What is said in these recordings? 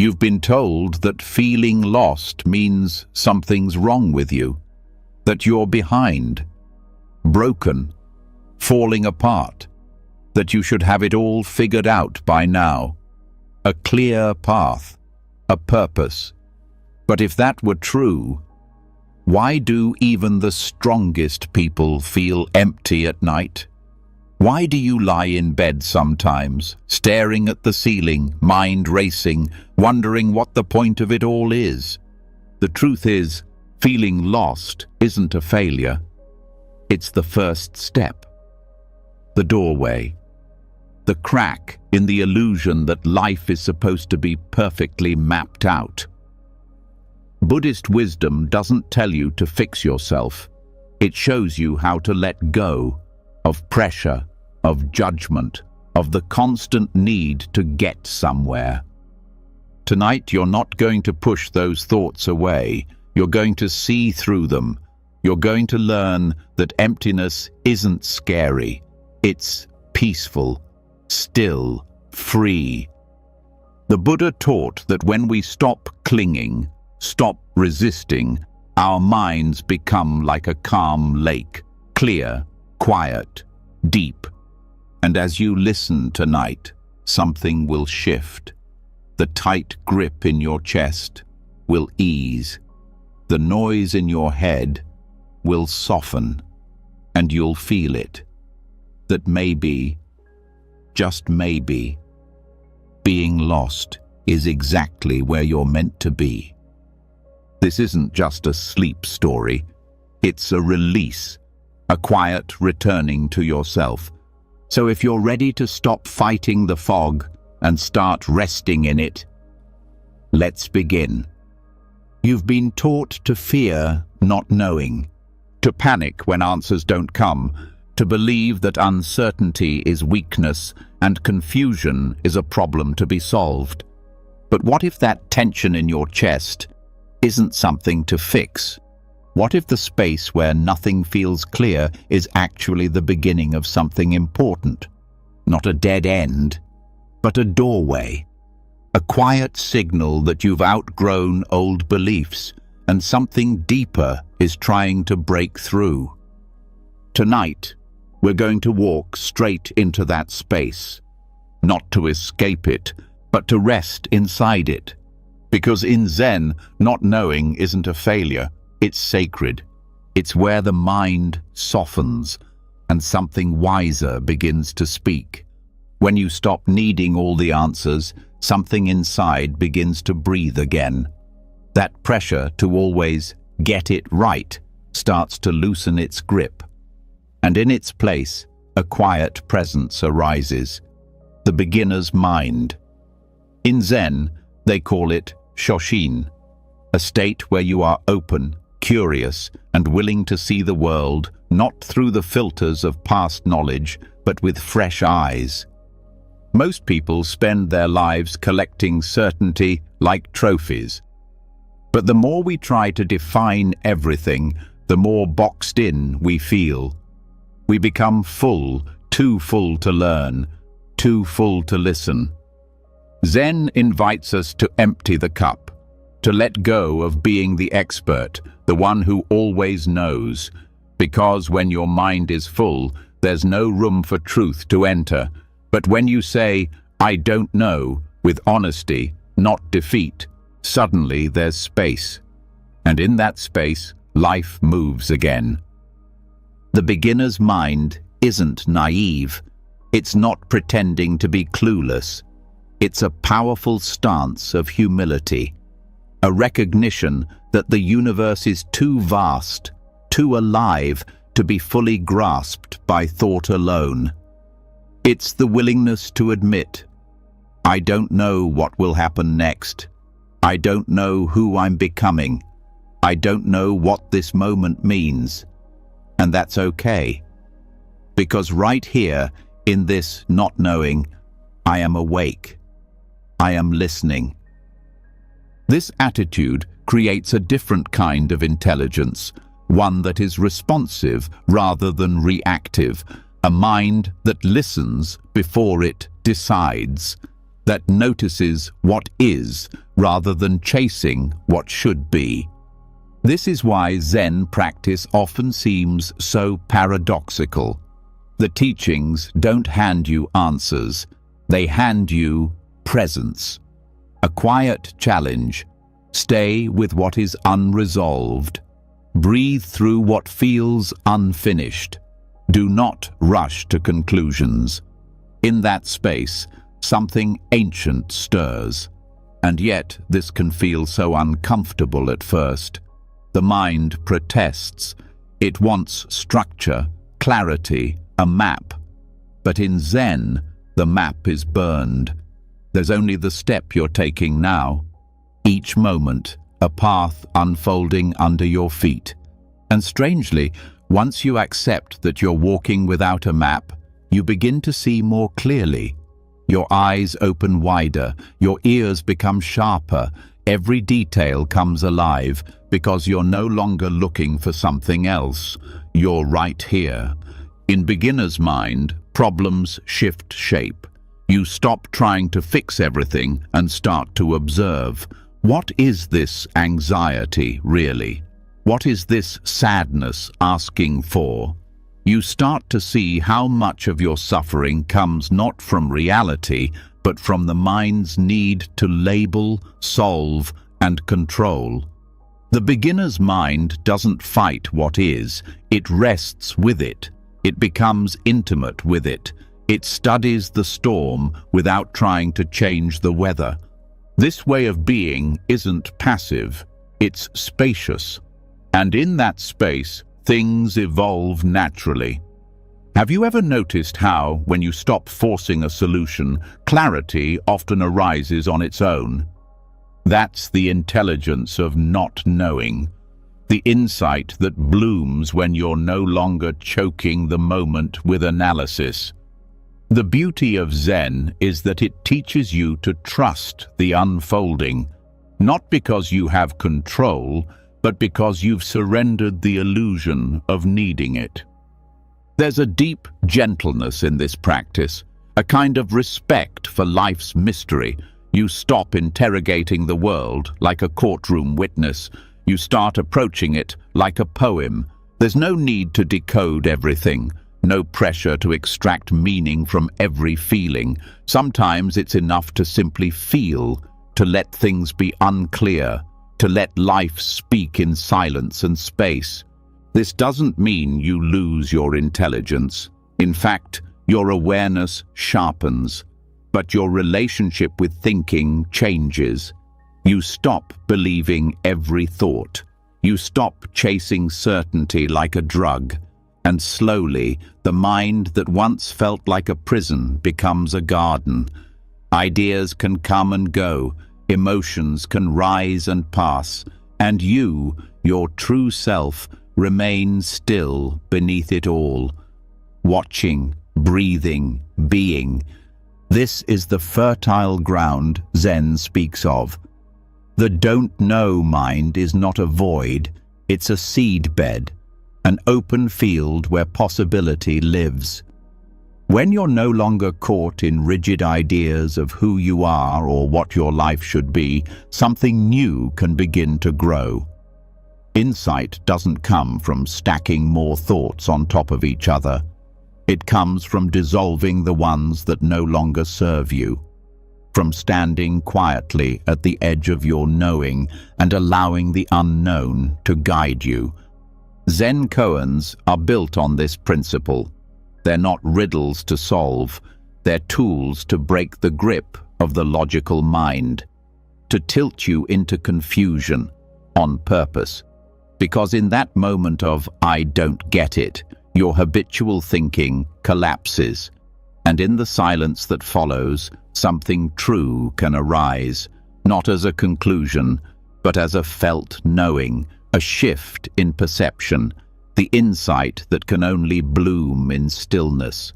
You've been told that feeling lost means something's wrong with you, that you're behind, broken, falling apart, that you should have it all figured out by now, a clear path, a purpose. But if that were true, why do even the strongest people feel empty at night? Why do you lie in bed sometimes, staring at the ceiling, mind racing, wondering what the point of it all is? The truth is, feeling lost isn't a failure. It's the first step. The doorway. The crack in the illusion that life is supposed to be perfectly mapped out. Buddhist wisdom doesn't tell you to fix yourself. It shows you how to let go of pressure, of judgment, of the constant need to get somewhere. Tonight, you're not going to push those thoughts away. You're going to see through them. You're going to learn that emptiness isn't scary. It's peaceful, still, free. The Buddha taught that when we stop clinging, stop resisting, our minds become like a calm lake, clear, quiet, deep. And as you listen tonight, something will shift. The tight grip in your chest will ease. The noise in your head will soften, and you'll feel it. That maybe, just maybe, being lost is exactly where you're meant to be. This isn't just a sleep story. It's a release, a quiet returning to yourself. So if you're ready to stop fighting the fog and start resting in it, let's begin. You've been taught to fear not knowing, to panic when answers don't come, to believe that uncertainty is weakness and confusion is a problem to be solved. But what if that tension in your chest isn't something to fix? What if the space where nothing feels clear is actually the beginning of something important? Not a dead end, but a doorway. A quiet signal that you've outgrown old beliefs and something deeper is trying to break through. Tonight, we're going to walk straight into that space. Not to escape it, but to rest inside it. Because in Zen, not knowing isn't a failure. It's sacred. It's where the mind softens and something wiser begins to speak. When you stop needing all the answers, something inside begins to breathe again. That pressure to always get it right starts to loosen its grip. And in its place, a quiet presence arises. The beginner's mind. In Zen, they call it Shoshin, a state where you are open, curious, and willing to see the world not through the filters of past knowledge, but with fresh eyes. Most people spend their lives collecting certainty like trophies. But the more we try to define everything, the more boxed in we feel. We become full, too full to learn, too full to listen. Zen invites us to empty the cup, to let go of being the expert, the one who always knows. Because when your mind is full, there's no room for truth to enter. But when you say, "I don't know," with honesty, not defeat, suddenly there's space. And in that space, life moves again. The beginner's mind isn't naive. It's not pretending to be clueless. It's a powerful stance of humility, a recognition that the universe is too vast, too alive to be fully grasped by thought alone. It's the willingness to admit, I don't know what will happen next. I don't know who I'm becoming. I don't know what this moment means. And that's okay. Because right here, in this not knowing, I am awake. I am listening. This attitude creates a different kind of intelligence, one that is responsive rather than reactive, a mind that listens before it decides. that notices what is rather than chasing what should be. This is why Zen practice often seems so paradoxical. The teachings don't hand you answers, they hand you presence. A quiet challenge. Stay with what is unresolved. Breathe through what feels unfinished. Do not rush to conclusions. In that space, something ancient stirs. And yet, this can feel so uncomfortable at first. The mind protests. It wants structure, clarity, a map. But in Zen, the map is burned. There's only the step you're taking now. Each moment, a path unfolding under your feet. And strangely, once you accept that you're walking without a map, you begin to see more clearly. Your eyes open wider, your ears become sharper, every detail comes alive because you're no longer looking for something else. You're right here. In beginner's mind, problems shift shape. You stop trying to fix everything and start to observe. What is this anxiety, really? What is this sadness asking for? You start to see how much of your suffering comes not from reality, but from the mind's need to label, solve, and control. The beginner's mind doesn't fight what is, it rests with it. It becomes intimate with it. It studies the storm without trying to change the weather. This way of being isn't passive, it's spacious. And in that space, things evolve naturally. Have you ever noticed how, when you stop forcing a solution, clarity often arises on its own? That's the intelligence of not knowing. The insight that blooms when you're no longer choking the moment with analysis. The beauty of Zen is that it teaches you to trust the unfolding, not because you have control, but because you've surrendered the illusion of needing it. There's a deep gentleness in this practice, a kind of respect for life's mystery. You stop interrogating the world like a courtroom witness. You start approaching it like a poem. There's no need to decode everything, no pressure to extract meaning from every feeling. Sometimes it's enough to simply feel, to let things be unclear, to let life speak in silence and space. This doesn't mean you lose your intelligence. In fact, your awareness sharpens, but your relationship with thinking changes. You stop believing every thought. You stop chasing certainty like a drug. And slowly, the mind that once felt like a prison becomes a garden. Ideas can come and go, emotions can rise and pass, and you, your true self, remain still beneath it all. Watching, breathing, being. This is the fertile ground Zen speaks of. The don't know mind is not a void, it's a seed bed, an open field where possibility lives. When you're no longer caught in rigid ideas of who you are or what your life should be, something new can begin to grow. Insight doesn't come from stacking more thoughts on top of each other. It comes from dissolving the ones that no longer serve you, from standing quietly at the edge of your knowing and allowing the unknown to guide you. Zen koans are built on this principle. They're not riddles to solve, they're tools to break the grip of the logical mind, to tilt you into confusion on purpose. Because in that moment of "I don't get it," your habitual thinking collapses, and in the silence that follows, something true can arise, not as a conclusion, but as a felt knowing, a shift in perception, the insight that can only bloom in stillness.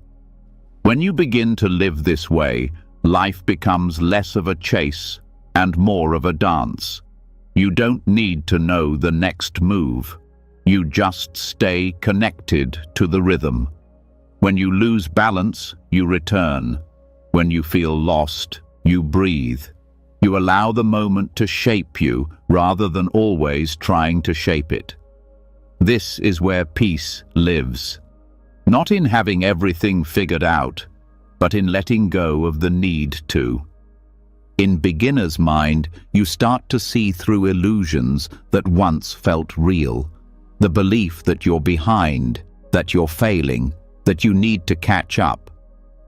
When you begin to live this way, life becomes less of a chase and more of a dance. You don't need to know the next move. You just stay connected to the rhythm. When you lose balance, you return. When you feel lost, You breathe. You allow the moment to shape you rather than always trying to shape it. This is where peace lives. Not in having everything figured out, but in letting go of the need to. In beginner's mind, you start to see through illusions that once felt real. The belief that you're behind, that you're failing, that you need to catch up.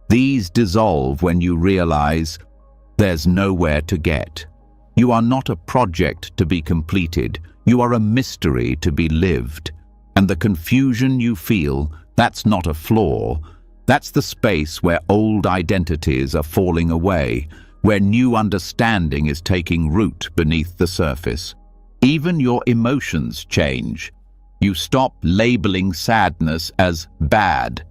These dissolve when you realize there's nowhere to get. You are not a project to be completed. You are a mystery to be lived. And the confusion you feel, that's not a flaw. That's the space where old identities are falling away, where new understanding is taking root beneath the surface. Even your emotions change. You stop labeling sadness as bad.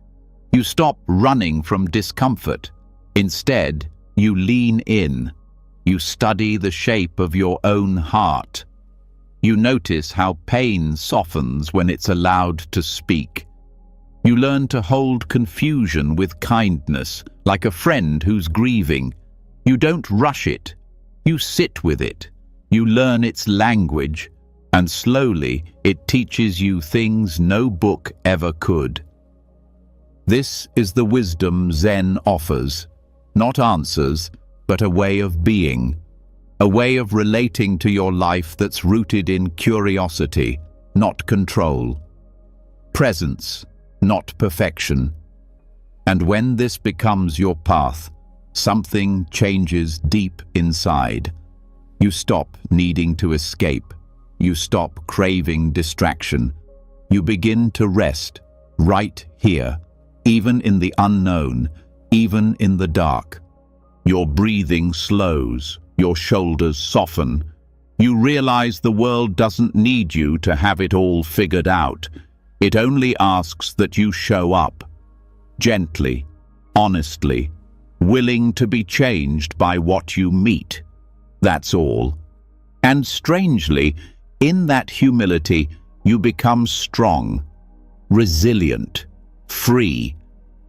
You stop running from discomfort. Instead, you lean in. You study the shape of your own heart. You notice how pain softens when it's allowed to speak. You learn to hold confusion with kindness, like a friend who's grieving. You don't rush it. You sit with it. You learn its language, and slowly it teaches you things no book ever could. This is the wisdom Zen offers. Not answers, but a way of being. A way of relating to your life that's rooted in curiosity, not control. Presence, not perfection. And when this becomes your path, something changes deep inside. You stop needing to escape. You stop craving distraction. You begin to rest, right here, even in the unknown, even in the dark. Your breathing slows, your shoulders soften. You realize the world doesn't need you to have it all figured out. It only asks that you show up, gently, honestly, willing to be changed by what you meet. That's all. And strangely, in that humility, you become strong, resilient, free,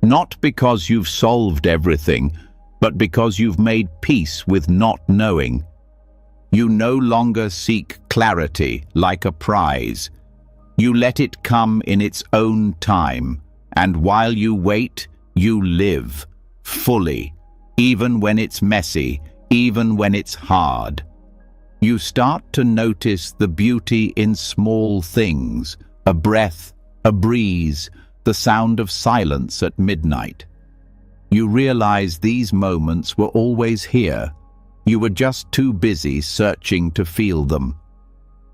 not because you've solved everything, but because you've made peace with not knowing. You no longer seek clarity like a prize. You let it come in its own time, and while you wait, you live, fully, even when it's messy, even when it's hard. You start to notice the beauty in small things, a breath, a breeze, the sound of silence at midnight. You realize these moments were always here. You were just too busy searching to feel them.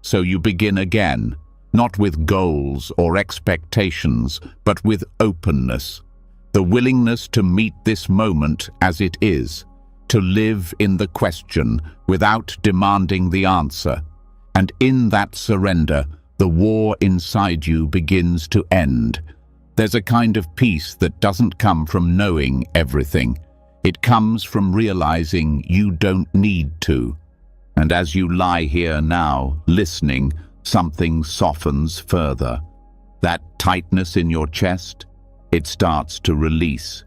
So you begin again, not with goals or expectations, but with openness. The willingness to meet this moment as it is, to live in the question without demanding the answer. And in that surrender, the war inside you begins to end. There's a kind of peace that doesn't come from knowing everything. It comes from realizing you don't need to. And as you lie here now, listening, something softens further. That tightness in your chest, it starts to release.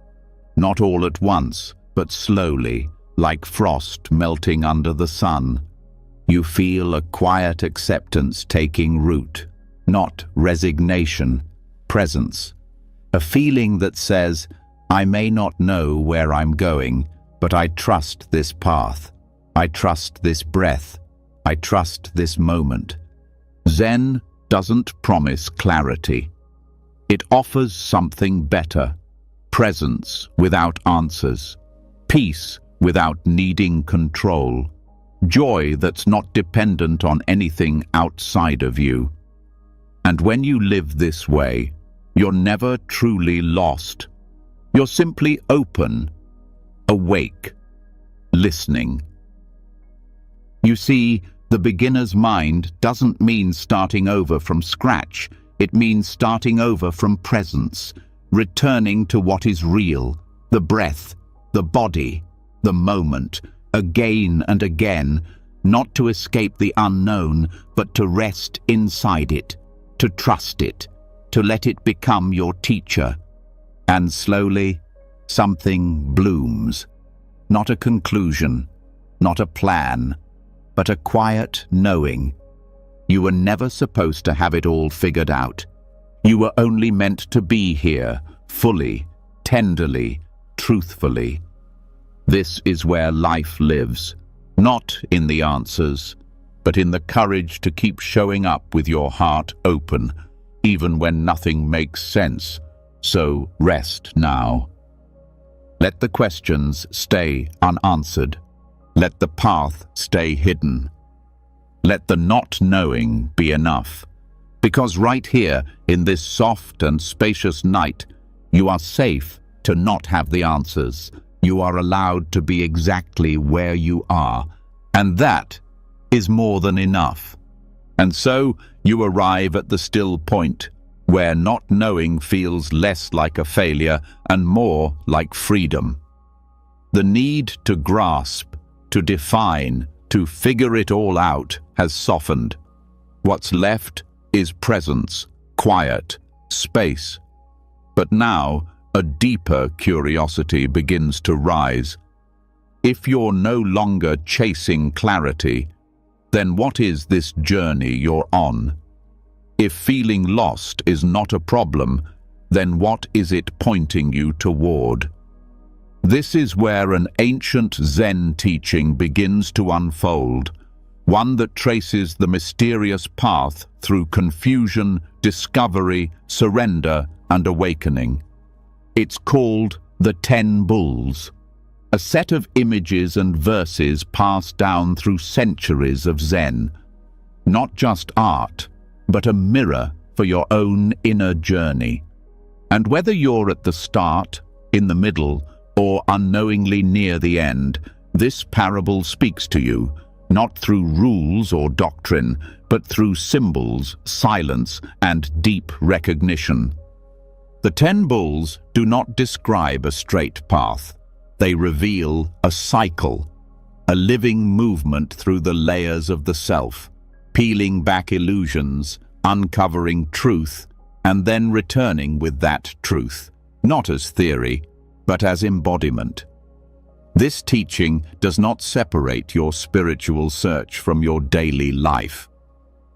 Not all at once, but slowly, like frost melting under the sun. You feel a quiet acceptance taking root, not resignation, presence. A feeling that says, I may not know where I'm going, but I trust this path. I trust this breath. I trust this moment. Zen doesn't promise clarity. It offers something better. Presence without answers. Peace without needing control. Joy that's not dependent on anything outside of you. And when you live this way, you're never truly lost. You're simply open, awake, listening. You see, the beginner's mind doesn't mean starting over from scratch. It means starting over from presence, returning to what is real, the breath, the body, the moment, again and again, not to escape the unknown, but to rest inside it, to trust it, to let it become your teacher. And slowly, something blooms. not a conclusion, not a plan, but a quiet knowing. You were never supposed to have it all figured out. You were only meant to be here, fully, tenderly, truthfully. This is where life lives, not in the answers, but in the courage to keep showing up with your heart open, even when nothing makes sense. So rest now. Let the questions stay unanswered. Let the path stay hidden. Let the not knowing be enough. Because right here, in this soft and spacious night, you are safe to not have the answers. You are allowed to be exactly where you are. And that is more than enough. And so you arrive at the still point, where not knowing feels less like a failure and more like freedom. The need to grasp, to define, to figure it all out has softened. What's left is presence, quiet, space. But now a deeper curiosity begins to rise. If you're no longer chasing clarity, then what is this journey you're on? If feeling lost is not a problem, then what is it pointing you toward? This is where an ancient Zen teaching begins to unfold, one that traces the mysterious path through confusion, discovery, surrender, and awakening. It's called the 10 Bulls, a set of images and verses passed down through centuries of Zen. Not just art, but a mirror for your own inner journey. And whether you're at the start, in the middle, or unknowingly near the end, this parable speaks to you, not through rules or doctrine, but through symbols, silence, and deep recognition. The 10 Bulls do not describe a straight path. They reveal a cycle, a living movement through the layers of the self, peeling back illusions, uncovering truth, and then returning with that truth, not as theory, but as embodiment. This teaching does not separate your spiritual search from your daily life.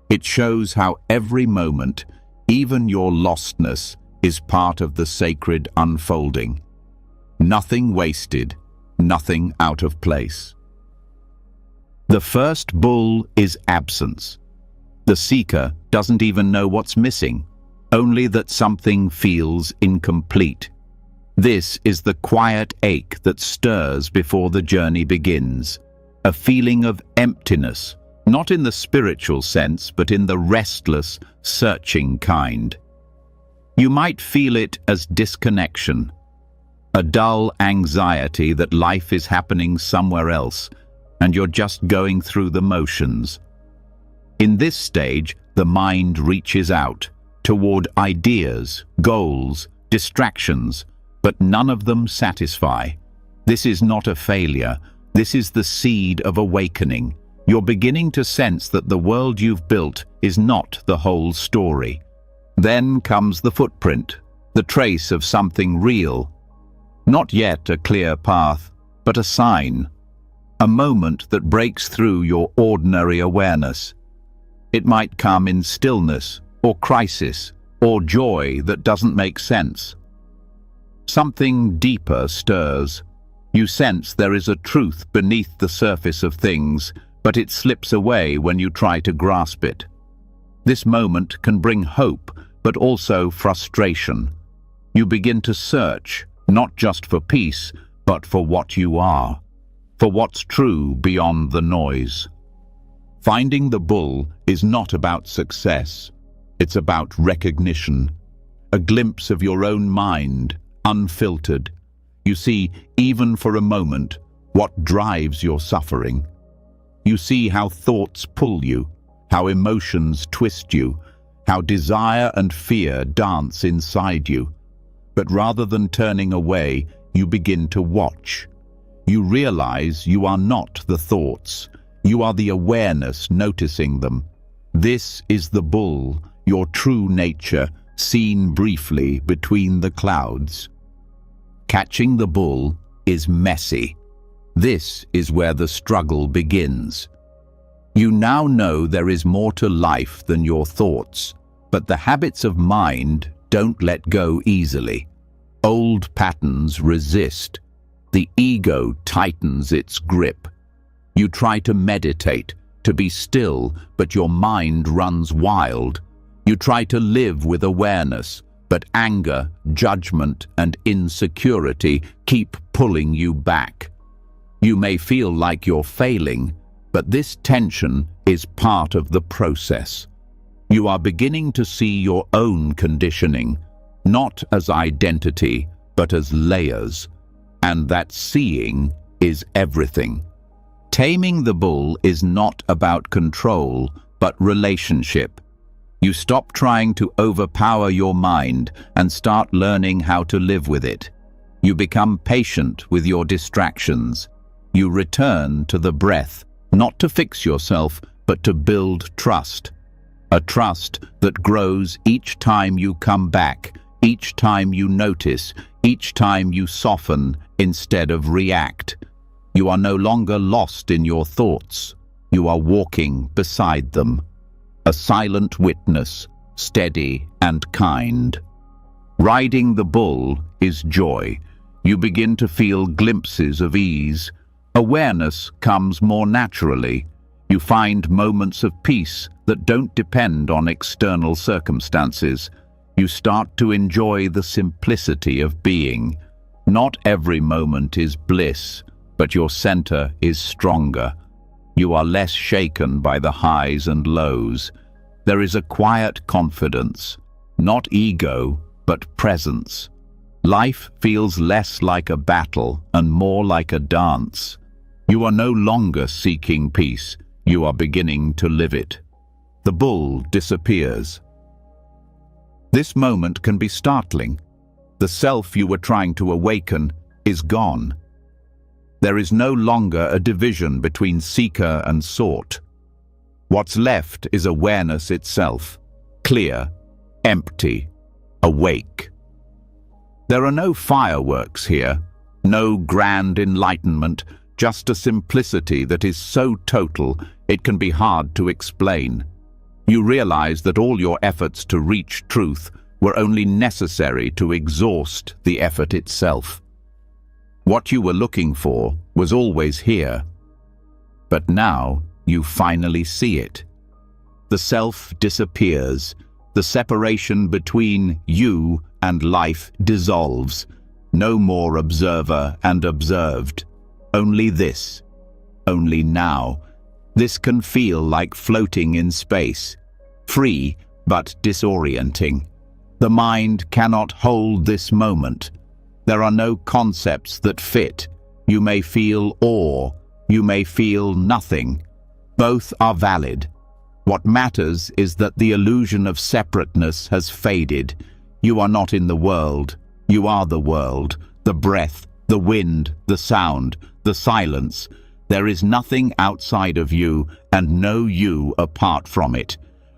It shows how every moment, even your lostness, is part of the sacred unfolding. Nothing wasted, nothing out of place. The first bull is absence. The seeker doesn't even know what's missing, only that something feels incomplete. This is the quiet ache that stirs before the journey begins, a feeling of emptiness, not in the spiritual sense, but in the restless, searching kind. You might feel it as disconnection, a dull anxiety that life is happening somewhere else, and you're just going through the motions. In this stage, the mind reaches out toward ideas, goals, distractions, but none of them satisfy. This is not a failure. This is the seed of awakening. You're beginning to sense that the world you've built is not the whole story. Then comes the footprint, the trace of something real. Not yet a clear path, but a sign, a moment that breaks through your ordinary awareness. It might come in stillness, or crisis, or joy that doesn't make sense. Something deeper stirs. You sense there is a truth beneath the surface of things, but it slips away when you try to grasp it. This moment can bring hope, but also frustration. You begin to search, not just for peace, but for what you are, for what's true beyond the noise. Finding the bull is not about success. It's about recognition, a glimpse of your own mind, unfiltered. You see, even for a moment, what drives your suffering. You see how thoughts pull you, how emotions twist you, how desire and fear dance inside you. But rather than turning away, you begin to watch. You realize you are not the thoughts. You are the awareness noticing them. This is the bull, your true nature, seen briefly between the clouds. Catching the bull is messy. This is where the struggle begins. You now know there is more to life than your thoughts, but the habits of mind don't let go easily. Old patterns resist. The ego tightens its grip. You try to meditate, to be still, but your mind runs wild. You try to live with awareness, but anger, judgment, and insecurity keep pulling you back. You may feel like you're failing, but this tension is part of the process. You are beginning to see your own conditioning, not as identity, but as layers. And that seeing is everything. Taming the bull is not about control, but relationship. You stop trying to overpower your mind and start learning how to live with it. You become patient with your distractions. You return to the breath, not to fix yourself, but to build trust. A trust that grows each time you come back, each time you notice, each time you soften instead of react. You are no longer lost in your thoughts. You are walking beside them. A silent witness, steady and kind. Riding the bull is joy. You begin to feel glimpses of ease. Awareness comes more naturally. You find moments of peace that don't depend on external circumstances. You start to enjoy the simplicity of being. Not every moment is bliss, but your center is stronger. You are less shaken by the highs and lows. There is a quiet confidence, not ego, but presence. Life feels less like a battle and more like a dance. You are no longer seeking peace. You are beginning to live it. The bull disappears. This moment can be startling. The self you were trying to awaken is gone. There is no longer a division between seeker and sought. What's left is awareness itself, clear, empty, awake. There are no fireworks here, no grand enlightenment, just a simplicity that is so total it can be hard to explain. You realize that all your efforts to reach truth were only necessary to exhaust the effort itself. What you were looking for was always here, but now you finally see it. The self disappears. The separation between you and life dissolves. No more observer and observed. Only this. Only now. This can feel like floating in space. Free, but disorienting. The mind cannot hold this moment. There are no concepts that fit. You may feel awe. You may feel nothing. Both are valid. What matters is that the illusion of separateness has faded. You are not in the world. You are the world. The breath, the wind, the sound, the silence. There is nothing outside of you and no you apart from it.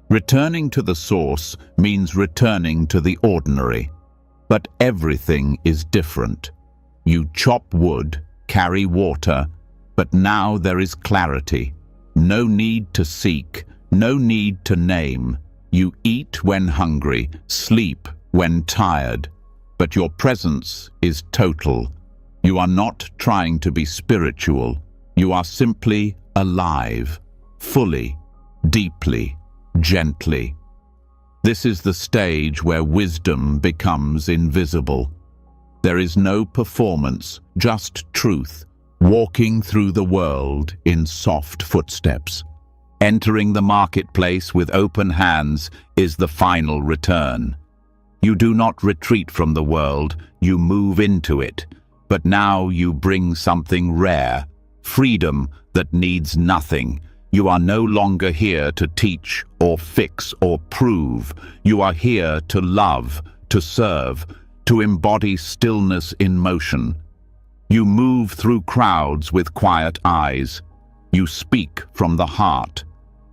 Returning to the source means returning to the ordinary. But everything is different. You chop wood, carry water, but now there is clarity. No need to seek, no need to name. You eat when hungry, sleep when tired, but your presence is total. You are not trying to be spiritual. You are simply alive, fully, deeply, gently. This is the stage where wisdom becomes invisible. There is no performance, just truth, walking through the world in soft footsteps. Entering the marketplace with open hands is the final return. You do not retreat from the world, you move into it. But now you bring something rare, freedom that needs nothing. You are no longer here to teach or fix or prove. You are here to love, to serve, to embody stillness in motion. You move through crowds with quiet eyes. You speak from the heart.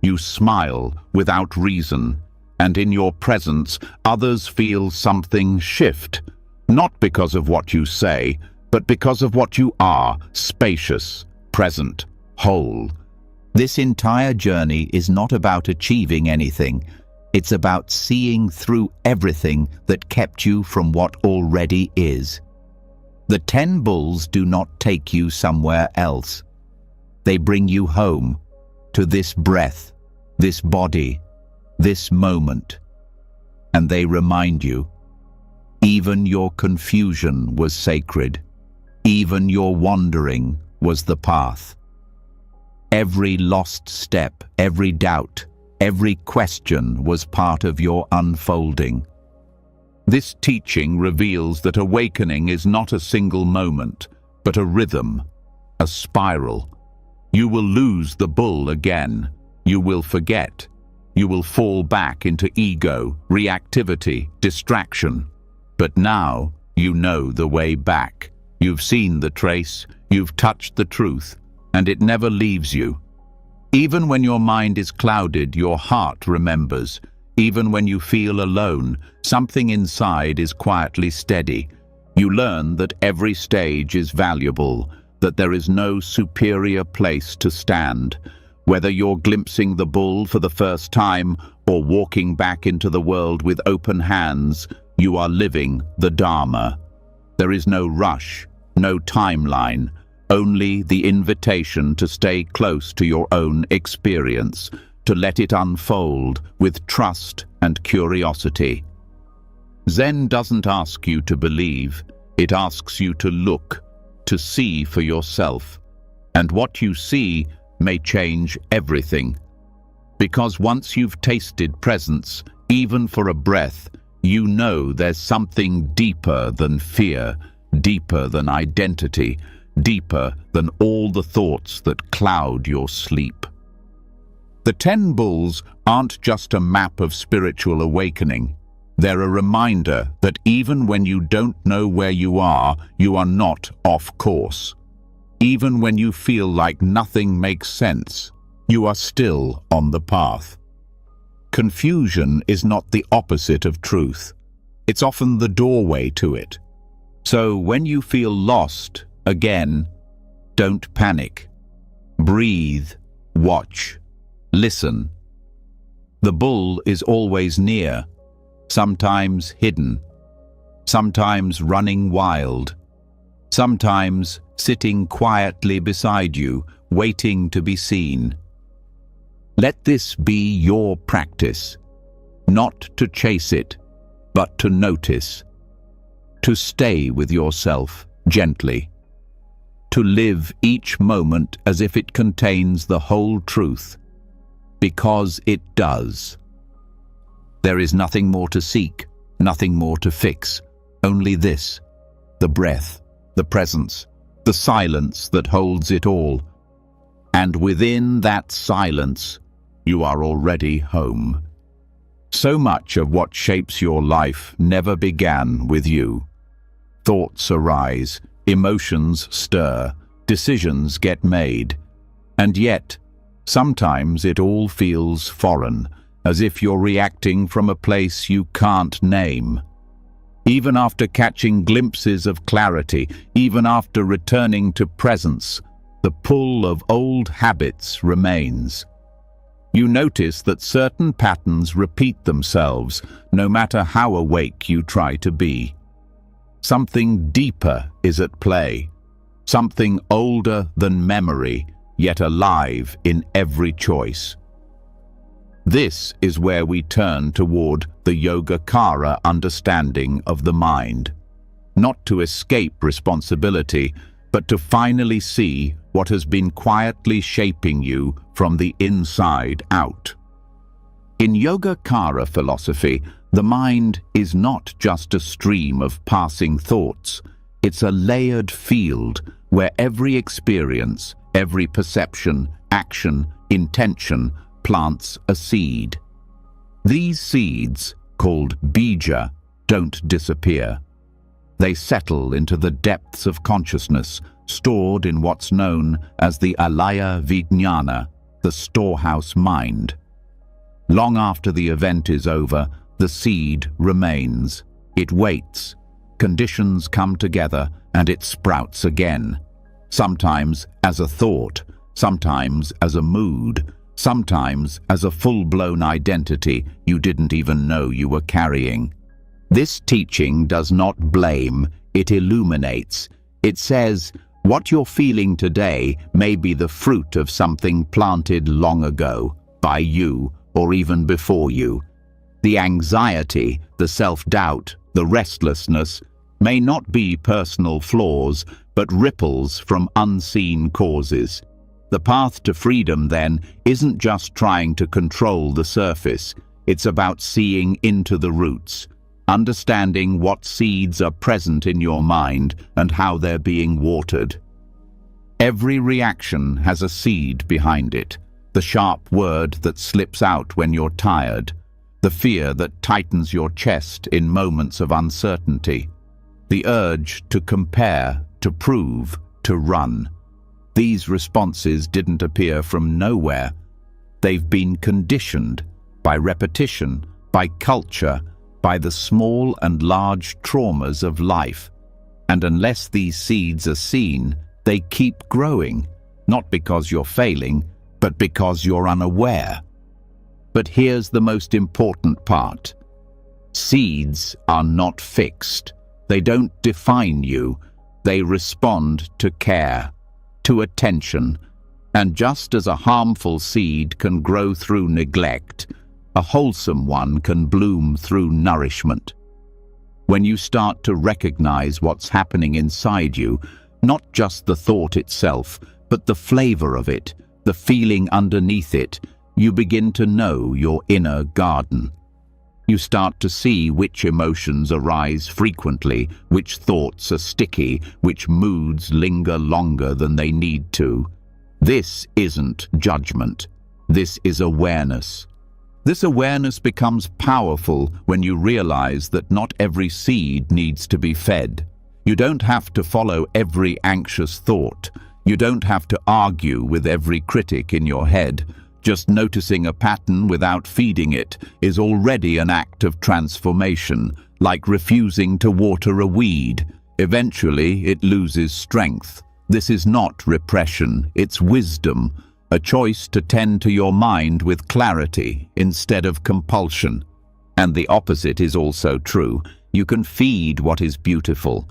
You smile without reason. And in your presence, others feel something shift, not because of what you say, but because of what you are, spacious, present, whole. This entire journey is not about achieving anything. It's about seeing through everything that kept you from what already is. The 10 bulls do not take you somewhere else. They bring you home, to this breath, this body, this moment. And they remind you, even your confusion was sacred. Even your wandering was the path. Every lost step, every doubt, every question was part of your unfolding. This teaching reveals that awakening is not a single moment, but a rhythm, a spiral. You will lose the bull again. You will forget. You will fall back into ego, reactivity, distraction. But now you know the way back. You've seen the trace, you've touched the truth, and it never leaves you. Even when your mind is clouded, your heart remembers. Even when you feel alone, something inside is quietly steady. You learn that every stage is valuable, that there is no superior place to stand. Whether you're glimpsing the bull for the first time or walking back into the world with open hands, you are living the Dharma. There is no rush, no timeline, only the invitation to stay close to your own experience, to let it unfold with trust and curiosity. Zen doesn't ask you to believe, it asks you to look, to see for yourself. And what you see may change everything. Because once you've tasted presence, even for a breath, you know there's something deeper than fear, deeper than identity, deeper than all the thoughts that cloud your sleep. The 10 bulls aren't just a map of spiritual awakening. They're a reminder that even when you don't know where you are not off course. Even when you feel like nothing makes sense, you are still on the path. Confusion is not the opposite of truth. It's often the doorway to it. So when you feel lost, again, don't panic. Breathe, watch, listen. The bull is always near, sometimes hidden, sometimes running wild, sometimes sitting quietly beside you, waiting to be seen. Let this be your practice, not to chase it, but to notice, to stay with yourself gently, to live each moment as if it contains the whole truth, because it does. There is nothing more to seek, nothing more to fix, only this, the breath, the presence, the silence that holds it all. And within that silence, you are already home. So much of what shapes your life never began with you. Thoughts arise, emotions stir, decisions get made. And yet, sometimes it all feels foreign, as if you're reacting from a place you can't name. Even after catching glimpses of clarity, even after returning to presence, the pull of old habits remains. You notice that certain patterns repeat themselves, no matter how awake you try to be. Something deeper is at play, something older than memory, yet alive in every choice. This is where we turn toward the Yogacara understanding of the mind, not to escape responsibility, but to finally see what has been quietly shaping you from the inside out. In Yogacara philosophy, the mind is not just a stream of passing thoughts. It's a layered field where every experience, every perception, action, intention plants a seed. These seeds, called bija, don't disappear. They settle into the depths of consciousness, stored in what's known as the alaya vijnana, the storehouse mind. Long after the event is over, the seed remains. It waits, conditions come together and it sprouts again. Sometimes as a thought, sometimes as a mood, sometimes as a full-blown identity you didn't even know you were carrying. This teaching does not blame, it illuminates. It says, what you're feeling today may be the fruit of something planted long ago, by you or even before you. The anxiety, the self-doubt, the restlessness may not be personal flaws, but ripples from unseen causes. The path to freedom, then, isn't just trying to control the surface. It's about seeing into the roots, understanding what seeds are present in your mind and how they're being watered. Every reaction has a seed behind it, the sharp word that slips out when you're tired, the fear that tightens your chest in moments of uncertainty, the urge to compare, to prove, to run. These responses didn't appear from nowhere. They've been conditioned by repetition, by culture, by the small and large traumas of life. And unless these seeds are seen, they keep growing, not because you're failing, but because you're unaware. But here's the most important part. Seeds are not fixed. They don't define you. They respond to care, to attention. And just as a harmful seed can grow through neglect, a wholesome one can bloom through nourishment. When you start to recognize what's happening inside you, not just the thought itself, but the flavor of it, the feeling underneath it, you begin to know your inner garden. You start to see which emotions arise frequently, which thoughts are sticky, which moods linger longer than they need to. This isn't judgment. This is awareness. This awareness becomes powerful when you realize that not every seed needs to be fed. You don't have to follow every anxious thought. You don't have to argue with every critic in your head. Just noticing a pattern without feeding it is already an act of transformation, like refusing to water a weed. Eventually, it loses strength. This is not repression, it's wisdom, a choice to tend to your mind with clarity instead of compulsion. And the opposite is also true. You can feed what is beautiful.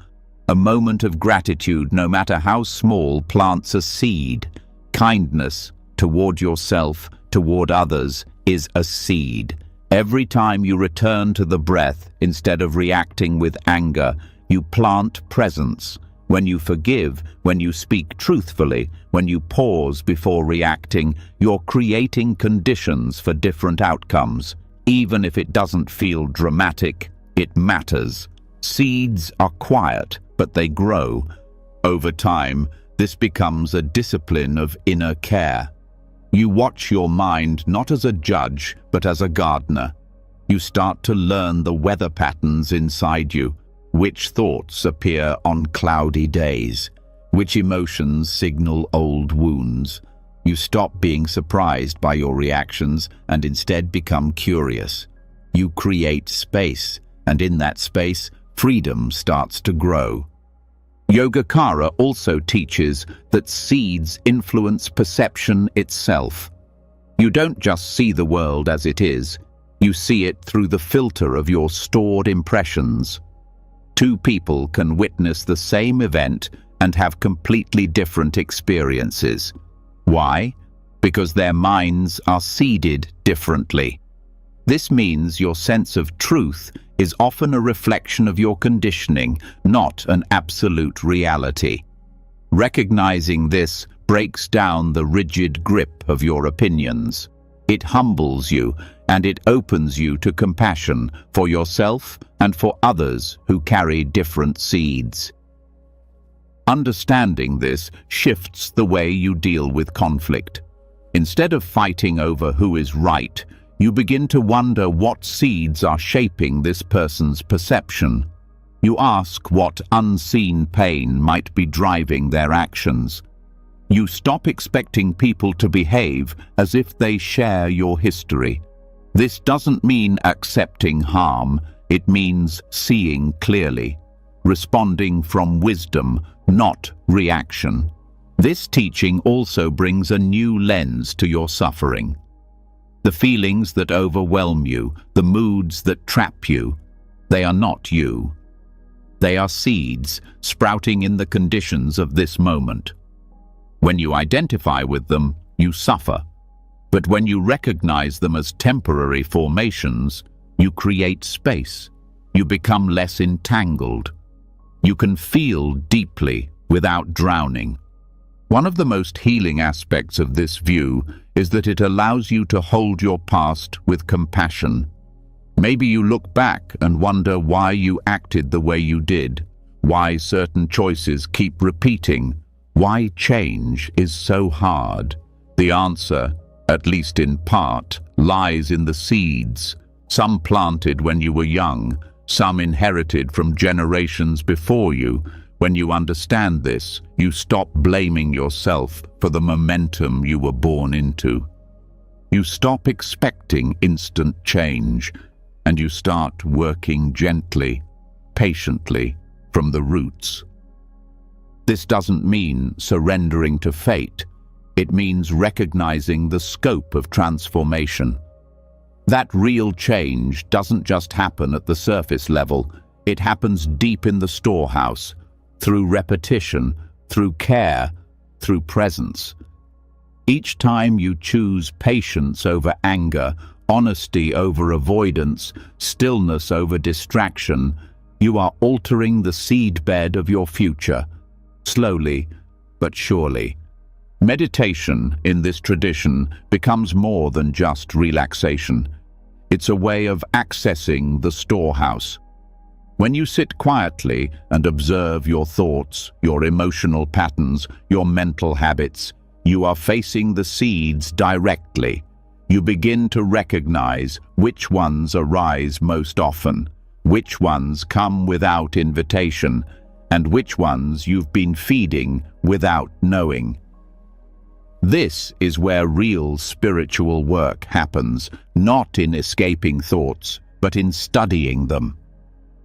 A moment of gratitude, no matter how small, plants a seed. Kindness toward yourself, toward others, is a seed. Every time you return to the breath, instead of reacting with anger, you plant presence. When you forgive, when you speak truthfully, when you pause before reacting, you're creating conditions for different outcomes. Even if it doesn't feel dramatic, it matters. Seeds are quiet, but they grow. Over time, this becomes a discipline of inner care. You watch your mind not as a judge, but as a gardener. You start to learn the weather patterns inside you, which thoughts appear on cloudy days, which emotions signal old wounds. You stop being surprised by your reactions and instead become curious. You create space, and in that space, freedom starts to grow. Yogacara also teaches that seeds influence perception itself. You don't just see the world as it is, you see it through the filter of your stored impressions. Two people can witness the same event and have completely different experiences. Why? Because their minds are seeded differently. This means your sense of truth is often a reflection of your conditioning, not an absolute reality. Recognizing this breaks down the rigid grip of your opinions. It humbles you, and it opens you to compassion for yourself and for others who carry different seeds. Understanding this shifts the way you deal with conflict. Instead of fighting over who is right, you begin to wonder what seeds are shaping this person's perception. You ask what unseen pain might be driving their actions. You stop expecting people to behave as if they share your history. This doesn't mean accepting harm, it means seeing clearly. responding from wisdom, not reaction. This teaching also brings a new lens to your suffering. The feelings that overwhelm you, the moods that trap you, they are not you. They are seeds sprouting in the conditions of this moment. When you identify with them, you suffer. But when you recognize them as temporary formations, you create space. You become less entangled. You can feel deeply without drowning. One of the most healing aspects of this view is that it allows you to hold your past with compassion. Maybe you look back and wonder why you acted the way you did, why certain choices keep repeating, why change is so hard. The answer, at least in part, lies in the seeds, some planted when you were young, some inherited from generations before you. When you understand this, you stop blaming yourself for the momentum you were born into. You stop expecting instant change, and you start working gently, patiently, from the roots. This doesn't mean surrendering to fate. It means recognizing the scope of transformation. That real change doesn't just happen at the surface level. It happens deep in the storehouse, through repetition, through care, through presence. Each time you choose patience over anger, honesty over avoidance, stillness over distraction, you are altering the seedbed of your future, slowly but surely. Meditation in this tradition becomes more than just relaxation. It's a way of accessing the storehouse. When you sit quietly and observe your thoughts, your emotional patterns, your mental habits, you are facing the seeds directly. You begin to recognize which ones arise most often, which ones come without invitation, and which ones you've been feeding without knowing. This is where real spiritual work happens, not in escaping thoughts, but in studying them.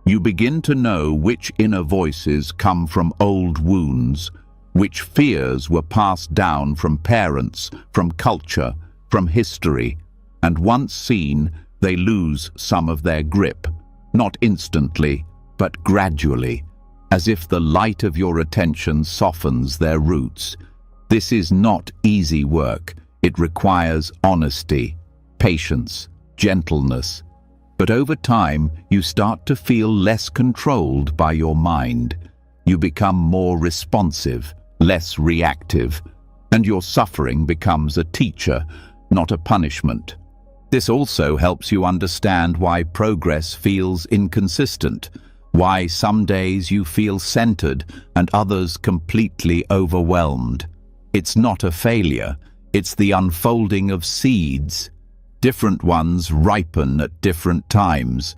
You begin to know which inner voices come from old wounds, which fears were passed down from parents, from culture, from history, and once seen, they lose some of their grip, not instantly, but gradually, as if the light of your attention softens their roots. This is not easy work. It requires honesty, patience, gentleness. But over time, you start to feel less controlled by your mind. You become more responsive, less reactive, and your suffering becomes a teacher, not a punishment. This also helps you understand why progress feels inconsistent, why some days you feel centered and others completely overwhelmed. It's not a failure, it's the unfolding of seeds. Different ones ripen at different times.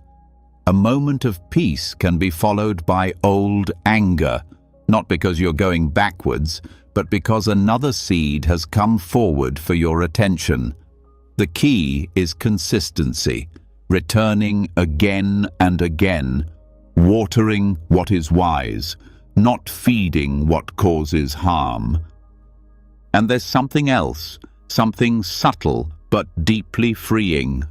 A moment of peace can be followed by old anger, not because you're going backwards, but because another seed has come forward for your attention. The key is consistency, returning again and again, watering what is wise, not feeding what causes harm. And there's something else, something subtle but deeply freeing.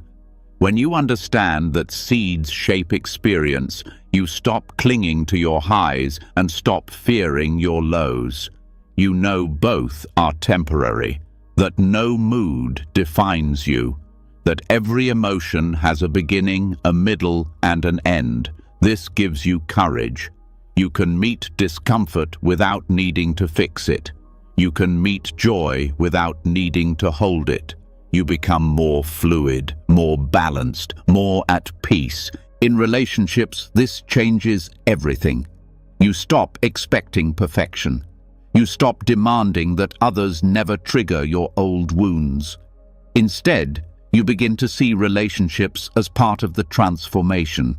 When you understand that seeds shape experience, you stop clinging to your highs and stop fearing your lows. You know both are temporary, that no mood defines you, that every emotion has a beginning, a middle, and an end. This gives you courage. You can meet discomfort without needing to fix it. You can meet joy without needing to hold it. You become more fluid, more balanced, more at peace. In relationships, this changes everything. You stop expecting perfection. You stop demanding that others never trigger your old wounds. Instead, you begin to see relationships as part of the transformation.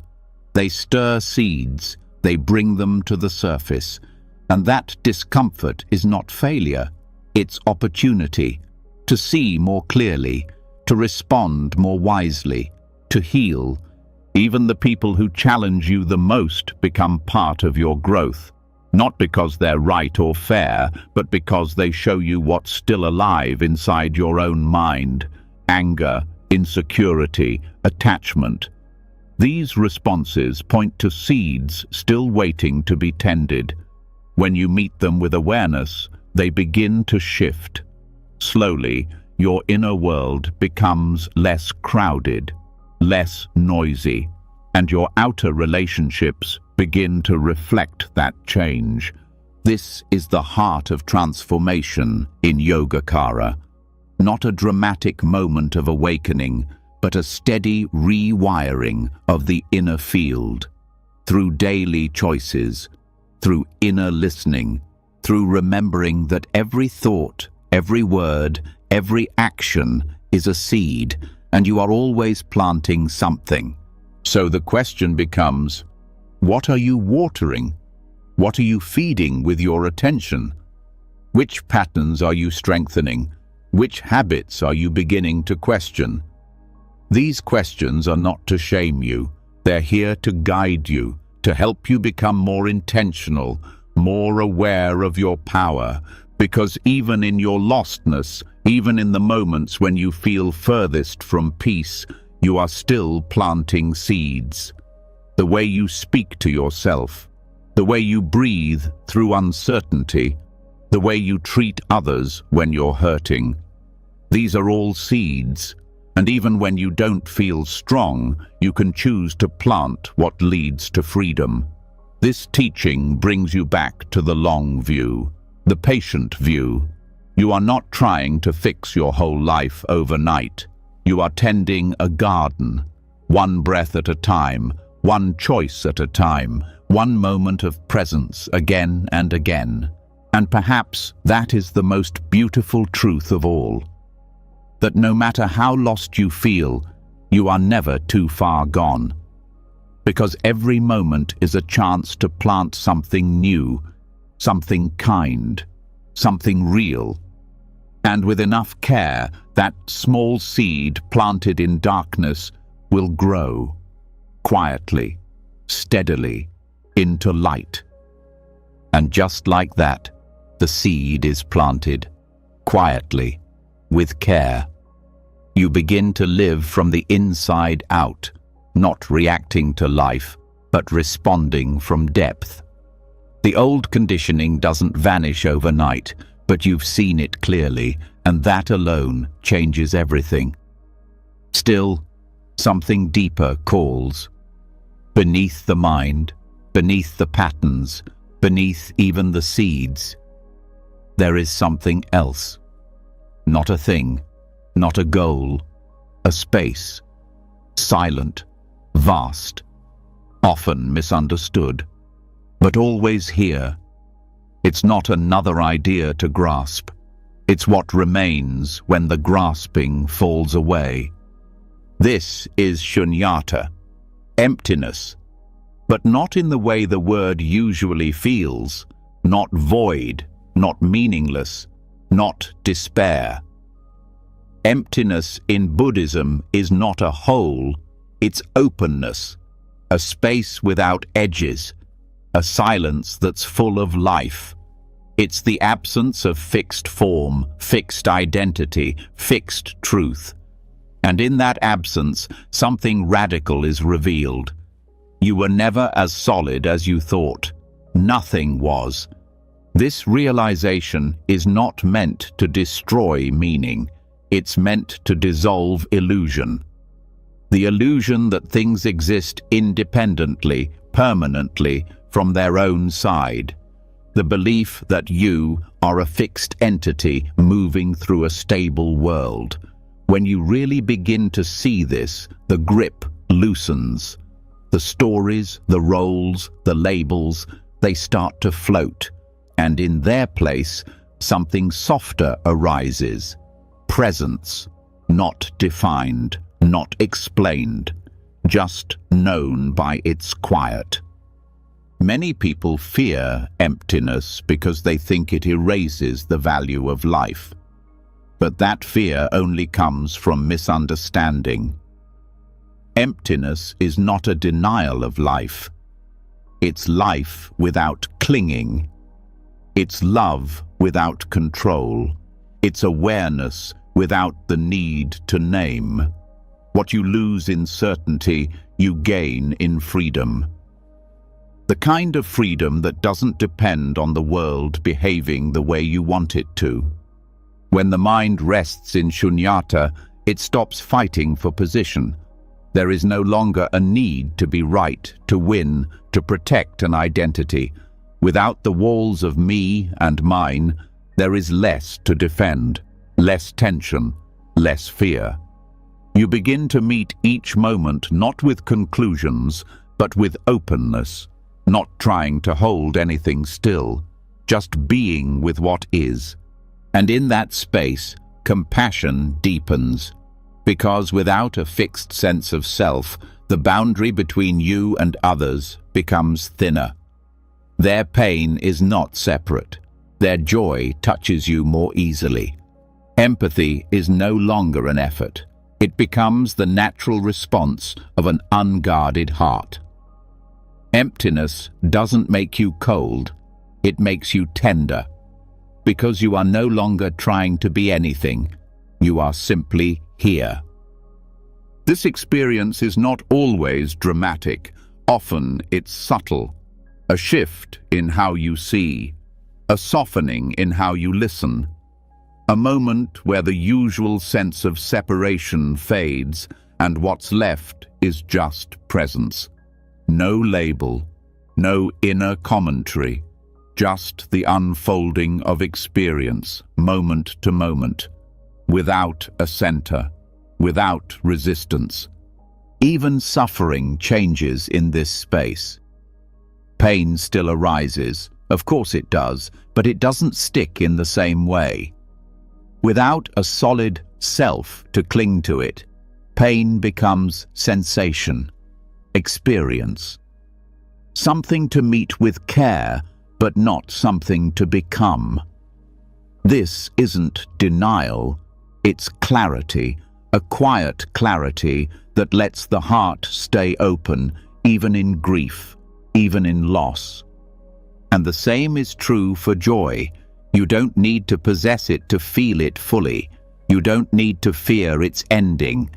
They stir seeds, they bring them to the surface. And that discomfort is not failure, it's opportunity. To see more clearly, to respond more wisely, to heal. Even the people who challenge you the most become part of your growth, not because they're right or fair, but because they show you what's still alive inside your own mind: anger, insecurity, attachment. These responses point to seeds still waiting to be tended. When you meet them with awareness, they begin to shift. Slowly, your inner world becomes less crowded, less noisy, and your outer relationships begin to reflect that change. This is the heart of transformation in Yogacara. Not a dramatic moment of awakening, but a steady rewiring of the inner field. Through daily choices, through inner listening, through remembering that every thought, every word, every action is a seed, and you are always planting something. So the question becomes, what are you watering? What are you feeding with your attention? Which patterns are you strengthening? Which habits are you beginning to question? These questions are not to shame you. They're here to guide you, to help you become more intentional, more aware of your power, because even in your lostness, even in the moments when you feel furthest from peace, you are still planting seeds. The way you speak to yourself, the way you breathe through uncertainty, the way you treat others when you're hurting. These are all seeds, and even when you don't feel strong, you can choose to plant what leads to freedom. This teaching brings you back to the long view, the patient view. You are not trying to fix your whole life overnight. You are tending a garden, one breath at a time, one choice at a time, one moment of presence again and again. And perhaps that is the most beautiful truth of all. That no matter how lost you feel, you are never too far gone. Because every moment is a chance to plant something new, something kind, something real. And with enough care, that small seed planted in darkness will grow, quietly, steadily, into light. And just like that, the seed is planted, quietly, with care. You begin to live from the inside out, not reacting to life, but responding from depth. The old conditioning doesn't vanish overnight, but you've seen it clearly, and that alone changes everything. Still, something deeper calls. Beneath the mind, beneath the patterns, beneath even the seeds, there is something else. Not a thing, not a goal, a space, silent, vast, often misunderstood, but always here. It's not another idea to grasp. It's what remains when the grasping falls away. This is shunyata, emptiness, but not in the way the word usually feels, not void, not meaningless, not despair. Emptiness in Buddhism is not a hole, it's openness, a space without edges, a silence that's full of life. It's the absence of fixed form, fixed identity, fixed truth. And in that absence, something radical is revealed. You were never as solid as you thought. Nothing was. This realization is not meant to destroy meaning. It's meant to dissolve illusion. The illusion that things exist independently, permanently, from their own side. The belief that you are a fixed entity moving through a stable world. When you really begin to see this, the grip loosens. The stories, the roles, the labels, they start to float. And in their place, something softer arises. Presence, not defined, not explained, just known by its quiet. Many people fear emptiness because they think it erases the value of life. But that fear only comes from misunderstanding. Emptiness is not a denial of life. It's life without clinging. It's love without control. It's awareness without the need to name. What you lose in certainty, you gain in freedom. The kind of freedom that doesn't depend on the world behaving the way you want it to. When the mind rests in shunyata, it stops fighting for position. There is no longer a need to be right, to win, to protect an identity. Without the walls of me and mine, there is less to defend, less tension, less fear. You begin to meet each moment not with conclusions, but with openness, not trying to hold anything still, just being with what is. And in that space, compassion deepens, because without a fixed sense of self, the boundary between you and others becomes thinner. Their pain is not separate. Their joy touches you more easily. Empathy is no longer an effort. It becomes the natural response of an unguarded heart. Emptiness doesn't make you cold, it makes you tender. Because you are no longer trying to be anything, you are simply here. This experience is not always dramatic. Often it's subtle. A shift in how you see, a softening in how you listen, a moment where the usual sense of separation fades and what's left is just presence. No label, no inner commentary, just the unfolding of experience, moment to moment, without a center, without resistance. Even suffering changes in this space. Pain still arises, of course it does, but it doesn't stick in the same way. Without a solid self to cling to it, pain becomes sensation, experience. Something to meet with care, but not something to become. This isn't denial, it's clarity, a quiet clarity that lets the heart stay open, even in grief, even in loss. And the same is true for joy. You don't need to possess it to feel it fully. You don't need to fear its ending.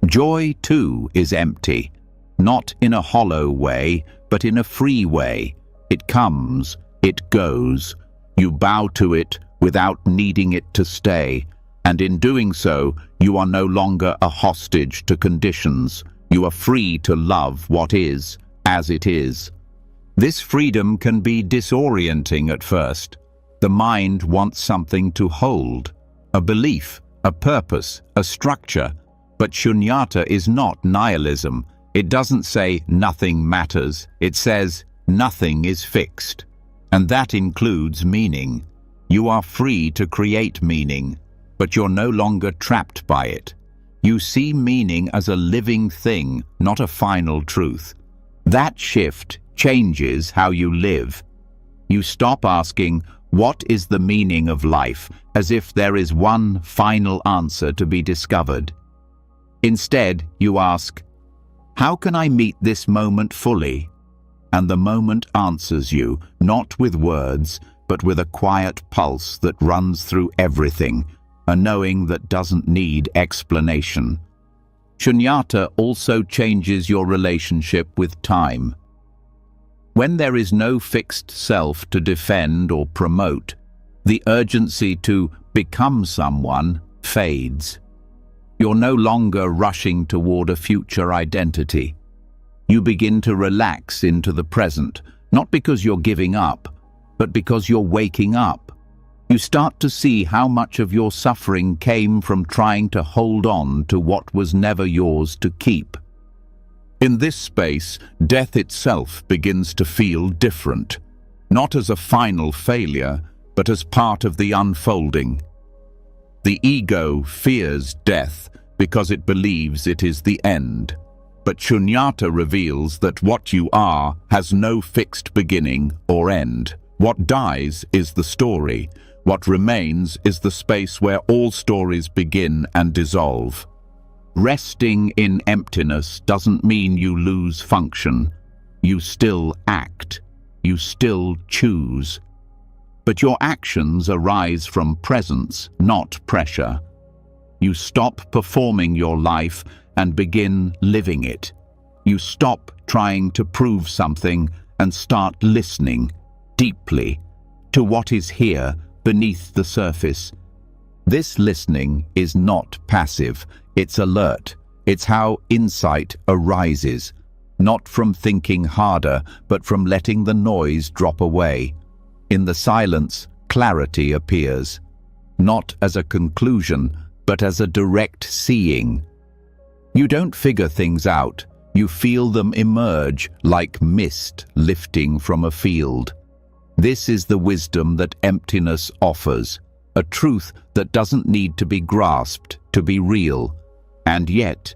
Joy, too, is empty. Not in a hollow way, but in a free way. It comes, it goes. You bow to it without needing it to stay. And in doing so, you are no longer a hostage to conditions. You are free to love what is, as it is. This freedom can be disorienting at first. The mind wants something to hold, a belief, a purpose, a structure. But shunyata is not nihilism. It doesn't say nothing matters. It says nothing is fixed. And that includes meaning. You are free to create meaning, but you're no longer trapped by it. You see meaning as a living thing, not a final truth. That shift changes how you live. You stop asking, what is the meaning of life, as if there is one final answer to be discovered. Instead, you ask, how can I meet this moment fully? And the moment answers you, not with words, but with a quiet pulse that runs through everything, a knowing that doesn't need explanation. Shunyata also changes your relationship with time. When there is no fixed self to defend or promote, the urgency to become someone fades. You're no longer rushing toward a future identity. You begin to relax into the present, not because you're giving up, but because you're waking up. You start to see how much of your suffering came from trying to hold on to what was never yours to keep. In this space, death itself begins to feel different, not as a final failure, but as part of the unfolding. The ego fears death because it believes it is the end. But shunyata reveals that what you are has no fixed beginning or end. What dies is the story. What remains is the space where all stories begin and dissolve. Resting in emptiness doesn't mean you lose function. You still act. You still choose. But your actions arise from presence, not pressure. You stop performing your life and begin living it. You stop trying to prove something and start listening deeply to what is here beneath the surface. This listening is not passive, it's alert. It's how insight arises, not from thinking harder, but from letting the noise drop away. In the silence, clarity appears, not as a conclusion, but as a direct seeing. You don't figure things out, you feel them emerge like mist lifting from a field. This is the wisdom that emptiness offers, a truth that doesn't need to be grasped to be real. And yet,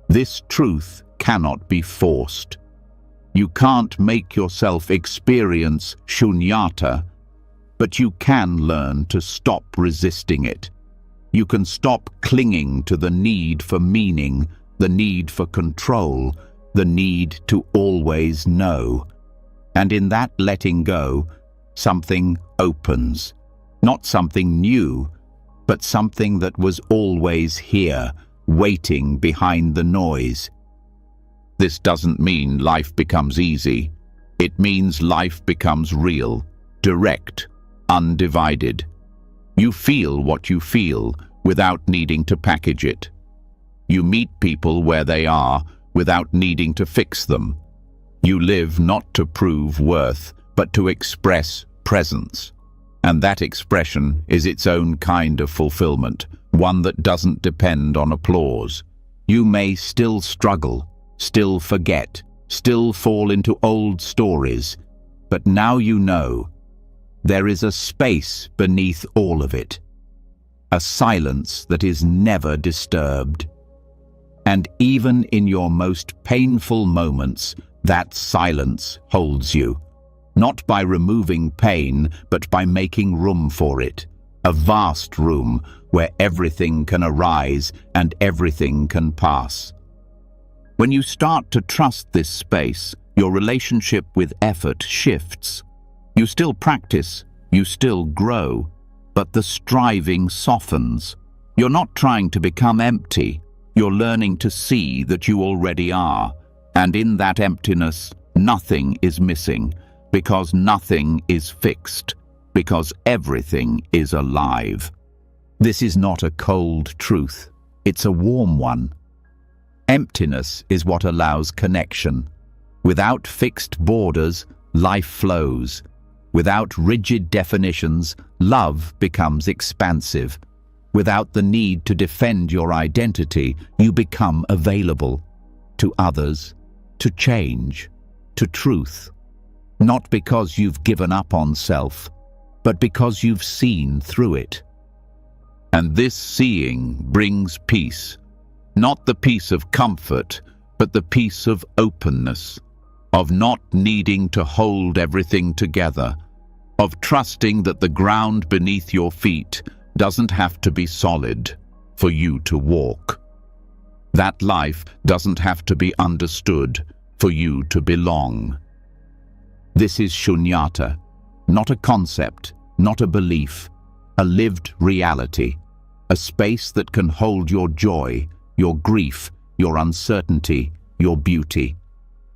this truth cannot be forced. You can't make yourself experience shunyata, but you can learn to stop resisting it. You can stop clinging to the need for meaning, the need for control, the need to always know. And in that letting go, something opens. Not something new, but something that was always here, waiting behind the noise. This doesn't mean life becomes easy. It means life becomes real, direct, undivided. You feel what you feel without needing to package it. You meet people where they are without needing to fix them. You live not to prove worth, but to express presence. And that expression is its own kind of fulfillment, one that doesn't depend on applause. You may still struggle, still forget, still fall into old stories, but now you know there is a space beneath all of it, a silence that is never disturbed. And even in your most painful moments, that silence holds you. Not by removing pain, but by making room for it. A vast room where everything can arise and everything can pass. When you start to trust this space, your relationship with effort shifts. You still practice, you still grow, but the striving softens. You're not trying to become empty. You're learning to see that you already are. And in that emptiness, nothing is missing. Because nothing is fixed, because everything is alive. This is not a cold truth, it's a warm one. Emptiness is what allows connection. Without fixed borders, life flows. Without rigid definitions, love becomes expansive. Without the need to defend your identity, you become available to others, to change, to truth. Not because you've given up on self, but because you've seen through it. And this seeing brings peace. Not the peace of comfort, but the peace of openness, of not needing to hold everything together, of trusting that the ground beneath your feet doesn't have to be solid for you to walk. That life doesn't have to be understood for you to belong. This is shunyata, not a concept, not a belief, a lived reality, a space that can hold your joy, your grief, your uncertainty, your beauty,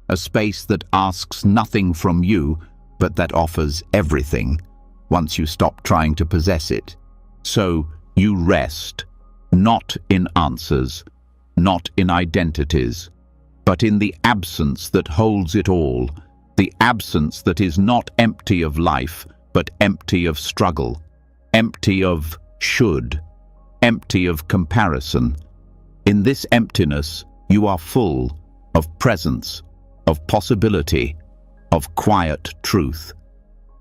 a space that asks nothing from you, but that offers everything, once you stop trying to possess it. So you rest, not in answers, not in identities, but in the absence that holds it all, the absence that is not empty of life, but empty of struggle, empty of should, empty of comparison. In this emptiness, you are full of presence, of possibility, of quiet truth.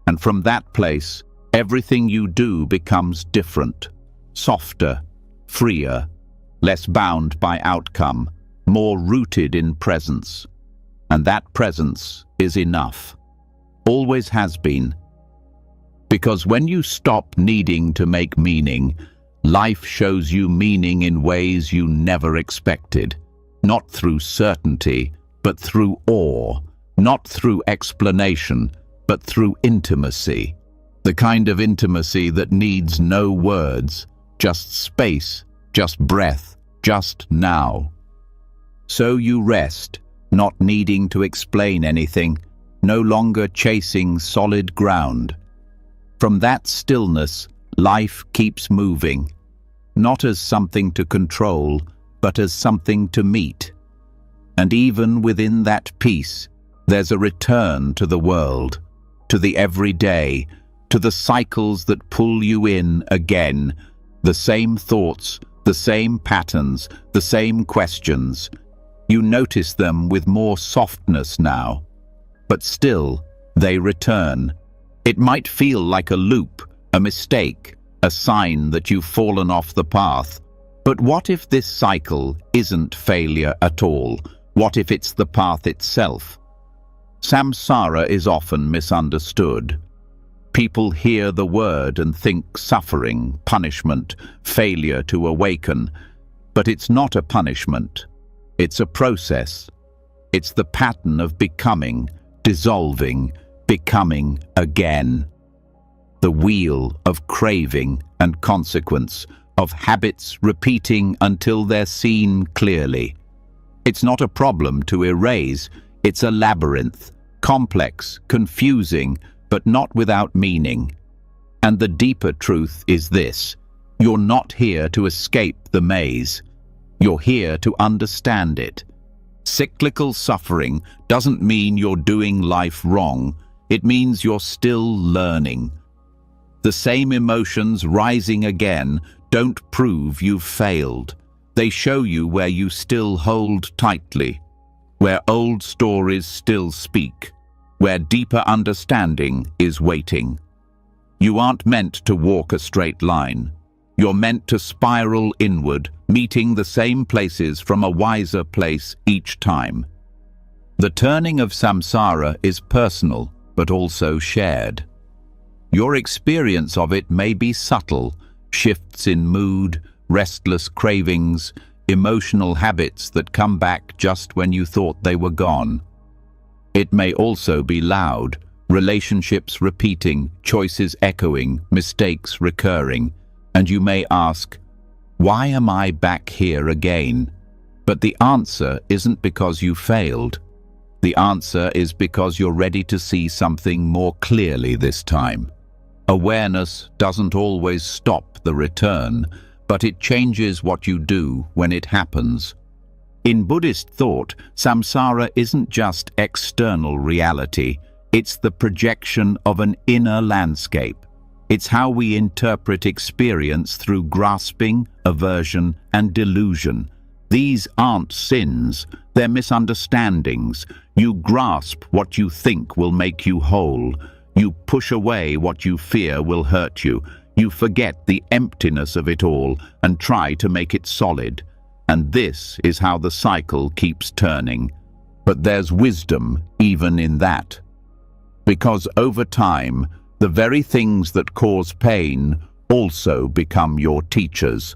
And from that place, everything you do becomes different, softer, freer, less bound by outcome, more rooted in presence. And that presence is enough, always has been. Because when you stop needing to make meaning, Life shows you meaning in ways you never expected, not through certainty, but through awe, not through explanation, but through intimacy. The kind of intimacy that needs no words, just space, just breath, just now. So you rest, not needing to explain anything, no longer chasing solid ground. From that stillness, life keeps moving, not as something to control, but as something to meet. And even within that peace, there's a return to the world, to the everyday, to the cycles that pull you in again, the same thoughts, the same patterns, the same questions. You notice them with more softness now, but still they return. It might feel like a loop, a mistake, a sign that you've fallen off the path. But what if this cycle isn't failure at all? What if it's the path itself? Samsara is often misunderstood. People hear the word and think suffering, punishment, failure to awaken. But it's not a punishment. It's a process. It's the pattern of becoming, dissolving, becoming again. The wheel of craving and consequence, of habits repeating until they're seen clearly. It's not a problem to erase. It's a labyrinth, complex, confusing, but not without meaning. And the deeper truth is this: you're not here to escape the maze. You're here to understand it. Cyclical suffering doesn't mean you're doing life wrong. It means you're still learning. The same emotions rising again don't prove you've failed. They show you where you still hold tightly, where old stories still speak, where deeper understanding is waiting. You aren't meant to walk a straight line. You're meant to spiral inward, meeting the same places from a wiser place each time. The turning of samsara is personal, but also shared. Your experience of it may be subtle, shifts in mood, restless cravings, emotional habits that come back just when you thought they were gone. It may also be loud, relationships repeating, choices echoing, mistakes recurring, and you may ask, why am I back here again? But the answer isn't because you failed. The answer is because you're ready to see something more clearly this time. Awareness doesn't always stop the return, but it changes what you do when it happens. In Buddhist thought, samsara isn't just external reality, it's the projection of an inner landscape. It's how we interpret experience through grasping, aversion, and delusion. These aren't sins, they're misunderstandings. You grasp what you think will make you whole. You push away what you fear will hurt you. You forget the emptiness of it all and try to make it solid. And this is how the cycle keeps turning. But there's wisdom even in that. Because over time, the very things that cause pain also become your teachers.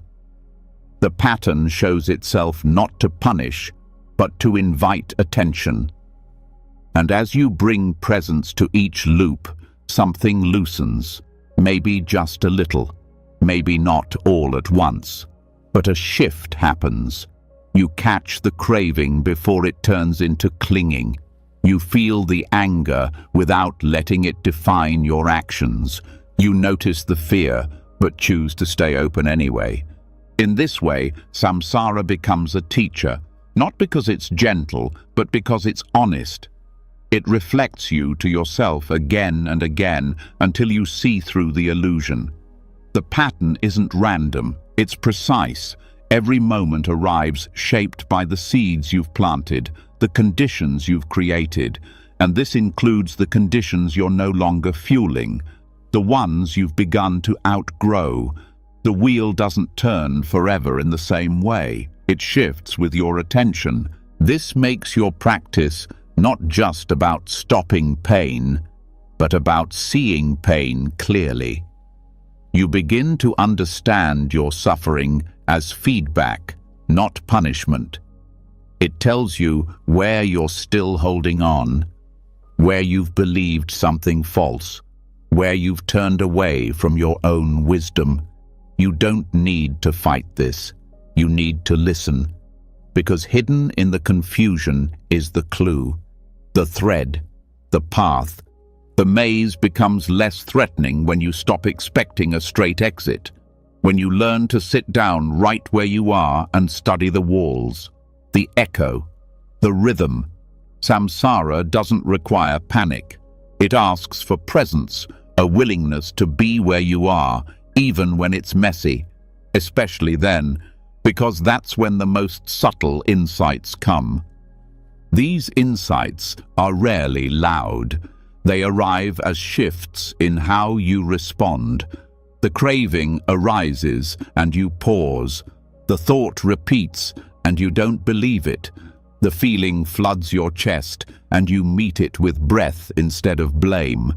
The pattern shows itself not to punish, but to invite attention. And as you bring presence to each loop, something loosens, maybe just a little, maybe not all at once, but a shift happens. You catch the craving before it turns into clinging. You feel the anger without letting it define your actions. You notice the fear, but choose to stay open anyway. In this way, samsara becomes a teacher, not because it's gentle, but because it's honest. It reflects you to yourself again and again until you see through the illusion. The pattern isn't random, it's precise. Every moment arrives shaped by the seeds you've planted, the conditions you've created, and this includes the conditions you're no longer fueling, the ones you've begun to outgrow. The wheel doesn't turn forever in the same way. It shifts with your attention. This makes your practice not just about stopping pain, but about seeing pain clearly. You begin to understand your suffering as feedback, not punishment. It tells you where you're still holding on, where you've believed something false, where you've turned away from your own wisdom. You don't need to fight this. You need to listen, because hidden in the confusion is the clue, the thread, the path. The maze becomes less threatening when you stop expecting a straight exit, when you learn to sit down right where you are and study the walls, the echo, the rhythm. Samsara doesn't require panic. It asks for presence, a willingness to be where you are, even when it's messy, especially then, because that's when the most subtle insights come. These insights are rarely loud. They arrive as shifts in how you respond. The craving arises and you pause. The thought repeats and you don't believe it. The feeling floods your chest and you meet it with breath instead of blame.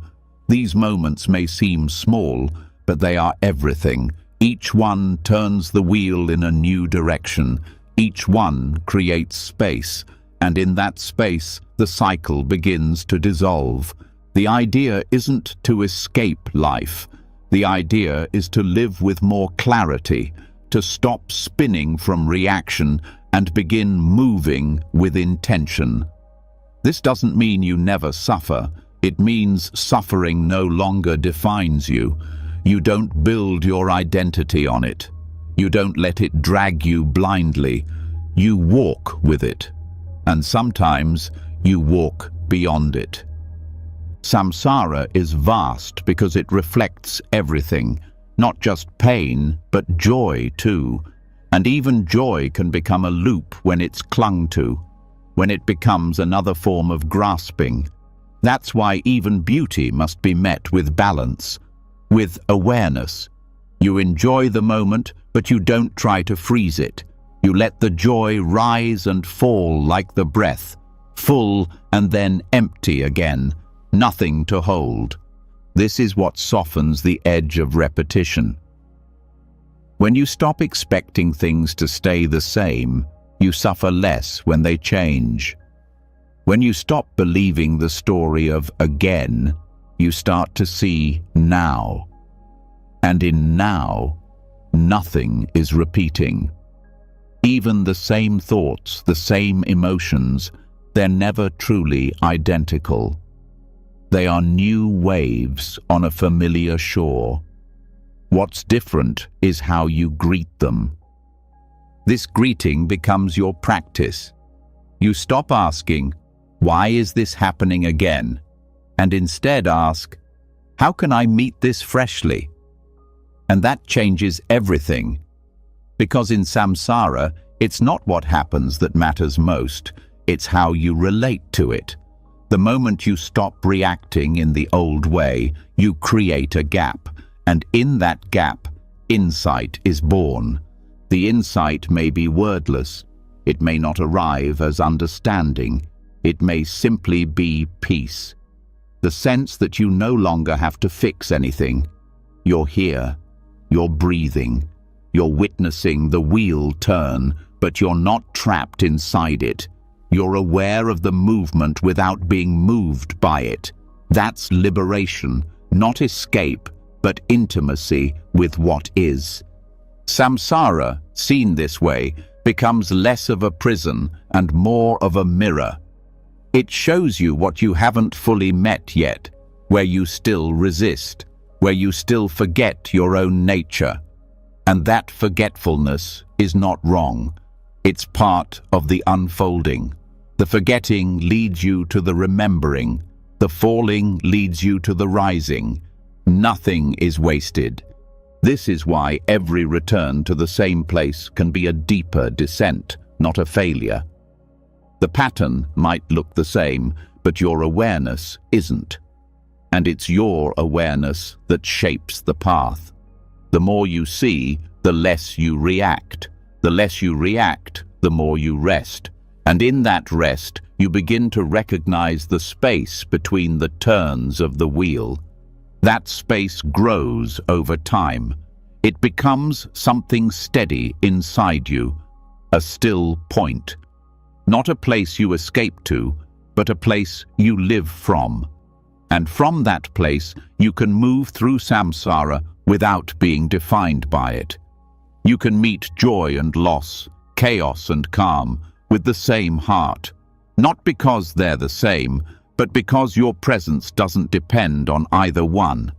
These moments may seem small, but they are everything. Each one turns the wheel in a new direction. Each one creates space, and in that space, the cycle begins to dissolve. The idea isn't to escape life. The idea is to live with more clarity, to stop spinning from reaction and begin moving with intention. This doesn't mean you never suffer. It means suffering no longer defines you. You don't build your identity on it. You don't let it drag you blindly. You walk with it. And sometimes you walk beyond it. Samsara is vast because it reflects everything, not just pain, but joy too. And even joy can become a loop when it's clung to, when it becomes another form of grasping. That's why even beauty must be met with balance, with awareness. You enjoy the moment, but you don't try to freeze it. You let the joy rise and fall like the breath, full and then empty again. Nothing to hold. This is what softens the edge of repetition. When you stop expecting things to stay the same, you suffer less when they change. When you stop believing the story of again, you start to see now. And in now, nothing is repeating. Even the same thoughts, the same emotions, they're never truly identical. They are new waves on a familiar shore. What's different is how you greet them. This greeting becomes your practice. You stop asking, "Why is this happening again?" and instead ask, "How can I meet this freshly?" And that changes everything. Because in samsara, it's not what happens that matters most, it's how you relate to it. The moment you stop reacting in the old way, you create a gap, and in that gap, insight is born. The insight may be wordless. It may not arrive as understanding. It may simply be peace. The sense that you no longer have to fix anything. You're here. You're breathing. You're witnessing the wheel turn, but you're not trapped inside it. You're aware of the movement without being moved by it. That's liberation, not escape, but intimacy with what is. Samsara, seen this way, becomes less of a prison and more of a mirror. It shows you what you haven't fully met yet, where you still resist, where you still forget your own nature. And that forgetfulness is not wrong. It's part of the unfolding. The forgetting leads you to the remembering. The falling leads you to the rising. Nothing is wasted. This is why every return to the same place can be a deeper descent, not a failure. The pattern might look the same, but your awareness isn't. And it's your awareness that shapes the path. The more you see, the less you react. The less you react, the more you rest. And in that rest, you begin to recognize the space between the turns of the wheel. That space grows over time. It becomes something steady inside you, a still point. Not a place you escape to, but a place you live from. And from that place, you can move through samsara without being defined by it. You can meet joy and loss, chaos and calm, with the same heart. Not because they're the same, but because your presence doesn't depend on either one.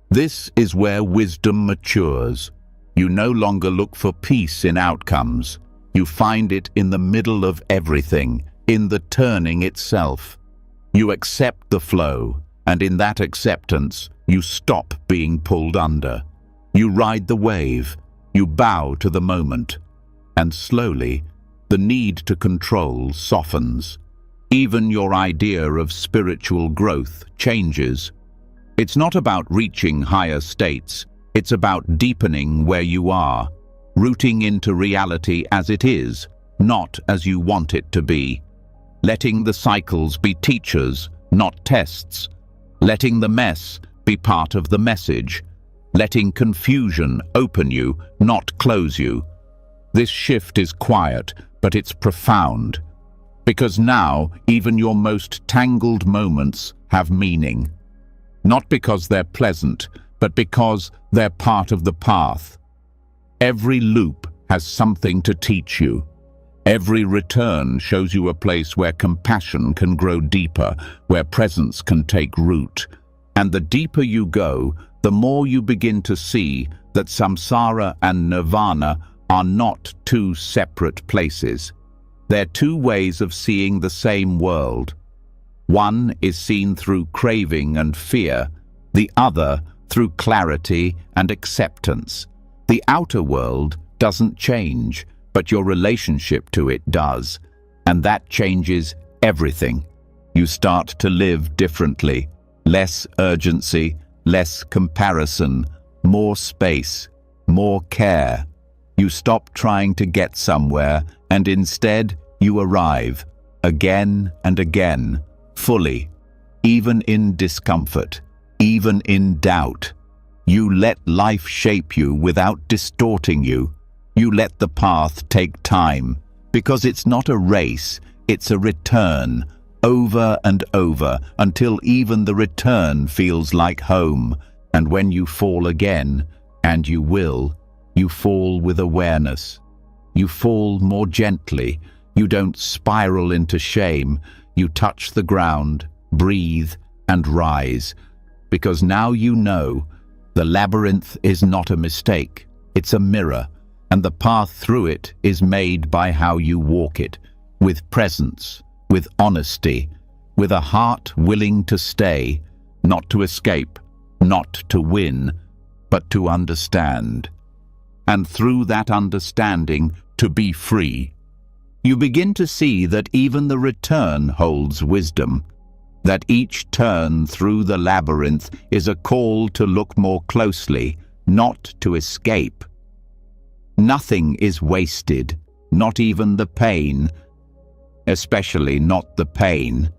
This is where wisdom matures. You no longer look for peace in outcomes. You find it in the middle of everything, in the turning itself. You accept the flow, and in that acceptance, you stop being pulled under. You ride the wave, you bow to the moment, and slowly, the need to control softens. Even your idea of spiritual growth changes. It's not about reaching higher states, it's about deepening where you are, rooting into reality as it is, not as you want it to be. Letting the cycles be teachers, not tests. Letting the mess be part of the message. Letting confusion open you, not close you. This shift is quiet, but it's profound. Because now, even your most tangled moments have meaning. Not because they're pleasant, but because they're part of the path. Every loop has something to teach you. Every return shows you a place where compassion can grow deeper, where presence can take root. And the deeper you go, the more you begin to see that samsara and nirvana are not two separate places. They're two ways of seeing the same world. One is seen through craving and fear, the other through clarity and acceptance. The outer world doesn't change, but your relationship to it does, and that changes everything. You start to live differently, less urgency, less comparison, more space, more care. You stop trying to get somewhere, and instead you arrive, again and again, fully, even in discomfort, even in doubt. You let life shape you without distorting you. You let the path take time, because it's not a race, it's a return, over and over, until even the return feels like home. And when you fall again, and you will, you fall with awareness. You fall more gently. You don't spiral into shame. You touch the ground, breathe, and rise. Because now you know, the labyrinth is not a mistake, it's a mirror, and the path through it is made by how you walk it, with presence, with honesty, with a heart willing to stay, not to escape, not to win, but to understand. And through that understanding, to be free. You begin to see that even the return holds wisdom, that each turn through the labyrinth is a call to look more closely, not to escape. Nothing is wasted, not even the pain, especially not the pain.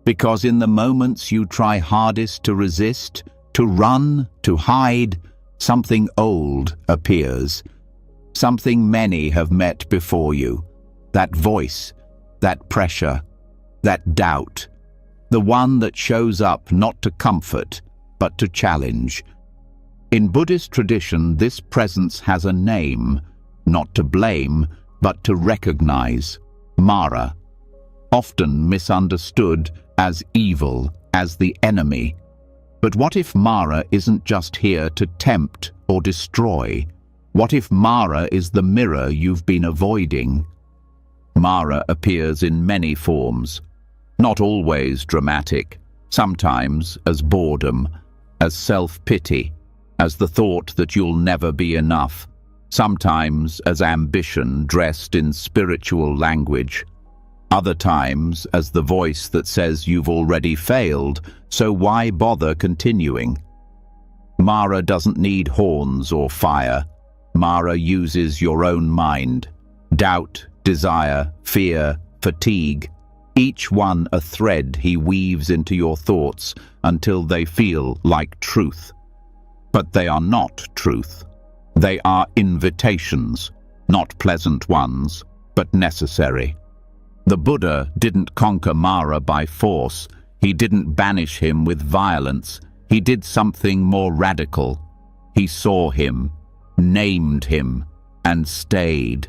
Because in the moments you try hardest to resist, to run, to hide, something old appears, something many have met before you, that voice, that pressure, that doubt, the one that shows up not to comfort, but to challenge. In Buddhist tradition, this presence has a name, not to blame, but to recognize, Mara, often misunderstood as evil, as the enemy. But what if Mara isn't just here to tempt or destroy? What if Mara is the mirror you've been avoiding? Mara appears in many forms, not always dramatic, sometimes as boredom, as self-pity, as the thought that you'll never be enough, sometimes as ambition dressed in spiritual language, other times as the voice that says you've already failed, so why bother continuing? Mara doesn't need horns or fire. Mara uses your own mind, doubt, desire, fear, fatigue. each one a thread he weaves into your thoughts until they feel like truth. But they are not truth. They are invitations, not pleasant ones, but necessary. The Buddha didn't conquer Mara by force. He didn't banish him with violence. He did something more radical. He saw him, named him, and stayed.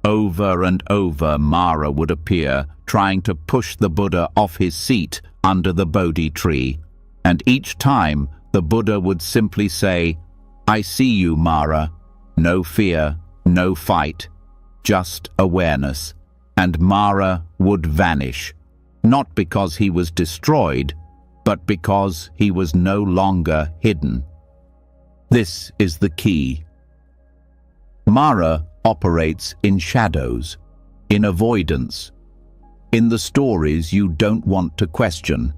Over and over Mara would appear, trying to push the Buddha off his seat under the Bodhi tree. And each time the Buddha would simply say, "I see you, Mara." No fear, no fight, just awareness. And Mara would vanish, not because he was destroyed, but because he was no longer hidden. This is the key. Mara operates in shadows, in avoidance, in the stories you don't want to question.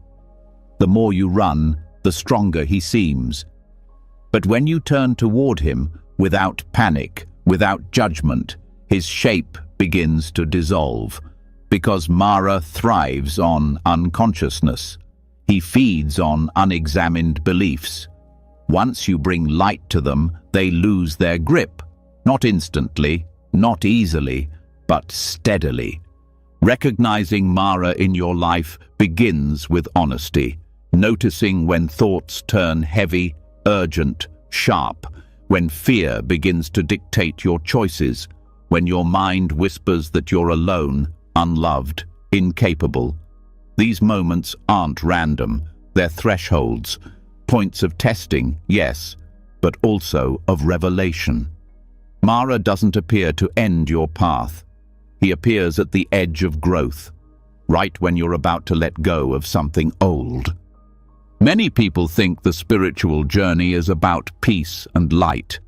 The more you run, the stronger he seems. But when you turn toward him, without panic, without judgment, his shape begins to dissolve, because Mara thrives on unconsciousness. He feeds on unexamined beliefs. Once you bring light to them, they lose their grip, not instantly, not easily, but steadily. Recognizing Mara in your life begins with honesty, noticing when thoughts turn heavy, urgent, sharp, when fear begins to dictate your choices, when your mind whispers that you're alone, unloved, incapable. These moments aren't random. They're thresholds, points of testing, yes, but also of revelation. Mara doesn't appear to end your path. He appears at the edge of growth, right when you're about to let go of something old. Many people think the spiritual journey is about peace and light,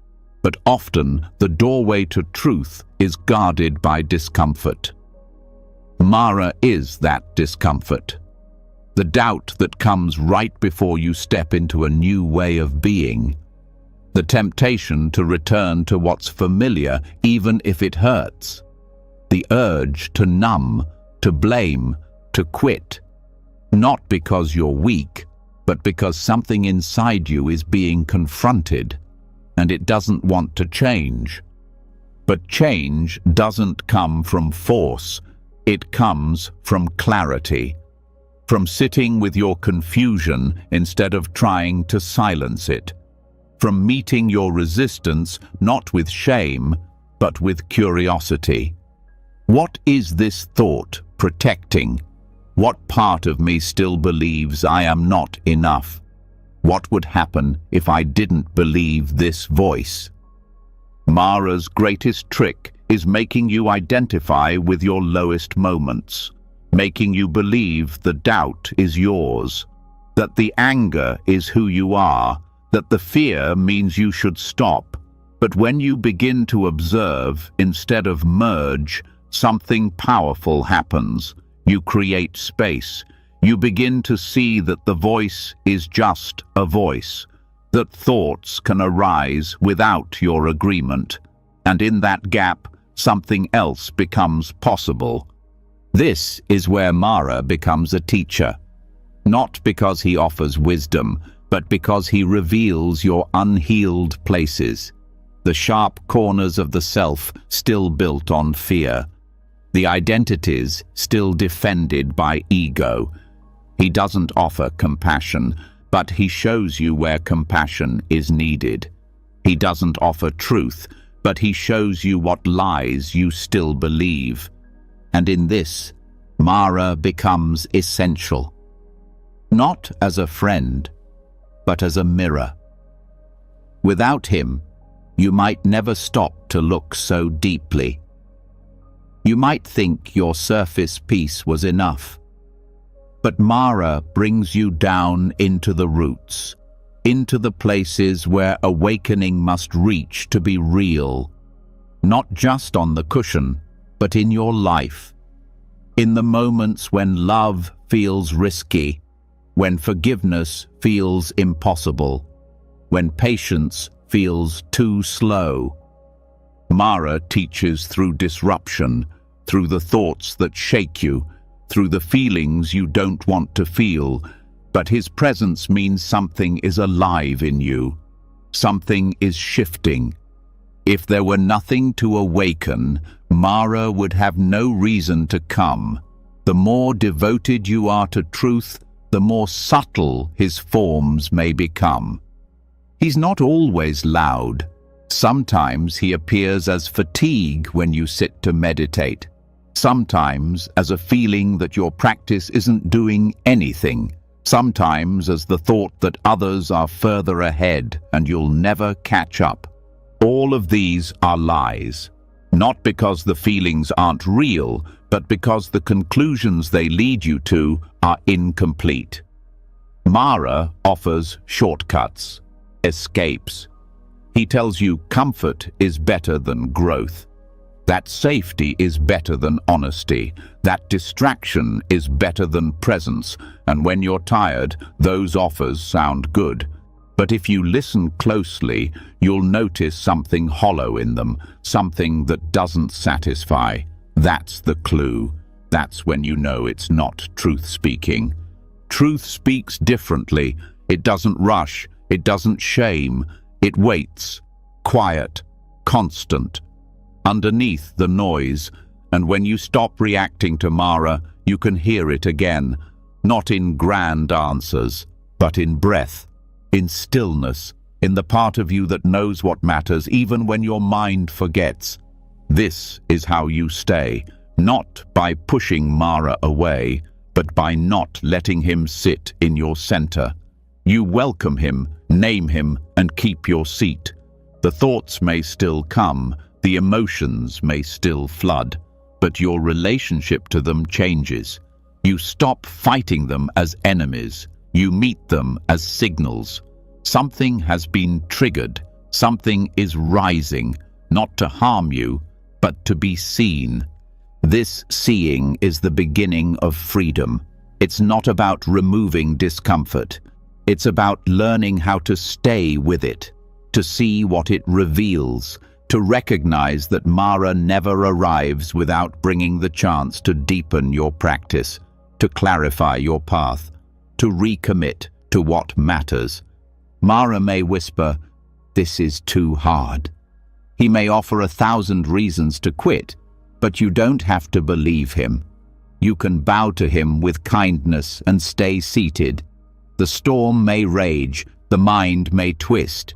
but often the doorway to truth is guarded by discomfort. Mara is that discomfort. The doubt that comes right before you step into a new way of being. The temptation to return to what's familiar, even if it hurts. The urge to numb, to blame, to quit. Not because you're weak, but because something inside you is being confronted, and it doesn't want to change. But change doesn't come from force. It comes from clarity. From sitting with your confusion instead of trying to silence it. From meeting your resistance not with shame, but with curiosity. What is this thought protecting? What part of me still believes I am not enough? What would happen if I didn't believe this voice? Mara's greatest trick is making you identify with your lowest moments, making you believe the doubt is yours, that the anger is who you are, that the fear means you should stop. But when you begin to observe instead of merge, something powerful happens. You create space. You begin to see that the voice is just a voice, that thoughts can arise without your agreement, and in that gap, something else becomes possible. This is where Mara becomes a teacher, not because he offers wisdom, but because he reveals your unhealed places, the sharp corners of the self still built on fear, the identities still defended by ego. He doesn't offer compassion, but he shows you where compassion is needed. He doesn't offer truth, but he shows you what lies you still believe. And in this, Mara becomes essential. Not as a friend, but as a mirror. Without him, you might never stop to look so deeply. You might think your surface peace was enough. But Mara brings you down into the roots, into the places where awakening must reach to be real, not just on the cushion, but in your life, in the moments when love feels risky, when forgiveness feels impossible, when patience feels too slow. Mara teaches through disruption, through the thoughts that shake you, through the feelings you don't want to feel, but his presence means something is alive in you. Something is shifting. If there were nothing to awaken, Mara would have no reason to come. The more devoted you are to truth, the more subtle his forms may become. He's not always loud. Sometimes he appears as fatigue when you sit to meditate. Sometimes as a feeling that your practice isn't doing anything. Sometimes as the thought that others are further ahead and you'll never catch up. All of these are lies. Not because the feelings aren't real, but because the conclusions they lead you to are incomplete. Mara offers shortcuts, escapes. He tells you comfort is better than growth. That safety is better than honesty. That distraction is better than presence. And when you're tired, those offers sound good. But if you listen closely, you'll notice something hollow in them, something that doesn't satisfy. That's the clue. That's when you know it's not truth speaking. Truth speaks differently. It doesn't rush. It doesn't shame. It waits. Quiet. Constant. Underneath the noise. And when you stop reacting to Mara, you can hear it again. Not in grand answers, but in breath. In stillness, in the part of you that knows what matters even when your mind forgets. This is how you stay, not by pushing Mara away, but by not letting him sit in your center. You welcome him, name him, and keep your seat. The thoughts may still come, the emotions may still flood, but your relationship to them changes. You stop fighting them as enemies. You meet them as signals. Something has been triggered. Something is rising, not to harm you, but to be seen. This seeing is the beginning of freedom. It's not about removing discomfort. It's about learning how to stay with it, to see what it reveals, to recognize that Mara never arrives without bringing the chance to deepen your practice, to clarify your path, to recommit to what matters. Mara may whisper, "This is too hard." He may offer 1,000 reasons to quit, but you don't have to believe him. You can bow to him with kindness and stay seated. The storm may rage, the mind may twist,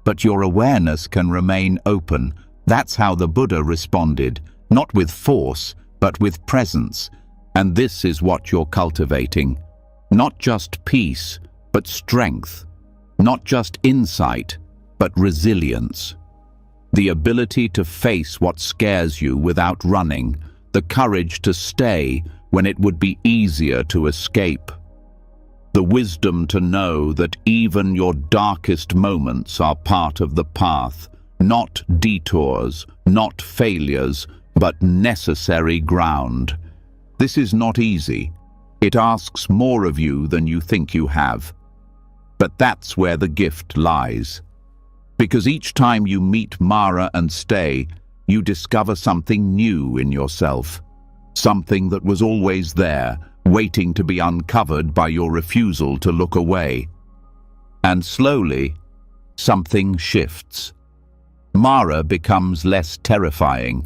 but your awareness can remain open. That's how the Buddha responded, not with force, but with presence. And this is what you're cultivating. Not just peace, but strength. Not just insight, but resilience. The ability to face what scares you without running. The courage to stay when it would be easier to escape. The wisdom to know that even your darkest moments are part of the path. Not detours, not failures, but necessary ground. This is not easy. It asks more of you than you think you have. But that's where the gift lies. Because each time you meet Mara and stay, you discover something new in yourself. Something that was always there, waiting to be uncovered by your refusal to look away. And slowly, something shifts. Mara becomes less terrifying.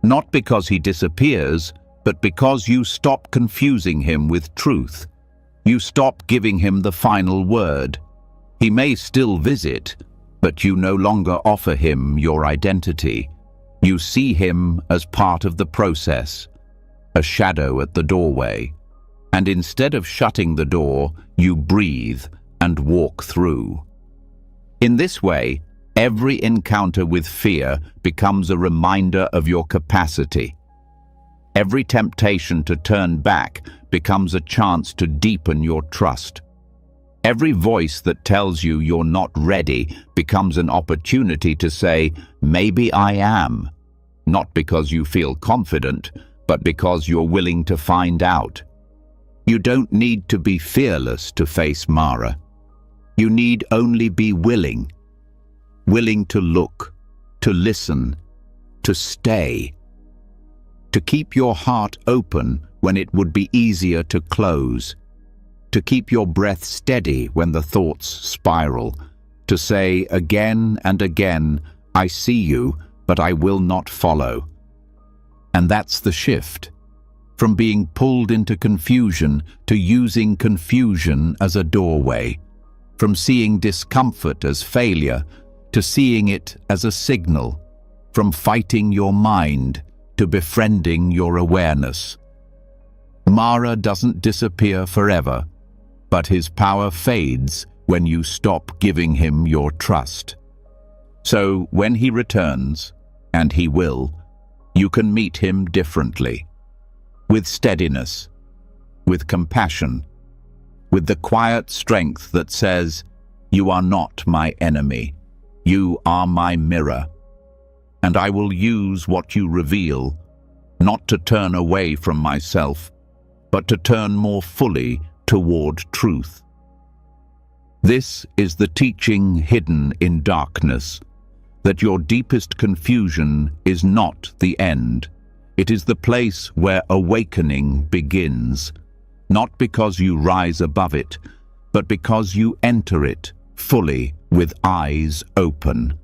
Not because he disappears, but because you stop confusing him with truth. You stop giving him the final word. He may still visit, but you no longer offer him your identity. You see him as part of the process, a shadow at the doorway. And instead of shutting the door, you breathe and walk through. In this way, every encounter with fear becomes a reminder of your capacity. Every temptation to turn back becomes a chance to deepen your trust. Every voice that tells you you're not ready becomes an opportunity to say, "Maybe I am." Not because you feel confident, but because you're willing to find out. You don't need to be fearless to face Mara. You need only be willing. Willing to look, to listen, to stay. To keep your heart open when it would be easier to close, to keep your breath steady when the thoughts spiral, to say again and again, "I see you, but I will not follow." And that's the shift, from being pulled into confusion to using confusion as a doorway, from seeing discomfort as failure to seeing it as a signal, from fighting your mind to befriending your awareness. Mara doesn't disappear forever, but his power fades when you stop giving him your trust. So when he returns, and he will, you can meet him differently, with steadiness, with compassion, with the quiet strength that says, "You are not my enemy, you are my mirror, and I will use what you reveal, not to turn away from myself, but to turn more fully toward truth." This is the teaching hidden in darkness, that your deepest confusion is not the end. It is the place where awakening begins, not because you rise above it, but because you enter it fully with eyes open.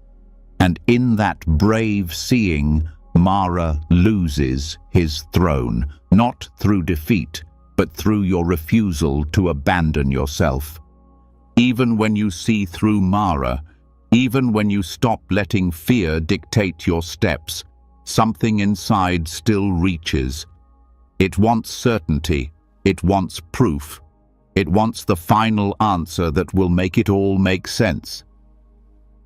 And in that brave seeing, Mara loses his throne, not through defeat, but through your refusal to abandon yourself. Even when you see through Mara, even when you stop letting fear dictate your steps, something inside still reaches. It wants certainty, it wants proof, it wants the final answer that will make it all make sense.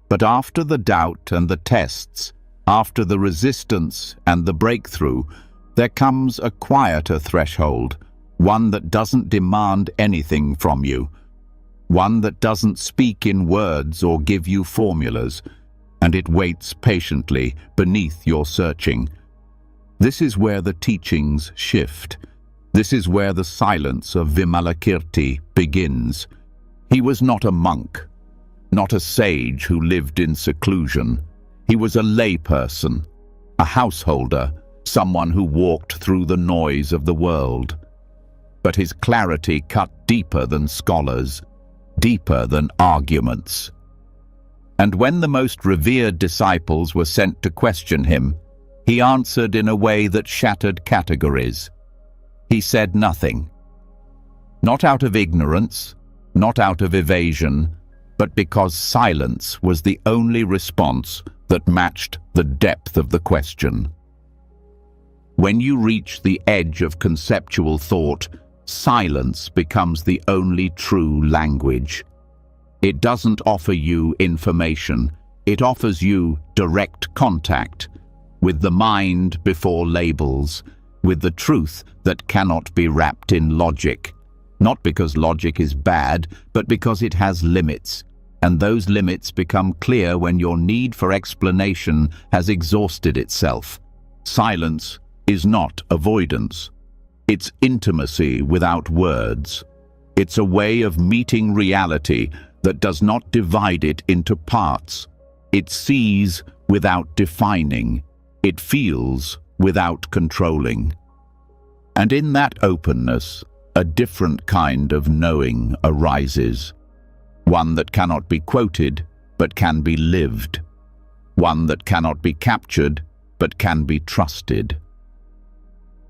But after the doubt and the tests, after the resistance and the breakthrough, there comes a quieter threshold, one that doesn't demand anything from you, one that doesn't speak in words or give you formulas, and it waits patiently beneath your searching. This is where the teachings shift. This is where the silence of Vimalakirti begins. He was not a monk, not a sage who lived in seclusion. He was a layperson, a householder, someone who walked through the noise of the world. But his clarity cut deeper than scholars, deeper than arguments. And when the most revered disciples were sent to question him, he answered in a way that shattered categories. He said nothing. Not out of ignorance, not out of evasion, but because silence was the only response that matched the depth of the question. When you reach the edge of conceptual thought, silence becomes the only true language. It doesn't offer you information, it offers you direct contact with the mind before labels, with the truth that cannot be wrapped in logic. Not because logic is bad, but because it has limits, and those limits become clear when your need for explanation has exhausted itself. Silence is not avoidance. It's intimacy without words. It's a way of meeting reality that does not divide it into parts. It sees without defining. It feels without controlling. And in that openness, a different kind of knowing arises. One that cannot be quoted, but can be lived. One that cannot be captured, but can be trusted.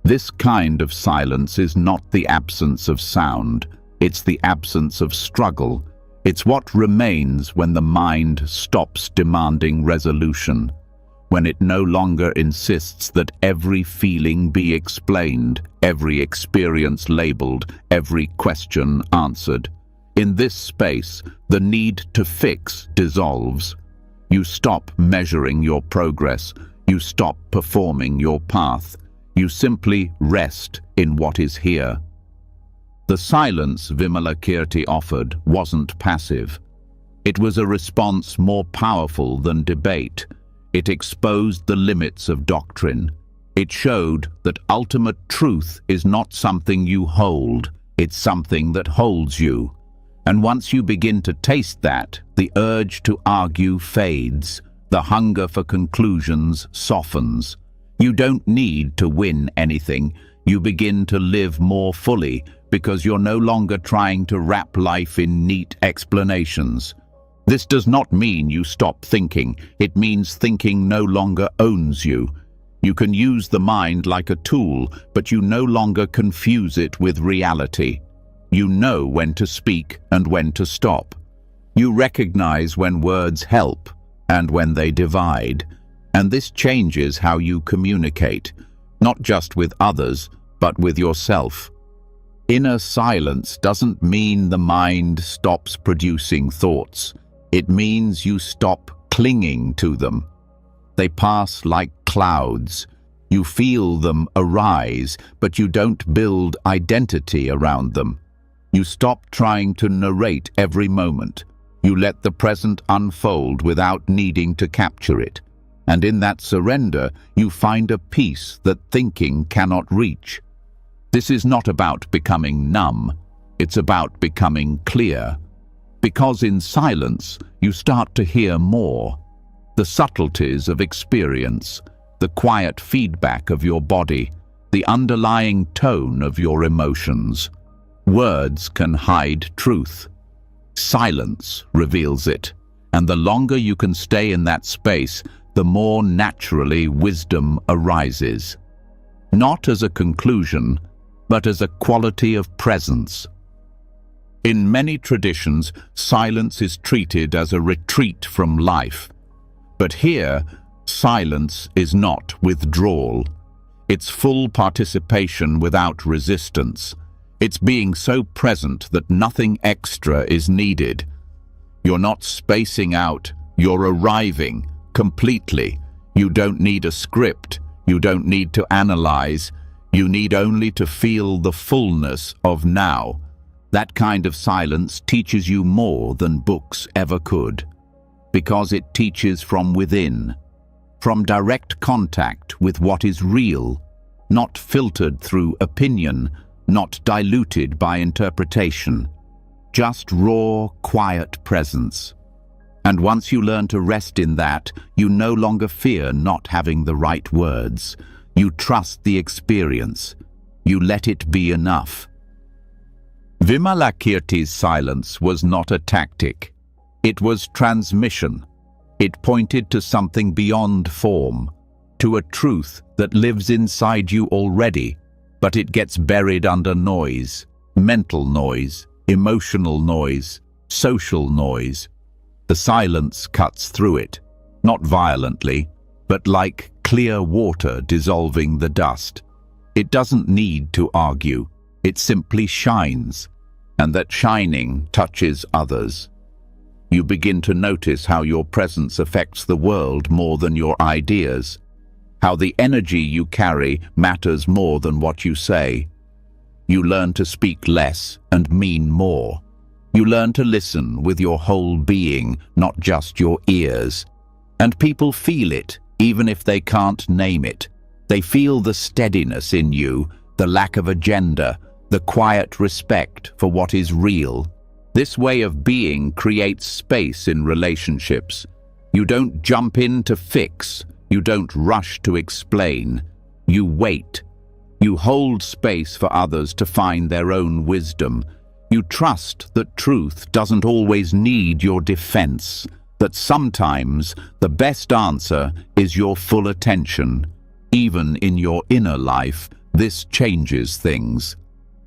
This kind of silence is not the absence of sound, it's the absence of struggle. It's what remains when the mind stops demanding resolution, when it no longer insists that every feeling be explained, every experience labeled, every question answered. In this space, the need to fix dissolves. You stop measuring your progress, you stop performing your path. You simply rest in what is here. The silence Vimalakirti offered wasn't passive. It was a response more powerful than debate. It exposed the limits of doctrine. It showed that ultimate truth is not something you hold, it's something that holds you. And once you begin to taste that, the urge to argue fades, the hunger for conclusions softens. You don't need to win anything, You begin to live more fully because you're no longer trying to wrap life in neat explanations. This does not mean you stop thinking. It means thinking no longer owns you. You can use the mind like a tool, but you no longer confuse it with reality. You know when to speak and when to stop. You recognize when words help and when they divide. And this changes how you communicate, not just with others, but with yourself. Inner silence doesn't mean the mind stops producing thoughts. It means you stop clinging to them. They pass like clouds. You feel them arise, but you don't build identity around them. You stop trying to narrate every moment. You let the present unfold without needing to capture it. And in that surrender, you find a peace that thinking cannot reach. This is not about becoming numb. It's about becoming clear. Because in silence, you start to hear more. The subtleties of experience, the quiet feedback of your body, the underlying tone of your emotions. Words can hide truth. Silence reveals it. And the longer you can stay in that space, the more naturally wisdom arises. Not as a conclusion, but as a quality of presence. In many traditions, silence is treated as a retreat from life. But here, silence is not withdrawal. It's full participation without resistance. It's being so present that nothing extra is needed. You're not spacing out, you're arriving completely. You don't need a script. You don't need to analyze. You need only to feel the fullness of now. That kind of silence teaches you more than books ever could, because it teaches from within, from direct contact with what is real, not filtered through opinion, not diluted by interpretation, just raw, quiet presence. And once you learn to rest in that, you no longer fear not having the right words. You trust the experience. You let it be enough. Vimalakirti's silence was not a tactic. It was transmission. It pointed to something beyond form, to a truth that lives inside you already, but it gets buried under noise, mental noise, emotional noise, social noise. The silence cuts through it, not violently, but like clear water dissolving the dust. It doesn't need to argue. It simply shines, and that shining touches others. You begin to notice how your presence affects the world more than your ideas, how the energy you carry matters more than what you say. You learn to speak less and mean more. You learn to listen with your whole being, not just your ears. And people feel it, even if they can't name it. They feel the steadiness in you, the lack of agenda, the quiet respect for what is real. This way of being creates space in relationships. You don't jump in to fix. You don't rush to explain. You wait. You hold space for others to find their own wisdom. You trust that truth doesn't always need your defense, that sometimes the best answer is your full attention. Even in your inner life, this changes things.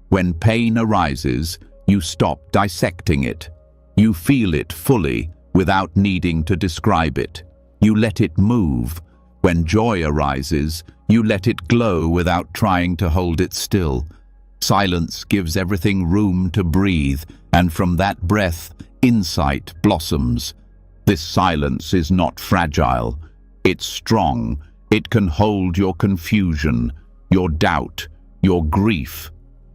When pain arises, you stop dissecting it. You feel it fully without needing to describe it. You let it move. When joy arises, you let it glow without trying to hold it still. Silence gives everything room to breathe, and from that breath, insight blossoms. This silence is not fragile. It's strong. It can hold your confusion, your doubt, your grief.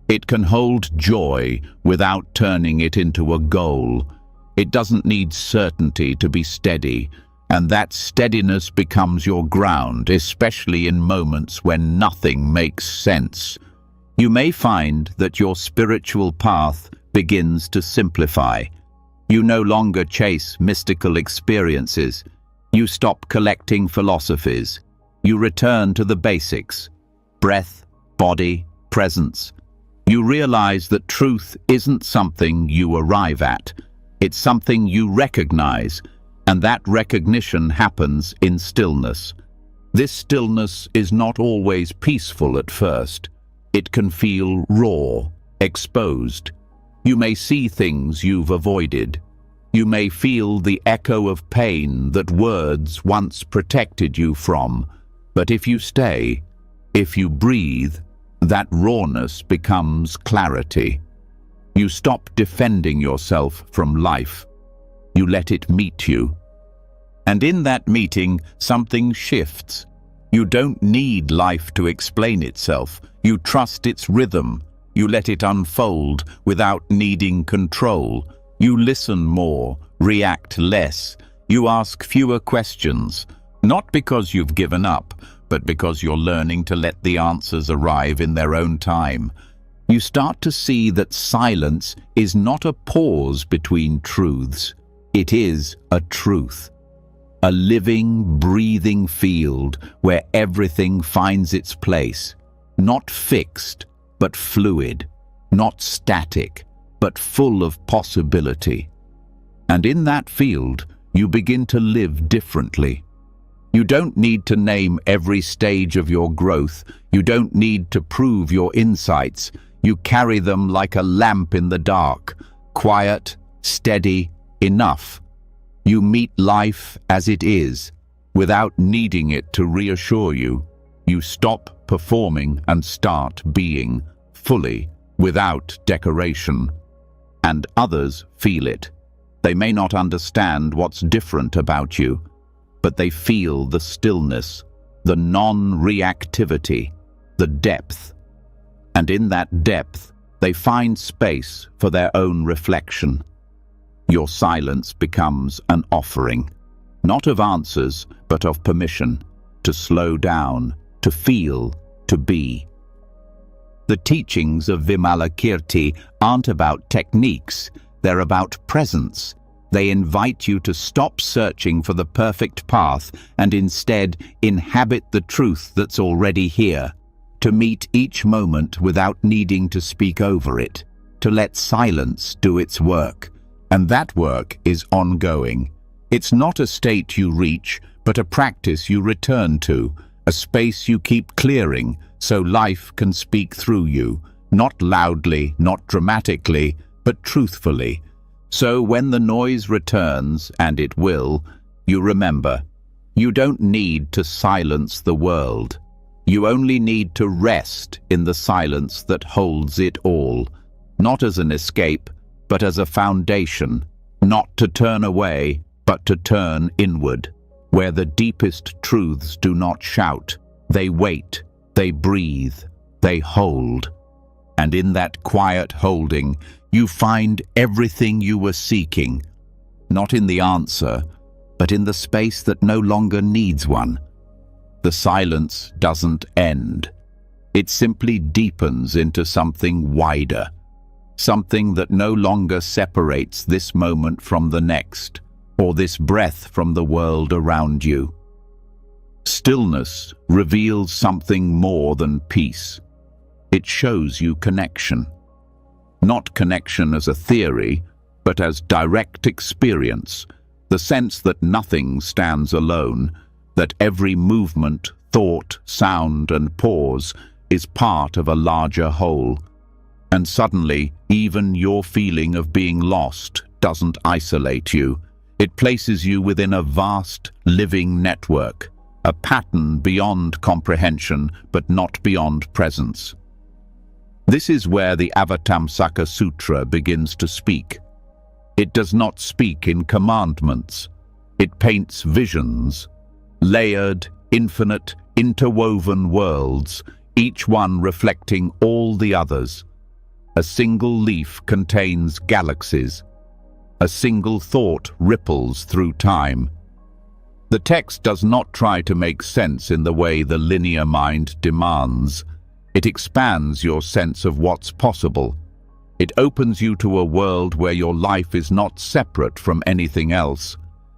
It can hold joy without turning it into a goal. It doesn't need certainty to be steady, and that steadiness becomes your ground, especially in moments when nothing makes sense. You may find that your spiritual path begins to simplify. You no longer chase mystical experiences. You stop collecting philosophies. You return to the basics: breath, body, presence. You realize that truth isn't something you arrive at. It's something you recognize, and that recognition happens in stillness. This stillness is not always peaceful at first. It can feel raw, exposed. You may see things you've avoided. You may feel the echo of pain that words once protected you from. But if you stay, if you breathe, that rawness becomes clarity. You stop defending yourself from life. You let it meet you. And in that meeting, something shifts. You don't need life to explain itself. You trust its rhythm. You let it unfold without needing control. You listen more, react less. You ask fewer questions, not because you've given up, but because you're learning to let the answers arrive in their own time. You start to see that silence is not a pause between truths. It is a truth. A living, breathing field where everything finds its place. Not fixed, but fluid. Not static, but full of possibility. And in that field, you begin to live differently. You don't need to name every stage of your growth. You don't need to prove your insights. You carry them like a lamp in the dark, quiet, steady, enough. You meet life as it is, without needing it to reassure you. You stop performing and start being, fully, without decoration. And others feel it. They may not understand what's different about you, but they feel the stillness, the non-reactivity, the depth. And in that depth, they find space for their own reflection. Your silence becomes an offering, not of answers, but of permission, to slow down, to feel, to be. The teachings of Vimalakirti aren't about techniques, they're about presence. They invite you to stop searching for the perfect path and instead inhabit the truth that's already here, to meet each moment without needing to speak over it, to let silence do its work. And that work is ongoing. It's not a state you reach, but a practice you return to, a space you keep clearing so life can speak through you, not loudly, not dramatically, but truthfully. So when the noise returns, and it will, you remember, you don't need to silence the world. You only need to rest in the silence that holds it all, not as an escape, but as a foundation, not to turn away, but to turn inward, where the deepest truths do not shout. They wait, they breathe, they hold. And in that quiet holding, you find everything you were seeking, not in the answer, but in the space that no longer needs one. The silence doesn't end. It simply deepens into something wider, something that no longer separates this moment from the next, or this breath from the world around you. Stillness reveals something more than peace. It shows you connection. Not connection as a theory, but as direct experience, the sense that nothing stands alone, that every movement, thought, sound, and pause is part of a larger whole. And suddenly, even your feeling of being lost doesn't isolate you. It places you within a vast, living network, a pattern beyond comprehension, but not beyond presence. This is where the Avatamsaka Sutra begins to speak. It does not speak in commandments. It paints visions, layered, infinite, interwoven worlds, each one reflecting all the others. A single leaf contains galaxies. A single thought ripples through time. The text does not try to make sense in the way the linear mind demands. It expands your sense of what's possible. It opens you to a world where your life is not separate from anything else,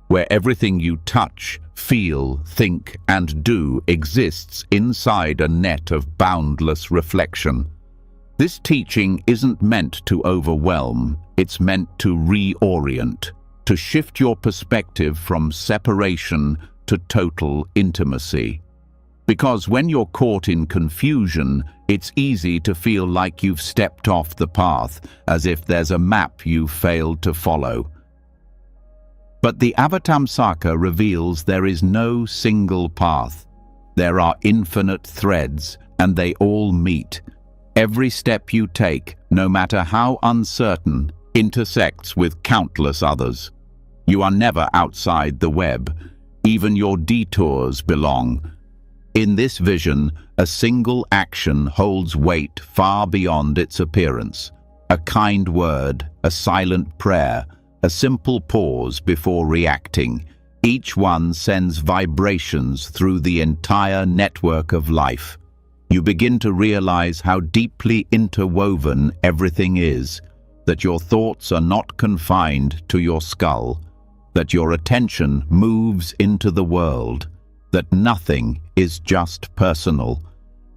where everything you touch, feel, think, and do exists inside a net of boundless reflection. This teaching isn't meant to overwhelm, it's meant to reorient, to shift your perspective from separation to total intimacy. Because when you're caught in confusion, it's easy to feel like you've stepped off the path, as if there's a map you've failed to follow. But the Avatamsaka reveals there is no single path. There are infinite threads, and they all meet. Every step you take, no matter how uncertain, intersects with countless others. You are never outside the web. Even your detours belong. In this vision, a single action holds weight far beyond its appearance. A kind word, a silent prayer, a simple pause before reacting. Each one sends vibrations through the entire network of life. You begin to realize how deeply interwoven everything is, that your thoughts are not confined to your skull, that your attention moves into the world, that nothing is just personal.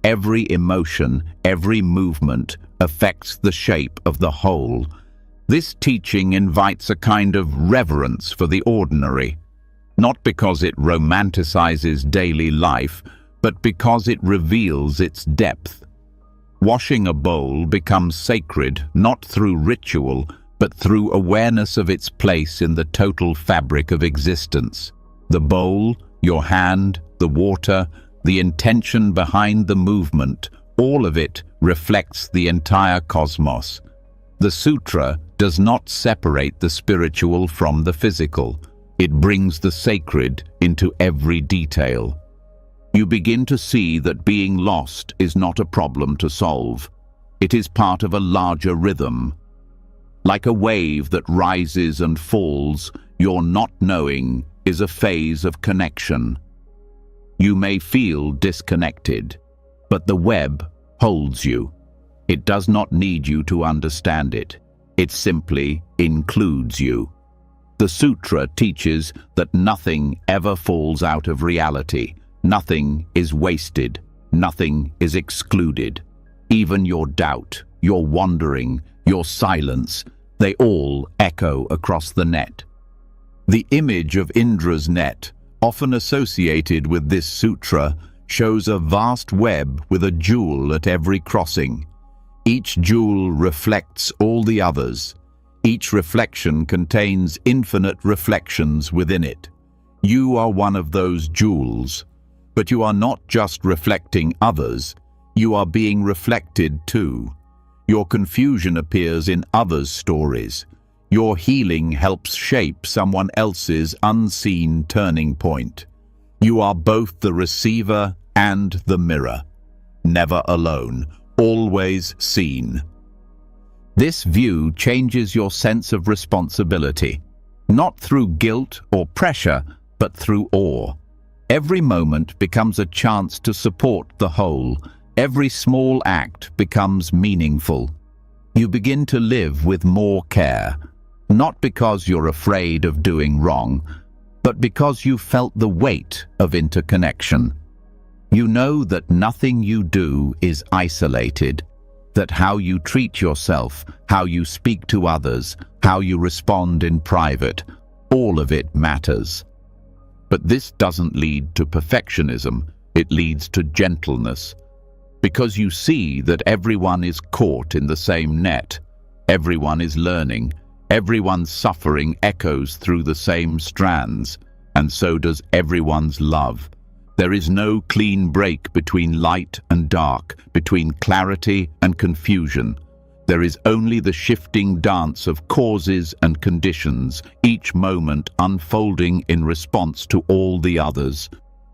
Every emotion, every movement affects the shape of the whole. This teaching invites a kind of reverence for the ordinary, not because it romanticizes daily life, but because it reveals its depth. Washing a bowl becomes sacred not through ritual, but through awareness of its place in the total fabric of existence. The bowl, your hand, the water, the intention behind the movement, all of it reflects the entire cosmos. The sutra does not separate the spiritual from the physical. It brings the sacred into every detail. You begin to see that being lost is not a problem to solve. It is part of a larger rhythm. Like a wave that rises and falls, your not knowing is a phase of connection. You may feel disconnected, but the web holds you. It does not need you to understand it. It simply includes you. The sutra teaches that nothing ever falls out of reality. Nothing is wasted. Nothing is excluded. Even your doubt, your wandering, your silence, they all echo across the net. The image of Indra's net, often associated with this sutra, shows a vast web with a jewel at every crossing. Each jewel reflects all the others. Each reflection contains infinite reflections within it. You are one of those jewels. But you are not just reflecting others, you are being reflected too. Your confusion appears in others' stories. Your healing helps shape someone else's unseen turning point. You are both the receiver and the mirror. Never alone, always seen. This view changes your sense of responsibility, not through guilt or pressure, but through awe. Every moment becomes a chance to support the whole. Every small act becomes meaningful. You begin to live with more care, not because you're afraid of doing wrong, but because you felt the weight of interconnection. You know that nothing you do is isolated, that how you treat yourself, how you speak to others, how you respond in private, all of it matters. But this doesn't lead to perfectionism, it leads to gentleness. Because you see that everyone is caught in the same net, everyone is learning, everyone's suffering echoes through the same strands, and so does everyone's love. There is no clean break between light and dark, between clarity and confusion. There is only the shifting dance of causes and conditions, each moment unfolding in response to all the others.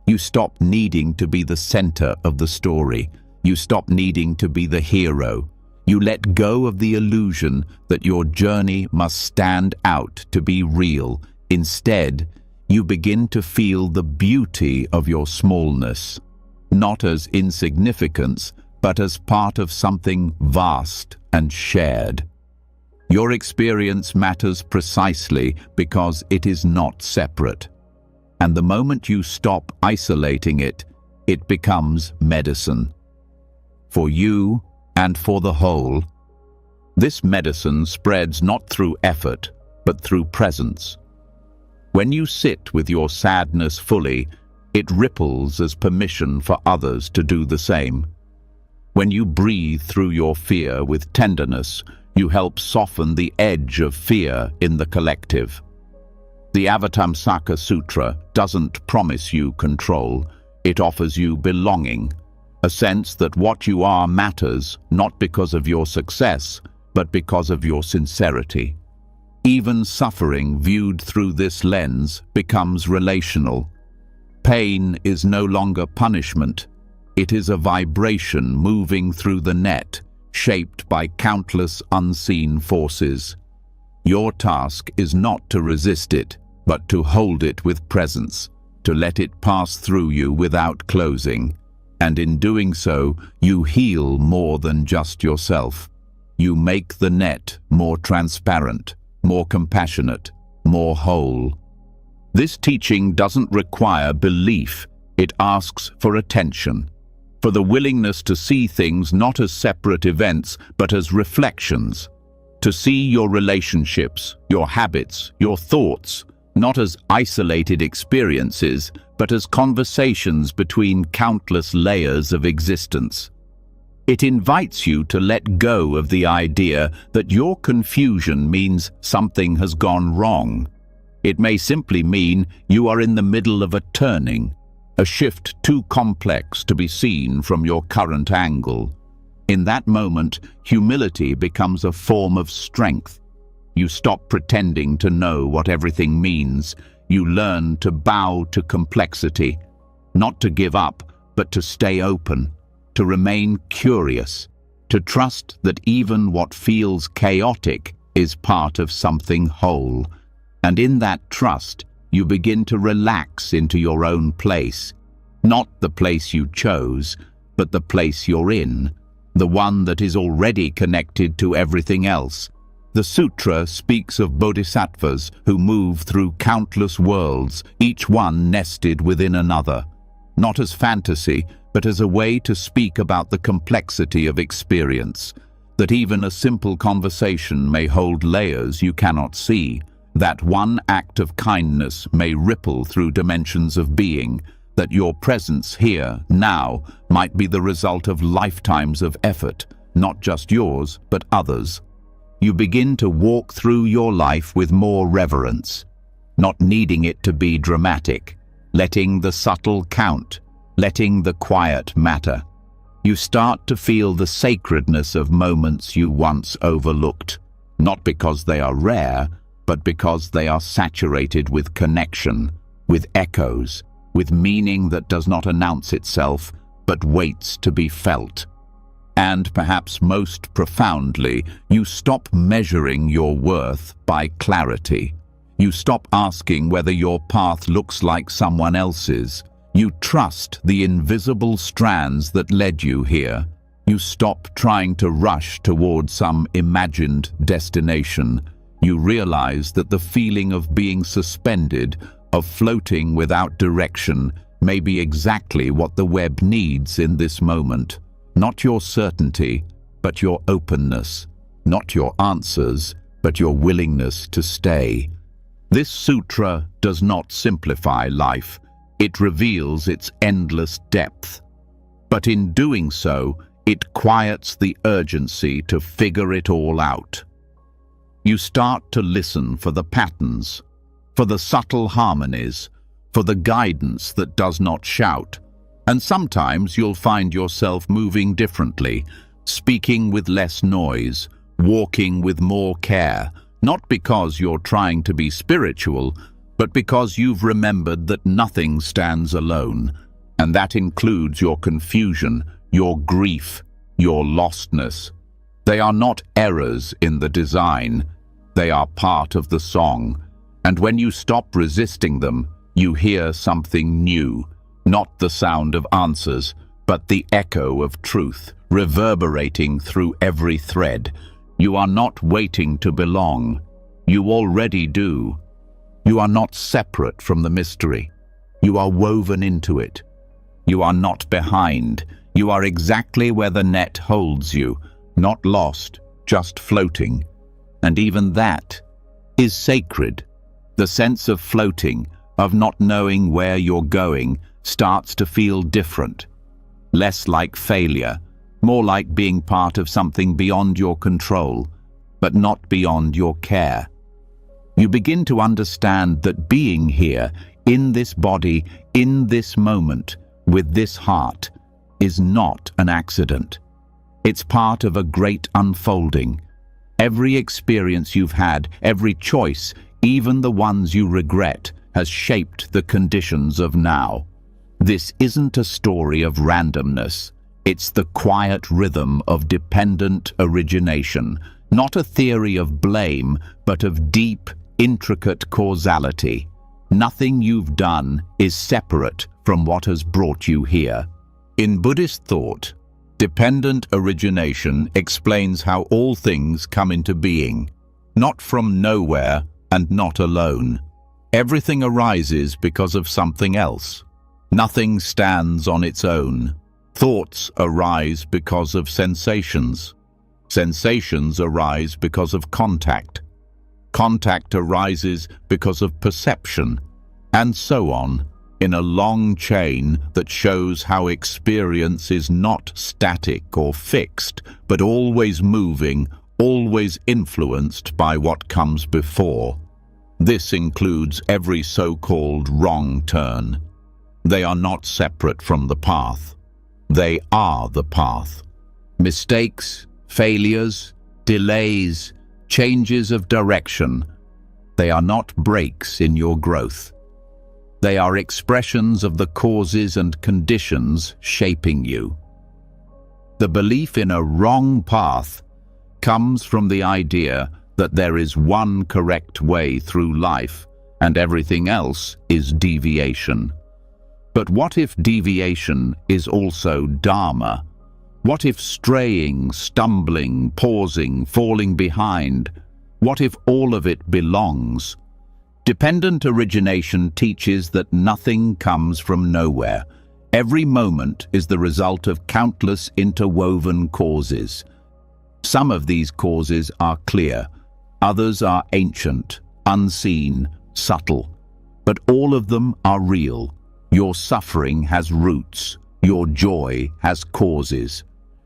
You stop needing to be the center of the story. You stop needing to be the hero. You let go of the illusion that your journey must stand out to be real. Instead, you begin to feel the beauty of your smallness, not as insignificance, but as part of something vast and shared. Your experience matters precisely because it is not separate. And the moment you stop isolating it, it becomes medicine. For you and for the whole. This medicine spreads not through effort, but through presence. When you sit with your sadness fully, it ripples as permission for others to do the same. When you breathe through your fear with tenderness, you help soften the edge of fear in the collective. The Avatamsaka Sutra doesn't promise you control, it offers you belonging, a sense that what you are matters not because of your success, but because of your sincerity. Even suffering viewed through this lens becomes relational. Pain is no longer punishment. It is a vibration moving through the net, shaped by countless unseen forces. Your task is not to resist it, but to hold it with presence, to let it pass through you without closing. And in doing so, you heal more than just yourself. You make the net more transparent, more compassionate, more whole. This teaching doesn't require belief, it asks for attention, for the willingness to see things not as separate events, but as reflections, to see your relationships, your habits, your thoughts, not as isolated experiences, but as conversations between countless layers of existence. It invites you to let go of the idea that your confusion means something has gone wrong. It may simply mean you are in the middle of a turning, a shift too complex to be seen from your current angle. In that moment, humility becomes a form of strength. You stop pretending to know what everything means. You learn to bow to complexity, not to give up, but to stay open, to remain curious, to trust that even what feels chaotic is part of something whole. And in that trust, you begin to relax into your own place, not the place you chose, but the place you're in, the one that is already connected to everything else. The sutra speaks of bodhisattvas who move through countless worlds, each one nested within another, not as fantasy, but as a way to speak about the complexity of experience, that even a simple conversation may hold layers you cannot see, that one act of kindness may ripple through dimensions of being, that your presence here, now, might be the result of lifetimes of effort, not just yours, but others. You begin to walk through your life with more reverence, not needing it to be dramatic, letting the subtle count, letting the quiet matter. You start to feel the sacredness of moments you once overlooked, not because they are rare, but because they are saturated with connection, with echoes, with meaning that does not announce itself, but waits to be felt. And perhaps most profoundly, you stop measuring your worth by clarity. You stop asking whether your path looks like someone else's. You trust the invisible strands that led you here. You stop trying to rush toward some imagined destination. You realize that the feeling of being suspended, of floating without direction, may be exactly what the web needs in this moment. Not your certainty, but your openness. Not your answers, but your willingness to stay. This sutra does not simplify life. It reveals its endless depth. But in doing so, it quiets the urgency to figure it all out. You start to listen for the patterns, for the subtle harmonies, for the guidance that does not shout. And sometimes you'll find yourself moving differently, speaking with less noise, walking with more care, not because you're trying to be spiritual, but because you've remembered that nothing stands alone, and that includes your confusion, your grief, your lostness. They are not errors in the design, they are part of the song, and when you stop resisting them, you hear something new. Not the sound of answers, but the echo of truth, reverberating through every thread. You are not waiting to belong. You already do. You are not separate from the mystery. You are woven into it. You are not behind. You are exactly where the net holds you, not lost, just floating. And even that is sacred. The sense of floating, of not knowing where you're going, starts to feel different. Less like failure, more like being part of something beyond your control, but not beyond your care. You begin to understand that being here, in this body, in this moment, with this heart, is not an accident. It's part of a great unfolding. Every experience you've had, every choice, even the ones you regret, has shaped the conditions of now. This isn't a story of randomness. It's the quiet rhythm of dependent origination, not a theory of blame, but of deep, intricate causality. Nothing you've done is separate from what has brought you here. In Buddhist thought, dependent origination explains how all things come into being, not from nowhere and not alone. Everything arises because of something else. Nothing stands on its own. Thoughts arise because of sensations. Sensations arise because of contact. Contact arises because of perception, and so on, in a long chain that shows how experience is not static or fixed, but always moving, always influenced by what comes before. This includes every so-called wrong turn. They are not separate from the path. They are the path. Mistakes, failures, delays, changes of direction, they are not breaks in your growth. They are expressions of the causes and conditions shaping you. The belief in a wrong path comes from the idea that there is one correct way through life and everything else is deviation. But what if deviation is also dharma? What if straying, stumbling, pausing, falling behind? What if all of it belongs? Dependent origination teaches that nothing comes from nowhere. Every moment is the result of countless interwoven causes. Some of these causes are clear, others are ancient, unseen, subtle. But all of them are real. Your suffering has roots, your joy has causes.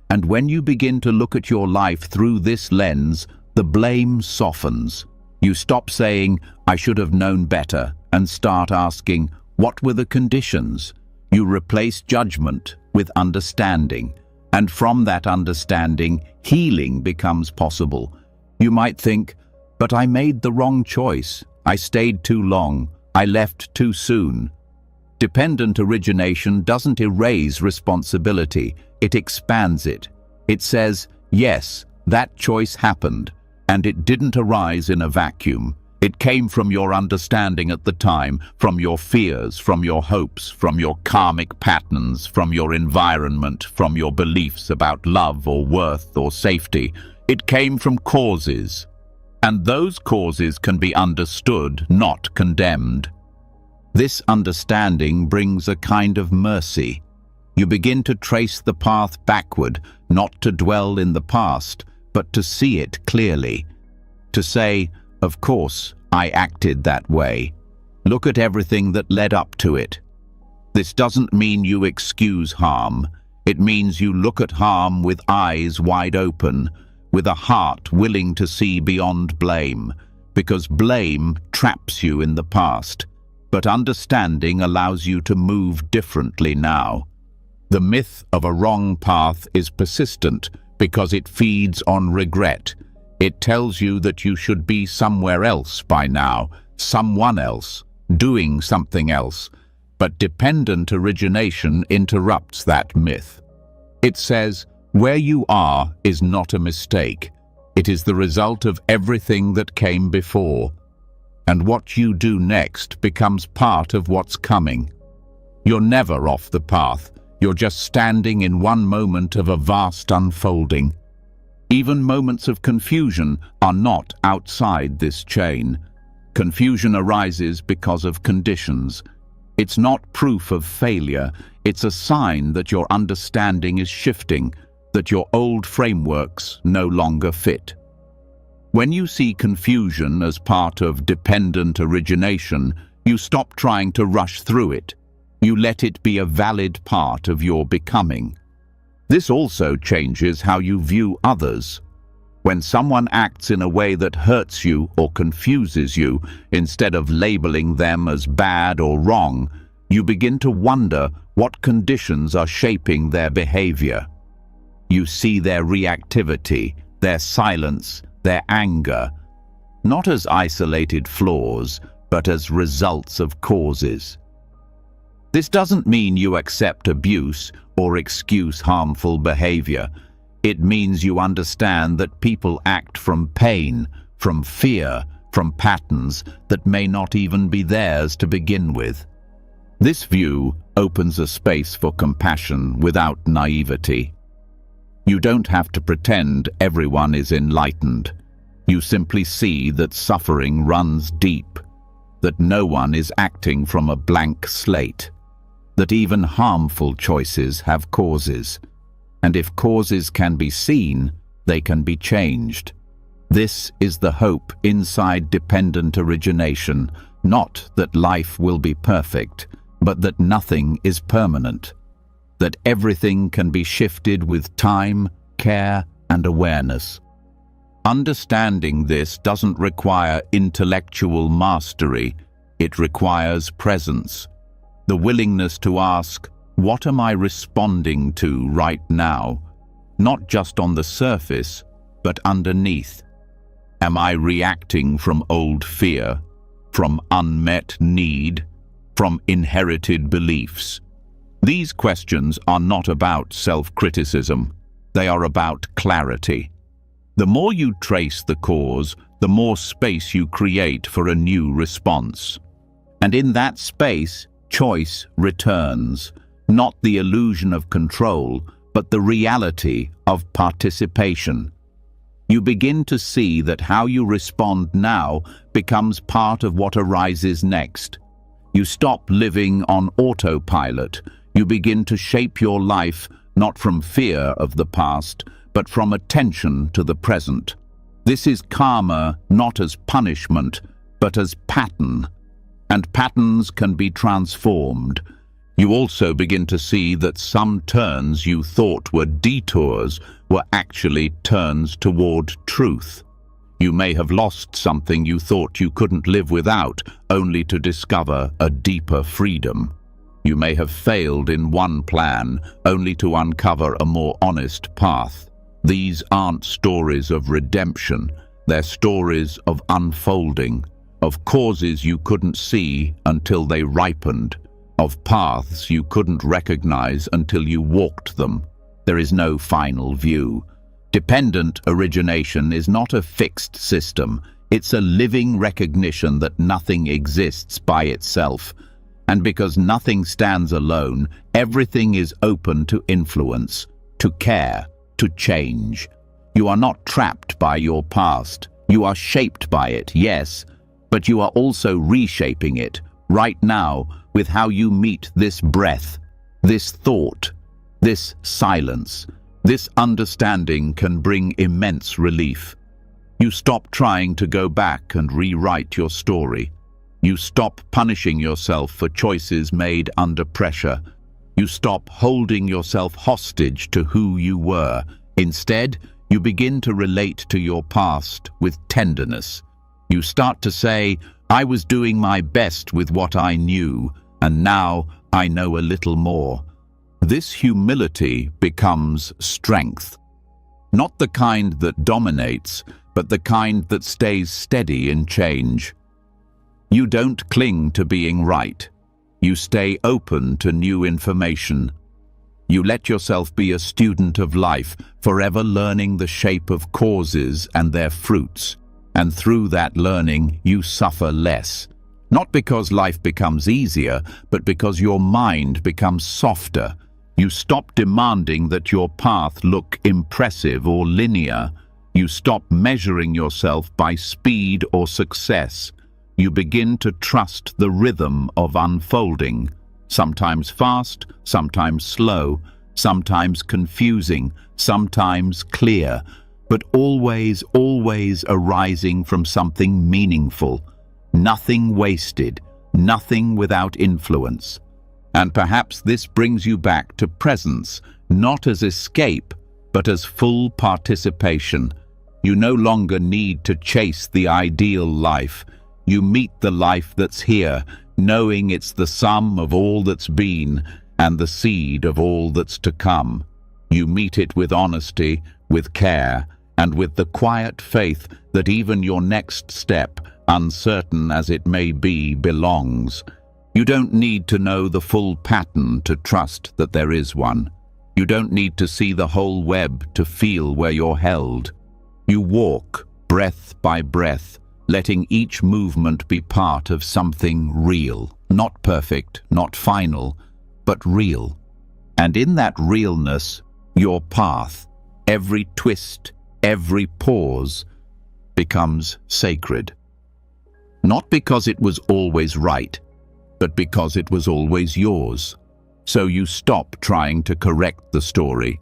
And when you begin to look at your life through this lens, the blame softens. You stop saying, "I should have known better," and start asking, "What were the conditions?" You replace judgment with understanding, and from that understanding, healing becomes possible. You might think, "But I made the wrong choice. I stayed too long. I left too soon." Dependent origination doesn't erase responsibility, it expands it. It says, yes, that choice happened, and it didn't arise in a vacuum. It came from your understanding at the time, from your fears, from your hopes, from your karmic patterns, from your environment, from your beliefs about love or worth or safety. It came from causes, and those causes can be understood, not condemned. This understanding brings a kind of mercy. You begin to trace the path backward, not to dwell in the past, but to see it clearly. To say, "Of course, I acted that way. Look at everything that led up to it." This doesn't mean you excuse harm. It means you look at harm with eyes wide open, with a heart willing to see beyond blame, because blame traps you in the past. But understanding allows you to move differently now. The myth of a wrong path is persistent because it feeds on regret. It tells you that you should be somewhere else by now, someone else, doing something else. But dependent origination interrupts that myth. It says, where you are is not a mistake. It is the result of everything that came before. And what you do next becomes part of what's coming. You're never off the path. You're just standing in one moment of a vast unfolding. Even moments of confusion are not outside this chain. Confusion arises because of conditions. It's not proof of failure, it's a sign that your understanding is shifting, that your old frameworks no longer fit. When you see confusion as part of dependent origination, you stop trying to rush through it. You let it be a valid part of your becoming. This also changes how you view others. When someone acts in a way that hurts you or confuses you, instead of labeling them as bad or wrong, you begin to wonder what conditions are shaping their behavior. You see their reactivity, their silence, their anger, not as isolated flaws, but as results of causes. This doesn't mean you accept abuse or excuse harmful behavior. It means you understand that people act from pain, from fear, from patterns that may not even be theirs to begin with. This view opens a space for compassion without naivety. You don't have to pretend everyone is enlightened. You simply see that suffering runs deep, that no one is acting from a blank slate, that even harmful choices have causes. And if causes can be seen, they can be changed. This is the hope inside dependent origination, not that life will be perfect, but that nothing is permanent, that everything can be shifted with time, care, and awareness. Understanding this doesn't require intellectual mastery, it requires presence, the willingness to ask, what am I responding to right now? Not just on the surface, but underneath. Am I reacting from old fear, from unmet need, from inherited beliefs? These questions are not about self-criticism, they are about clarity. The more you trace the cause, the more space you create for a new response. And in that space, choice returns, not the illusion of control, but the reality of participation. You begin to see that how you respond now becomes part of what arises next. You stop living on autopilot. You begin to shape your life not from fear of the past, but from attention to the present. This is karma not as punishment, but as pattern. And patterns can be transformed. You also begin to see that some turns you thought were detours were actually turns toward truth. You may have lost something you thought you couldn't live without, only to discover a deeper freedom. You may have failed in one plan, only to uncover a more honest path. These aren't stories of redemption, they're stories of unfolding, of causes you couldn't see until they ripened, of paths you couldn't recognize until you walked them. There is no final view. Dependent origination is not a fixed system. It's a living recognition that nothing exists by itself. And because nothing stands alone, everything is open to influence, to care, to change. You are not trapped by your past. You are shaped by it, yes, but you are also reshaping it, right now, with how you meet this breath, this thought, this silence. This understanding can bring immense relief. You stop trying to go back and rewrite your story. You stop punishing yourself for choices made under pressure. You stop holding yourself hostage to who you were. Instead, you begin to relate to your past with tenderness. You start to say, I was doing my best with what I knew, and now I know a little more. This humility becomes strength. Not the kind that dominates, but the kind that stays steady in change. You don't cling to being right. You stay open to new information. You let yourself be a student of life, forever learning the shape of causes and their fruits. And through that learning, you suffer less. Not because life becomes easier, but because your mind becomes softer. You stop demanding that your path look impressive or linear. You stop measuring yourself by speed or success. you begin to trust the rhythm of unfolding, sometimes fast, sometimes slow, sometimes confusing, sometimes clear, but always arising from something meaningful, nothing wasted, nothing without influence. And perhaps this brings you back to presence, not as escape, but as full participation. You no longer need to chase the ideal life. You meet the life that's here, knowing it's the sum of all that's been and the seed of all that's to come. You meet it with honesty, with care, and with the quiet faith that even your next step, uncertain as it may be, belongs. You don't need to know the full pattern to trust that there is one. You don't need to see the whole web to feel where you're held. You walk, breath by breath, letting each movement be part of something real, not perfect, not final, but real. And in that realness, your path, every twist, every pause, becomes sacred. Not because it was always right, but because it was always yours. So you stop trying to correct the story.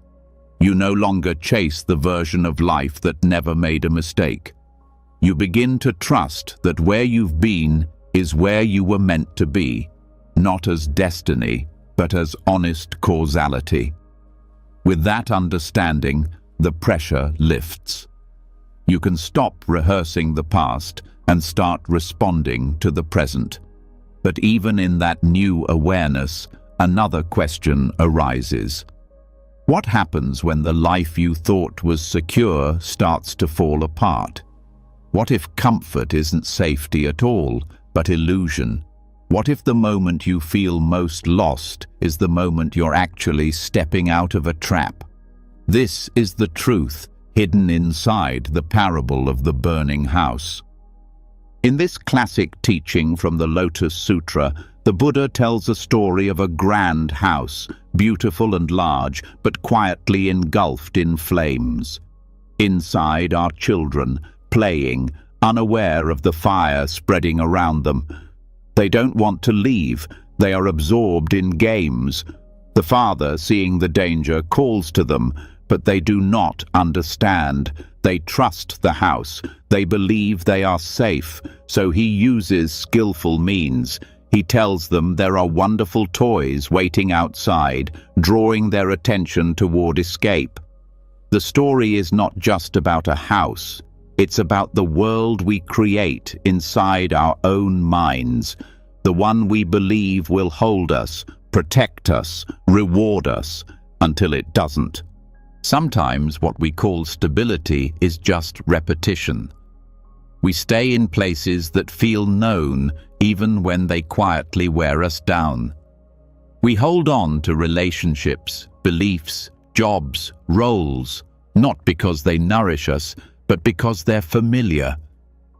You no longer chase the version of life that never made a mistake. You begin to trust that where you've been is where you were meant to be, not as destiny, but as honest causality. With that understanding, the pressure lifts. You can stop rehearsing the past and start responding to the present. But even in that new awareness, another question arises. What happens when the life you thought was secure starts to fall apart? What if comfort isn't safety at all, but illusion? What if the moment you feel most lost is the moment you're actually stepping out of a trap? This is the truth hidden inside the parable of the burning house. In this classic teaching from the Lotus Sutra, the Buddha tells a story of a grand house, beautiful and large, but quietly engulfed in flames. Inside are children, playing, unaware of the fire spreading around them. They don't want to leave. They are absorbed in games. The father, seeing the danger, calls to them, but they do not understand. They trust the house. They believe they are safe, so he uses skillful means. He tells them there are wonderful toys waiting outside, drawing their attention toward escape. The story is not just about a house. It's about the world we create inside our own minds, the one we believe will hold us, protect us, reward us, until it doesn't. Sometimes what we call stability is just repetition. We stay in places that feel known even when they quietly wear us down. We hold on to relationships, beliefs, jobs, roles, not because they nourish us, but because they're familiar.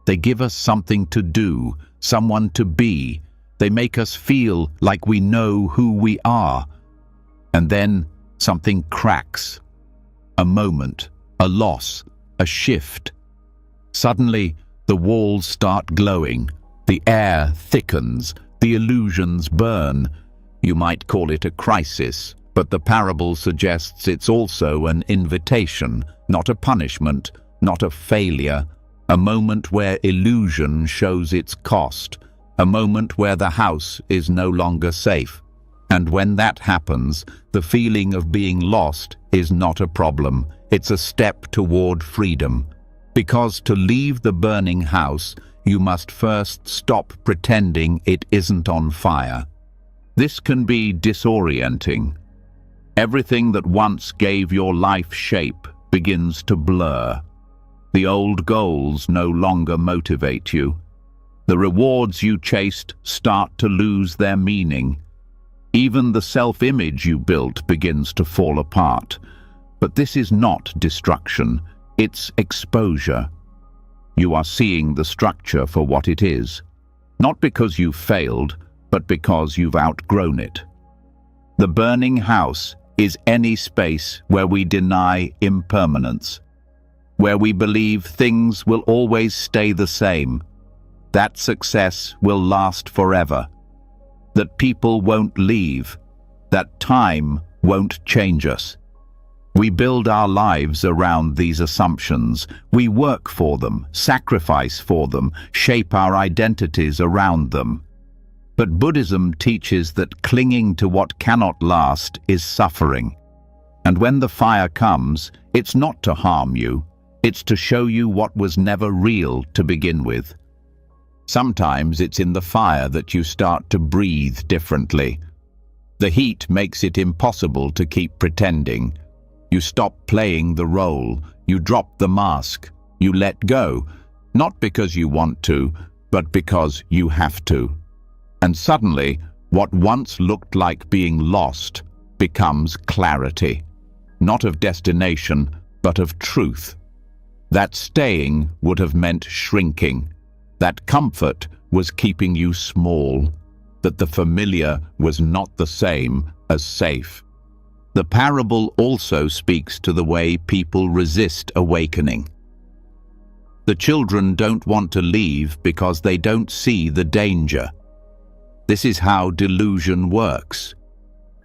They give us something to do, someone to be. They make us feel like we know who we are. And then something cracks. A moment, a loss, a shift. Suddenly, the walls start glowing. The air thickens. The illusions burn. You might call it a crisis, but the parable suggests it's also an invitation, not a punishment, not a failure. A moment where illusion shows its cost. A moment where the house is no longer safe. And when that happens, the feeling of being lost is not a problem. It's a step toward freedom. Because to leave the burning house, you must first stop pretending it isn't on fire. This can be disorienting. Everything that once gave your life shape begins to blur. The old goals no longer motivate you. The rewards you chased start to lose their meaning. Even the self-image you built begins to fall apart. But this is not destruction, it's exposure. You are seeing the structure for what it is, not because you've failed, but because you've outgrown it. The burning house is any space where we deny impermanence, where we believe things will always stay the same. that success will last forever, that people won't leave, that time won't change us. We build our lives around these assumptions. We work for them, sacrifice for them, shape our identities around them. But Buddhism teaches that clinging to what cannot last is suffering. And when the fire comes, it's not to harm you, it's to show you what was never real to begin with. Sometimes it's in the fire that you start to breathe differently. The heat makes it impossible to keep pretending. You stop playing the role, you drop the mask, you let go, not because you want to, but because you have to. And suddenly, what once looked like being lost becomes clarity, not of destination, but of truth. That staying would have meant shrinking, that comfort was keeping you small, that the familiar was not the same as safe. The parable also speaks to the way people resist awakening. The children don't want to leave because they don't see the danger. This is how delusion works.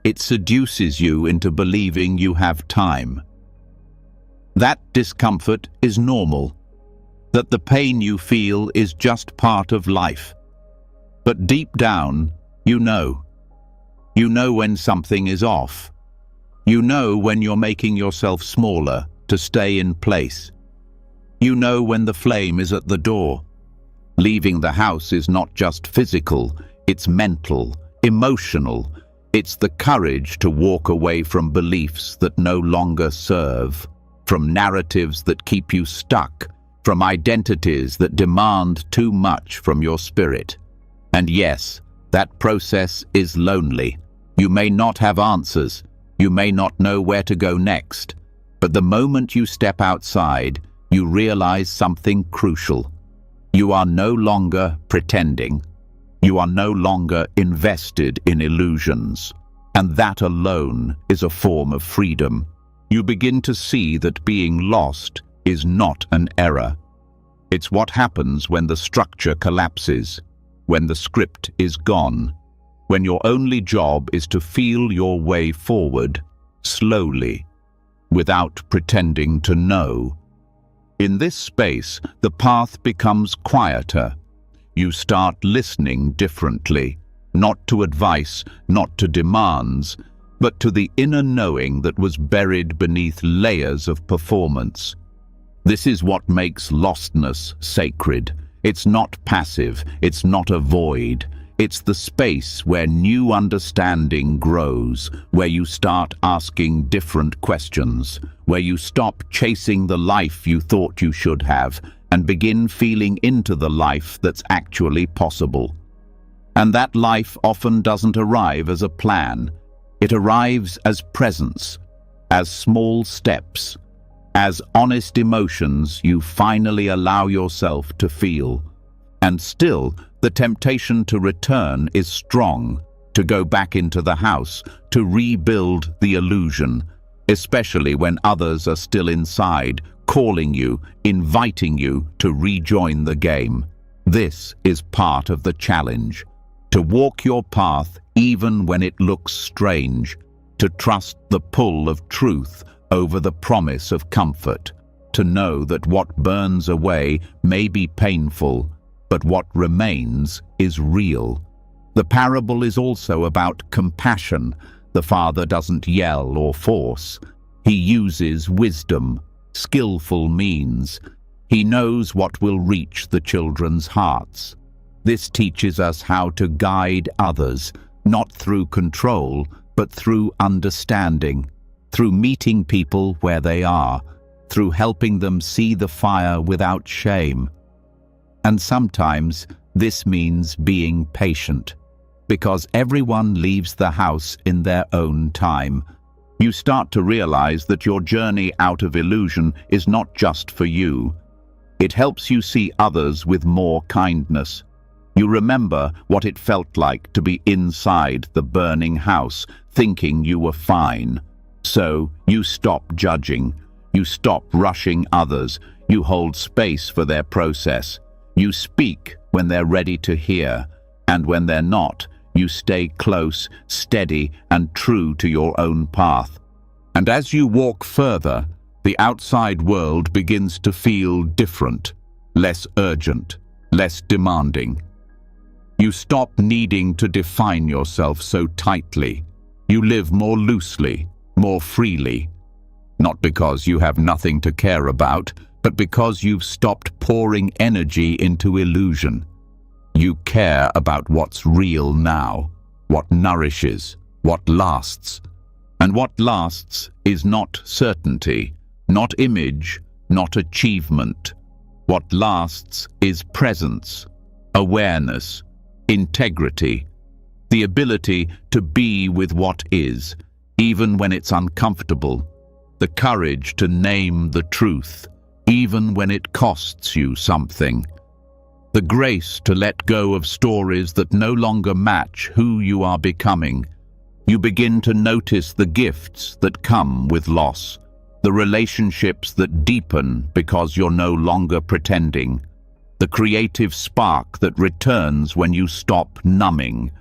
It seduces you into believing you have time. That discomfort is normal, that the pain you feel is just part of life. But deep down, you know. You know when something is off. You know when you're making yourself smaller to stay in place. You know when the flame is at the door. Leaving the house is not just physical, it's mental, emotional. It's the courage to walk away from beliefs that no longer serve, from narratives that keep you stuck, from identities that demand too much from your spirit. And yes, that process is lonely. You may not have answers. You may not know where to go next. But the moment you step outside, you realize something crucial. You are no longer pretending. You are no longer invested in illusions. And that alone is a form of freedom. You begin to see that being lost is not an error. It's what happens when the structure collapses, when the script is gone, when your only job is to feel your way forward, slowly, without pretending to know. In this space, the path becomes quieter. You start listening differently, not to advice, not to demands, but to the inner knowing that was buried beneath layers of performance. This is what makes lostness sacred. It's not passive, it's not a void. It's the space where new understanding grows, where you start asking different questions, where you stop chasing the life you thought you should have and begin feeling into the life that's actually possible. And that life often doesn't arrive as a plan. It arrives as presence, as small steps, as honest emotions you finally allow yourself to feel. And still, the temptation to return is strong, to go back into the house, to rebuild the illusion, especially when others are still inside, calling you, inviting you to rejoin the game. This is part of the challenge. To walk your path even when it looks strange, to trust the pull of truth over the promise of comfort, to know that what burns away may be painful, but what remains is real. The parable is also about compassion. The father doesn't yell or force. He uses wisdom, skillful means. He knows what will reach the children's hearts. This teaches us how to guide others, not through control, but through understanding, through meeting people where they are, through helping them see the fire without shame. And sometimes this means being patient, because everyone leaves the house in their own time. You start to realize that your journey out of illusion is not just for you. It helps you see others with more kindness. You remember what it felt like to be inside the burning house, thinking you were fine. So you stop judging. You stop rushing others. You hold space for their process. You speak when they're ready to hear, and when they're not, you stay close, steady, and true to your own path. And as you walk further, the outside world begins to feel different, less urgent, less demanding. You stop needing to define yourself so tightly. You live more loosely, more freely. Not because you have nothing to care about, but because you've stopped pouring energy into illusion. You care about what's real now, what nourishes, what lasts. And what lasts is not certainty, not image, not achievement. What lasts is presence, awareness, integrity, the ability to be with what is, even when it's uncomfortable, the courage to name the truth, even when it costs you something, the grace to let go of stories that no longer match who you are becoming. You begin to notice the gifts that come with loss, the relationships that deepen because you're no longer pretending, the creative spark that returns when you stop numbing,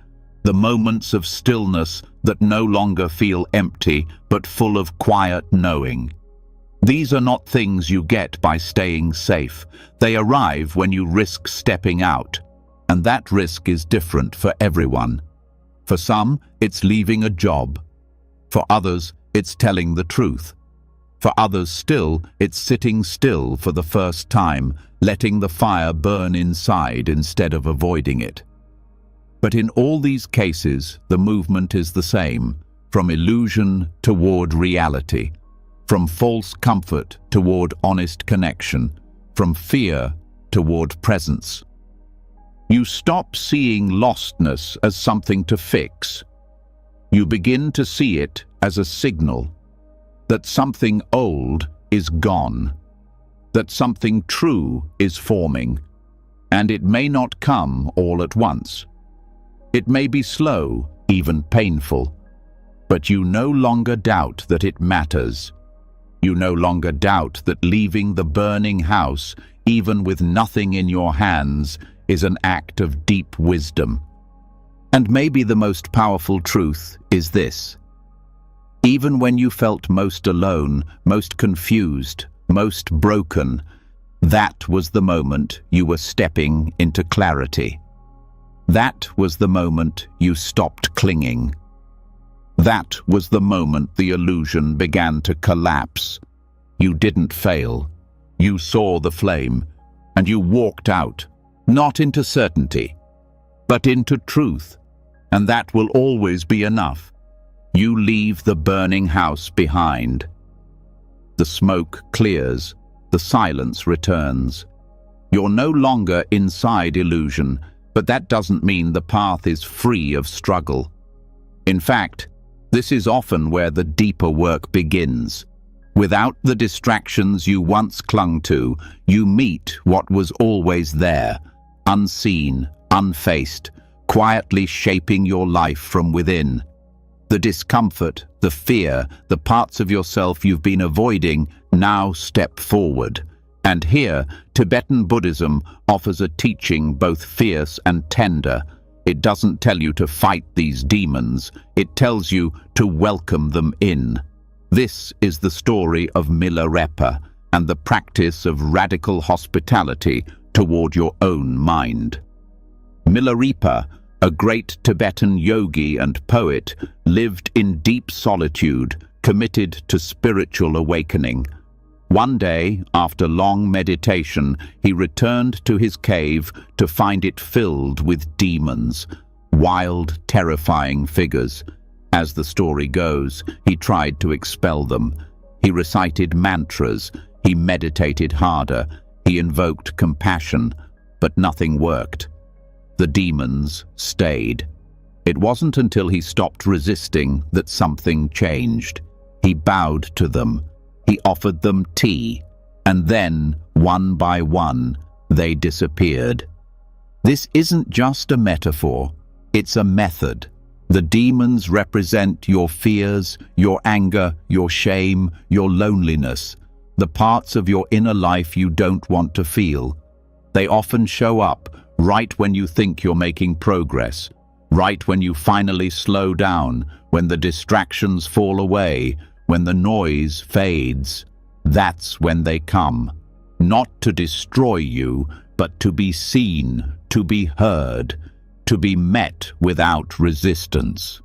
the moments of stillness that no longer feel empty but full of quiet knowing. These are not things you get by staying safe. They arrive when you risk stepping out, and that risk is different for everyone. For some, it's leaving a job. For others, it's telling the truth. For others still, it's sitting still for the first time, letting the fire burn inside instead of avoiding it. But in all these cases, the movement is the same, from illusion toward reality, from false comfort toward honest connection, from fear toward presence. You stop seeing lostness as something to fix. You begin to see it as a signal that something old is gone, that something true is forming, and it may not come all at once. It may be slow, even painful, but you no longer doubt that it matters. You no longer doubt that leaving the burning house, even with nothing in your hands, is an act of deep wisdom. And maybe the most powerful truth is this: even when you felt most alone, most confused, most broken, that was the moment you were stepping into clarity. That was the moment you stopped clinging. That was the moment the illusion began to collapse. You didn't fail. You saw the flame, and you walked out, not into certainty, but into truth, and that will always be enough. You leave the burning house behind. The smoke clears, the silence returns. You're no longer inside illusion, but that doesn't mean the path is free of struggle. In fact, this is often where the deeper work begins. Without the distractions you once clung to, you meet what was always there, unseen, unfaced, quietly shaping your life from within. The discomfort, the fear, the parts of yourself you've been avoiding now step forward. And here, Tibetan Buddhism offers a teaching both fierce and tender. It doesn't tell you to fight these demons, it tells you to welcome them in. This is the story of Milarepa and the practice of radical hospitality toward your own mind. Milarepa, a great Tibetan yogi and poet, lived in deep solitude, committed to spiritual awakening. One day, after long meditation, he returned to his cave to find it filled with demons, wild, terrifying figures. As the story goes, he tried to expel them. He recited mantras, he meditated harder, he invoked compassion, but nothing worked. The demons stayed. It wasn't until he stopped resisting that something changed. He bowed to them. He offered them tea, and then, one by one, they disappeared. This isn't just a metaphor, it's a method. The demons represent your fears, your anger, your shame, your loneliness, the parts of your inner life you don't want to feel. They often show up, right when you think you're making progress, right when you finally slow down, when the distractions fall away, when the noise fades. That's when they come, not to destroy you, but to be seen, to be heard, to be met without resistance.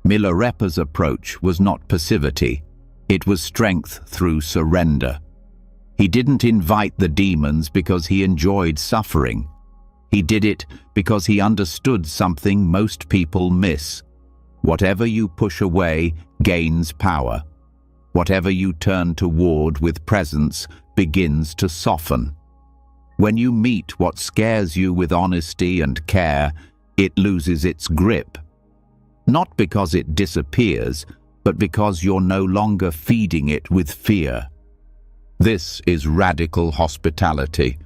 Milarepa's approach was not passivity. It was strength through surrender. He didn't invite the demons because he enjoyed suffering. He did it because he understood something most people miss. Whatever you push away gains power. Whatever you turn toward with presence begins to soften. When you meet what scares you with honesty and care, it loses its grip. Not because it disappears, but because you're no longer feeding it with fear. This is radical hospitality,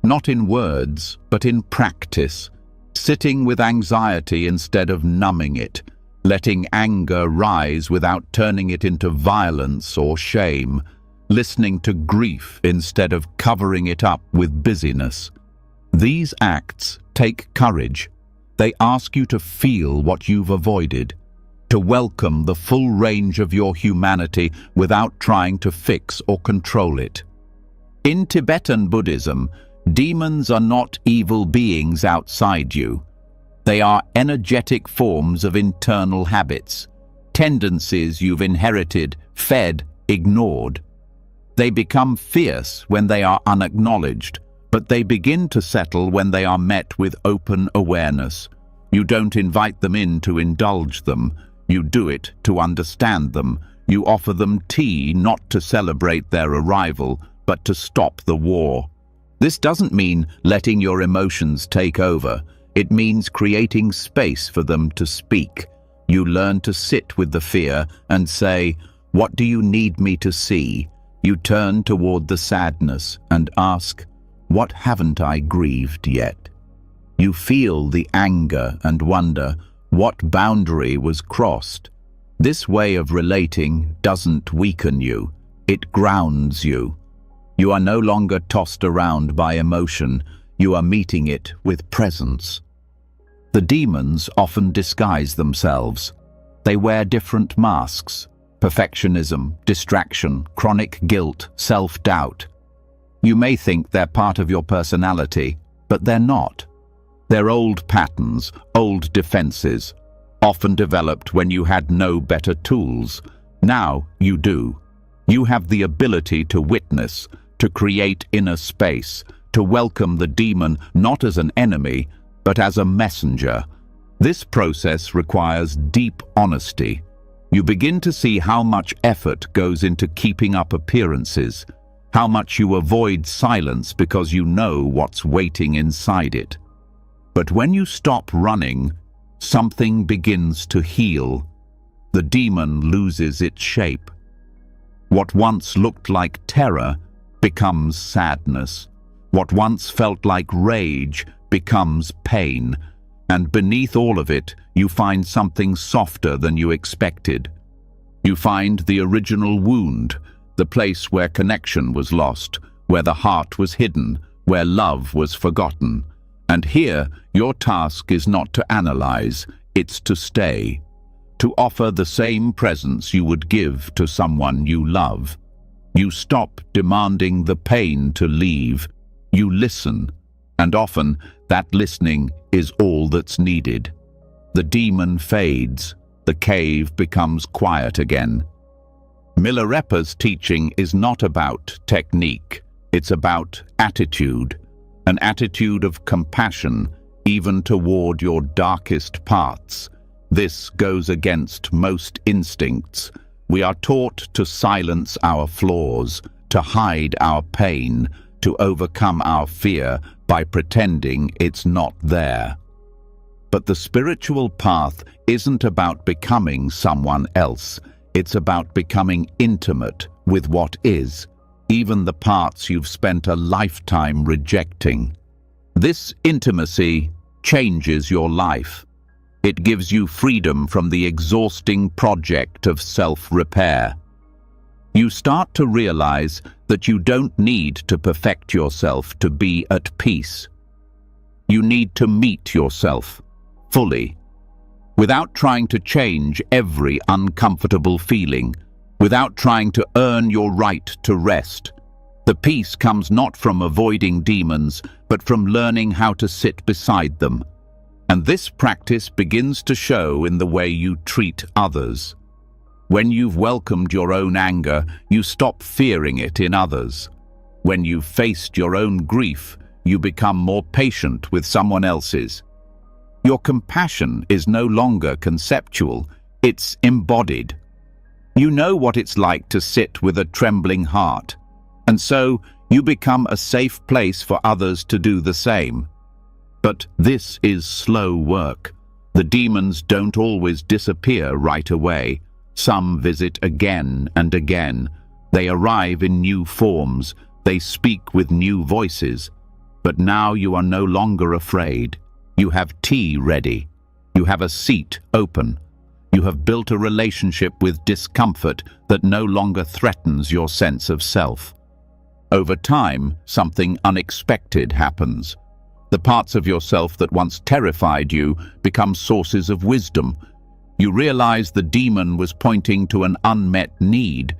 not in words, but in practice, sitting with anxiety instead of numbing it, letting anger rise without turning it into violence or shame, listening to grief instead of covering it up with busyness. These acts take courage. They ask you to feel what you've avoided, to welcome the full range of your humanity without trying to fix or control it. In Tibetan Buddhism, demons are not evil beings outside you. They are energetic forms of internal habits, tendencies you've inherited, fed, ignored. They become fierce when they are unacknowledged, but they begin to settle when they are met with open awareness. You don't invite them in to indulge them. You do it to understand them. You offer them tea not to celebrate their arrival, but to stop the war. This doesn't mean letting your emotions take over. It means creating space for them to speak. You learn to sit with the fear and say, "What do you need me to see?" You turn toward the sadness and ask, "What haven't I grieved yet?" You feel the anger and wonder, what boundary was crossed? This way of relating doesn't weaken you, it grounds you. You are no longer tossed around by emotion, you are meeting it with presence. The demons often disguise themselves. They wear different masks: perfectionism, distraction, chronic guilt, self-doubt. You may think they're part of your personality, but they're not. They're old patterns, old defenses, often developed when you had no better tools. Now you do. You have the ability to witness, to create inner space, to welcome the demon not as an enemy, but as a messenger. This process requires deep honesty. You begin to see how much effort goes into keeping up appearances, how much you avoid silence because you know what's waiting inside it. But when you stop running, something begins to heal. The demon loses its shape. What once looked like terror becomes sadness. What once felt like rage becomes pain. And beneath all of it, you find something softer than you expected. You find the original wound, the place where connection was lost, where the heart was hidden, where love was forgotten. And here, your task is not to analyze, it's to stay, to offer the same presence you would give to someone you love. You stop demanding the pain to leave. You listen, and often that listening is all that's needed. The demon fades, the cave becomes quiet again. Milarepa's teaching is not about technique, it's about attitude. An attitude of compassion, even toward your darkest paths. This goes against most instincts. We are taught to silence our flaws, to hide our pain, to overcome our fear by pretending it's not there. But the spiritual path isn't about becoming someone else. It's about becoming intimate with what is, even the parts you've spent a lifetime rejecting. This intimacy changes your life. It gives you freedom from the exhausting project of self-repair. You start to realize that you don't need to perfect yourself to be at peace. You need to meet yourself fully, without trying to change every uncomfortable feeling, without trying to earn your right to rest. The peace comes not from avoiding demons, but from learning how to sit beside them. And this practice begins to show in the way you treat others. When you've welcomed your own anger, you stop fearing it in others. When you've faced your own grief, you become more patient with someone else's. Your compassion is no longer conceptual, it's embodied. You know what it's like to sit with a trembling heart, and so you become a safe place for others to do the same. But this is slow work. The demons don't always disappear right away. Some visit again and again. They arrive in new forms. They speak with new voices. But now you are no longer afraid. You have tea ready. You have a seat open. You have built a relationship with discomfort that no longer threatens your sense of self. Over time, something unexpected happens. The parts of yourself that once terrified you become sources of wisdom. You realize the demon was pointing to an unmet need,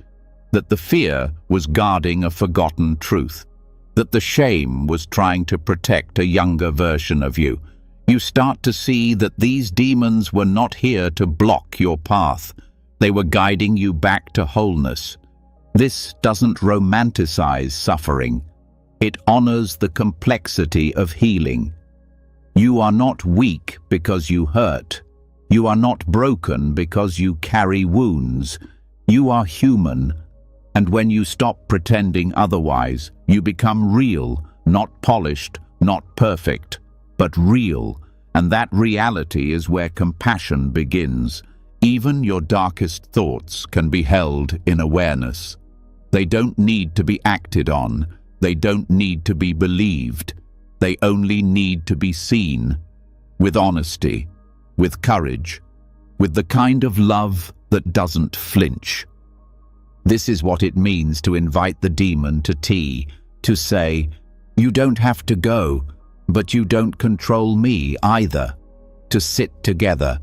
that the fear was guarding a forgotten truth, that the shame was trying to protect a younger version of you. You start to see that these demons were not here to block your path. They were guiding you back to wholeness. This doesn't romanticize suffering. It honors the complexity of healing. You are not weak because you hurt. You are not broken because you carry wounds. You are human. And when you stop pretending otherwise, you become real, not polished, not perfect, but real. And that reality is where compassion begins. Even your darkest thoughts can be held in awareness. They don't need to be acted on. They don't need to be believed. They only need to be seen, with honesty, with courage, with the kind of love that doesn't flinch. This is what it means to invite the demon to tea, to say, "You don't have to go, but you don't control me either." To sit together,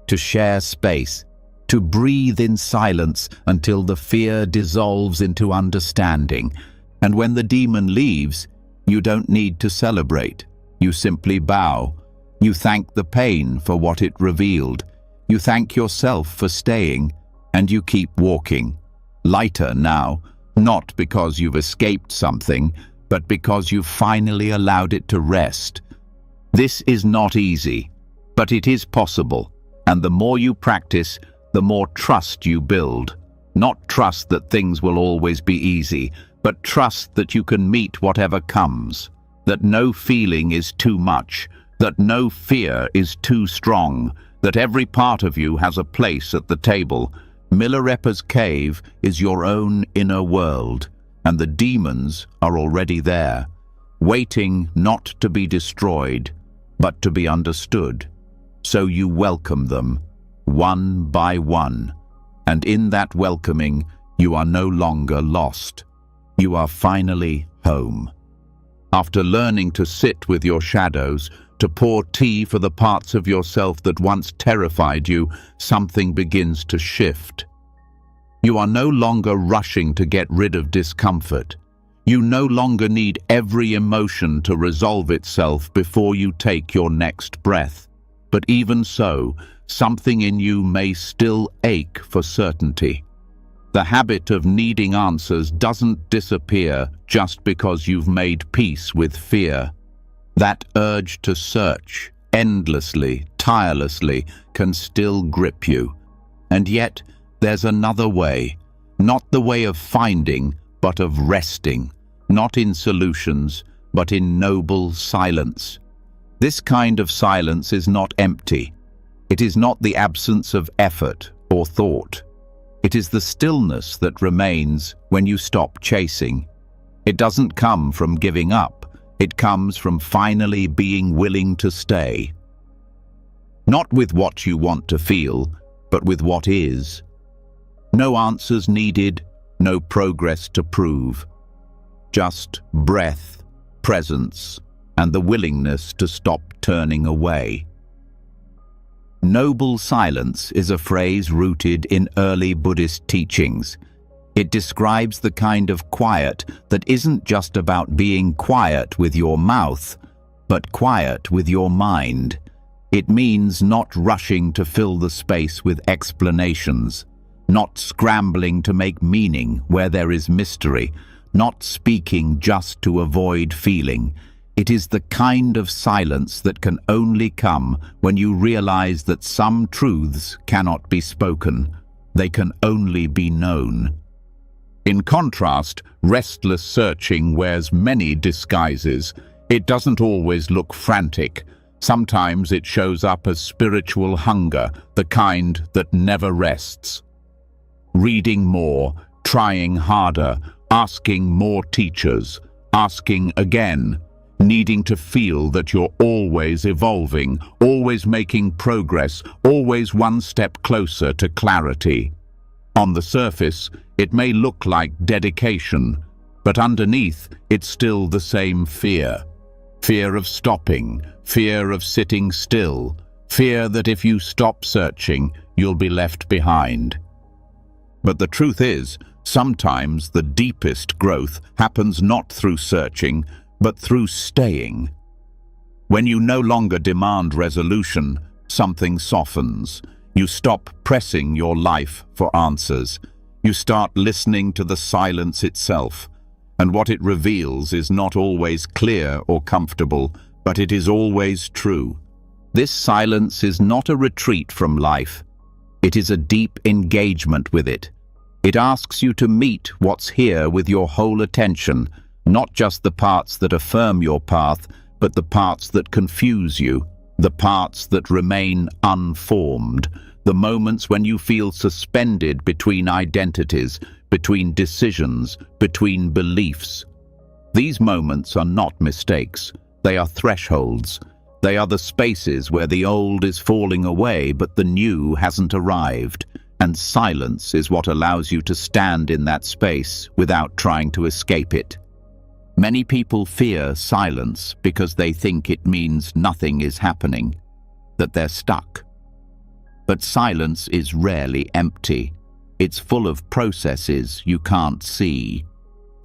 to share space, to breathe in silence until the fear dissolves into understanding. And when the demon leaves, you don't need to celebrate. You simply bow. You thank the pain for what it revealed. You thank yourself for staying, and you keep walking. Lighter now, not because you've escaped something, but because you've finally allowed it to rest. This is not easy, but it is possible. And the more you practice, the more trust you build. Not trust that things will always be easy, but trust that you can meet whatever comes, that no feeling is too much, that no fear is too strong, that every part of you has a place at the table. Milarepa's cave is your own inner world, and the demons are already there, waiting not to be destroyed, but to be understood. So you welcome them, one by one, and in that welcoming, you are no longer lost. You are finally home. After learning to sit with your shadows, to pour tea for the parts of yourself that once terrified you, something begins to shift. You are no longer rushing to get rid of discomfort. You no longer need every emotion to resolve itself before you take your next breath. But even so, something in you may still ache for certainty. The habit of needing answers doesn't disappear just because you've made peace with fear. That urge to search, endlessly, tirelessly, can still grip you. And yet, there's another way, not the way of finding, but of resting, not in solutions, but in noble silence. This kind of silence is not empty. It is not the absence of effort or thought. It is the stillness that remains when you stop chasing. It doesn't come from giving up. It comes from finally being willing to stay. Not with what you want to feel, but with what is. No answers needed, no progress to prove. Just breath, presence, and the willingness to stop turning away. Noble silence is a phrase rooted in early Buddhist teachings. It describes the kind of quiet that isn't just about being quiet with your mouth, but quiet with your mind. It means not rushing to fill the space with explanations, not scrambling to make meaning where there is mystery, not speaking just to avoid feeling. It is the kind of silence that can only come when you realize that some truths cannot be spoken. They can only be known. In contrast, restless searching wears many disguises. It doesn't always look frantic. Sometimes it shows up as spiritual hunger, the kind that never rests. Reading more, trying harder, asking more teachers, asking again, needing to feel that you're always evolving, always making progress, always one step closer to clarity. On the surface, it may look like dedication, but underneath, it's still the same fear. Fear of stopping, fear of sitting still, fear that if you stop searching, you'll be left behind. But the truth is, sometimes the deepest growth happens not through searching, but through staying. When you no longer demand resolution, something softens. You stop pressing your life for answers. You start listening to the silence itself. And what it reveals is not always clear or comfortable, but it is always true. This silence is not a retreat from life. It is a deep engagement with it. It asks you to meet what's here with your whole attention, not just the parts that affirm your path, but the parts that confuse you, the parts that remain unformed, the moments when you feel suspended between identities, between decisions, between beliefs. These moments are not mistakes. They are thresholds. They are the spaces where the old is falling away, but the new hasn't arrived. And silence is what allows you to stand in that space without trying to escape it. Many people fear silence because they think it means nothing is happening, that they're stuck. But silence is rarely empty. It's full of processes you can't see.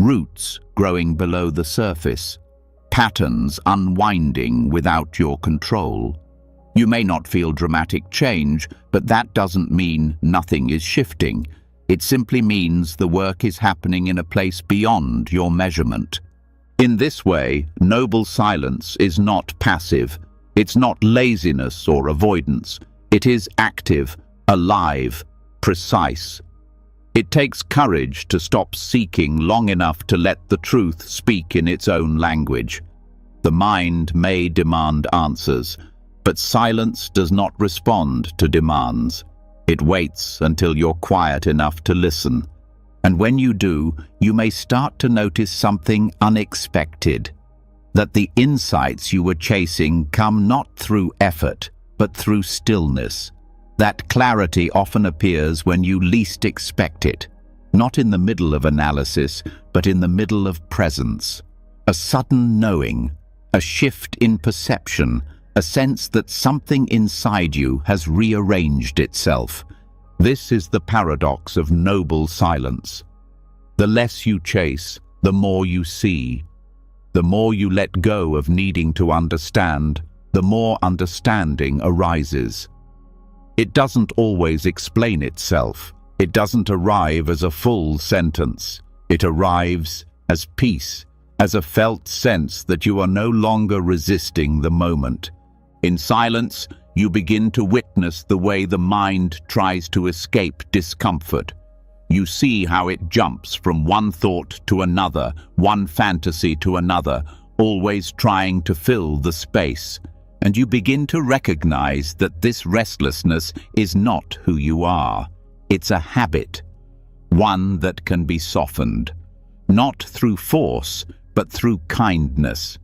Roots growing below the surface. Patterns unwinding without your control. You may not feel dramatic change, but that doesn't mean nothing is shifting. It simply means the work is happening in a place beyond your measurement. In this way, noble silence is not passive. It's not laziness or avoidance. It is active, alive, precise. It takes courage to stop seeking long enough to let the truth speak in its own language. The mind may demand answers, but silence does not respond to demands. It waits until you're quiet enough to listen. And when you do, you may start to notice something unexpected. That the insights you were chasing come not through effort, but through stillness. That clarity often appears when you least expect it, not in the middle of analysis, but in the middle of presence. A sudden knowing, a shift in perception, a sense that something inside you has rearranged itself. This is the paradox of noble silence. The less you chase, the more you see. The more you let go of needing to understand, the more understanding arises. It doesn't always explain itself. It doesn't arrive as a full sentence. It arrives as peace, as a felt sense that you are no longer resisting the moment. In silence, you begin to witness the way the mind tries to escape discomfort. You see how it jumps from one thought to another, one fantasy to another, always trying to fill the space. And you begin to recognize that this restlessness is not who you are. It's a habit, one that can be softened, not through force, but through kindness.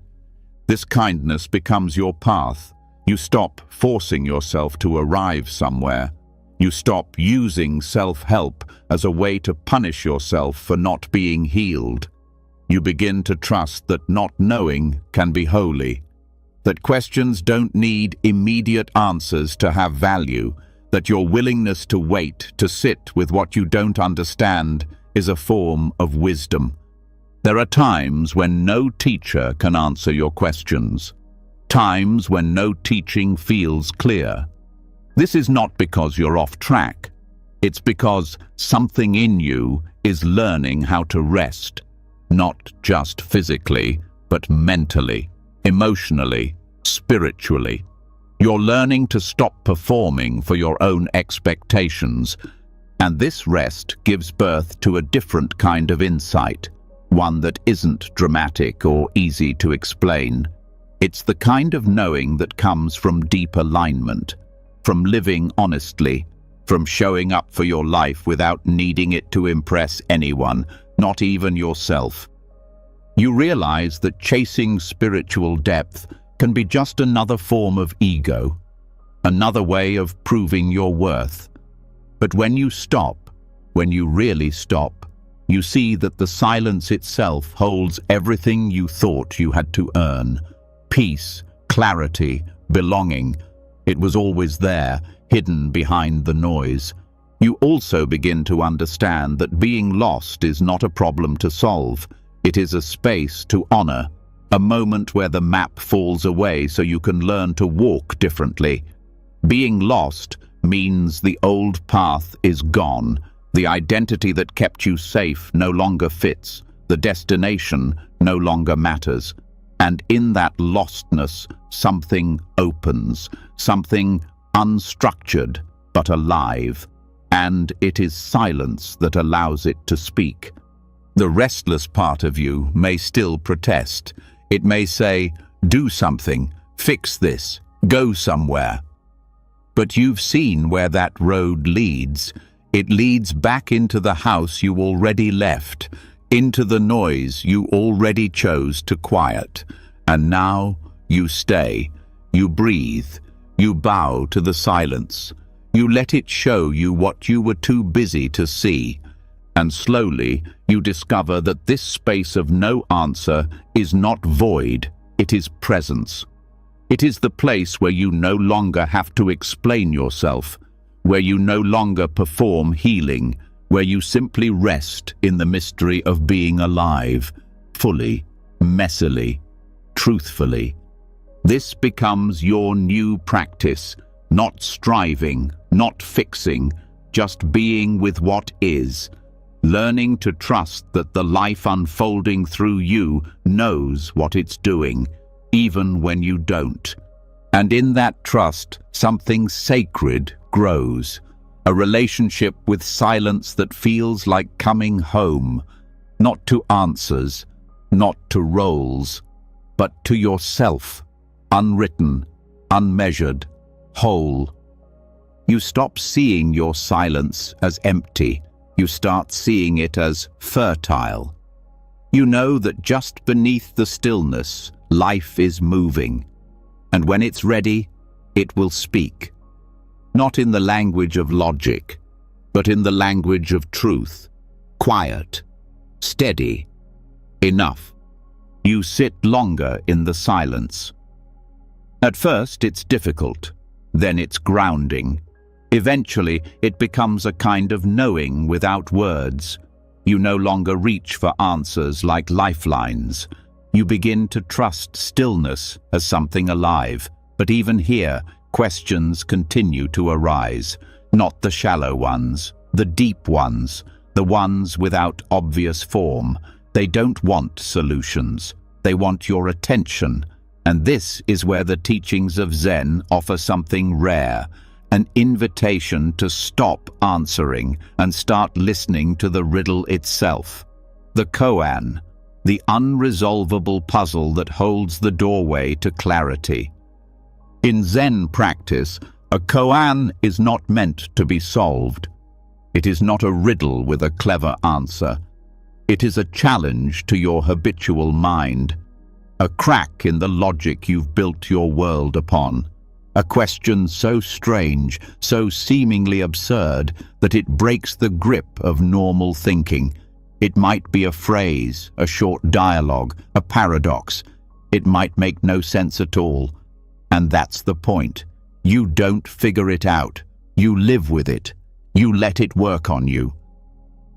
This kindness becomes your path. You stop forcing yourself to arrive somewhere. You stop using self-help as a way to punish yourself for not being healed. You begin to trust that not knowing can be holy, that questions don't need immediate answers to have value, that your willingness to wait, to sit with what you don't understand, is a form of wisdom. There are times when no teacher can answer your questions, times when no teaching feels clear. This is not because you're off track. It's because something in you is learning how to rest, not just physically, but mentally, emotionally, spiritually. You're learning to stop performing for your own expectations, and this rest gives birth to a different kind of insight, one that isn't dramatic or easy to explain. It's the kind of knowing that comes from deep alignment, from living honestly, from showing up for your life without needing it to impress anyone, not even yourself. You realize that chasing spiritual depth can be just another form of ego, another way of proving your worth. But when you stop, when you really stop, you see that the silence itself holds everything you thought you had to earn. Peace, clarity, belonging. It was always there, hidden behind the noise. You also begin to understand that being lost is not a problem to solve. It is a space to honor, a moment where the map falls away so you can learn to walk differently. Being lost means the old path is gone. The identity that kept you safe no longer fits. The destination no longer matters. And in that lostness, something opens, something unstructured but alive. And it is silence that allows it to speak. The restless part of you may still protest. It may say, "Do something, fix this, go somewhere." But you've seen where that road leads. It leads back into the house you already left, into the noise you already chose to quiet. And now you stay, you breathe, you bow to the silence. You let it show you what you were too busy to see. And slowly you discover that this space of no answer is not void, it is presence. It is the place where you no longer have to explain yourself, where you no longer perform healing, where you simply rest in the mystery of being alive, fully, messily, truthfully. This becomes your new practice, not striving, not fixing, just being with what is, learning to trust that the life unfolding through you knows what it's doing, even when you don't. And in that trust, something sacred grows, a relationship with silence that feels like coming home, not to answers, not to roles, but to yourself, unwritten, unmeasured, whole. You stop seeing your silence as empty. You start seeing it as fertile. You know that just beneath the stillness, life is moving. And when it's ready, it will speak. Not in the language of logic, but in the language of truth. Quiet, steady, enough. You sit longer in the silence. At first, it's difficult. Then it's grounding. Eventually, it becomes a kind of knowing without words. You no longer reach for answers like lifelines. You begin to trust stillness as something alive. But even here, questions continue to arise. Not the shallow ones, the deep ones, the ones without obvious form. They don't want solutions. They want your attention. And this is where the teachings of Zen offer something rare, an invitation to stop answering and start listening to the riddle itself. The koan, the unresolvable puzzle that holds the doorway to clarity. In Zen practice, a koan is not meant to be solved. It is not a riddle with a clever answer. It is a challenge to your habitual mind, a crack in the logic you've built your world upon. A question so strange, so seemingly absurd, that it breaks the grip of normal thinking. It might be a phrase, a short dialogue, a paradox. It might make no sense at all. And that's the point. You don't figure it out. You live with it. You let it work on you.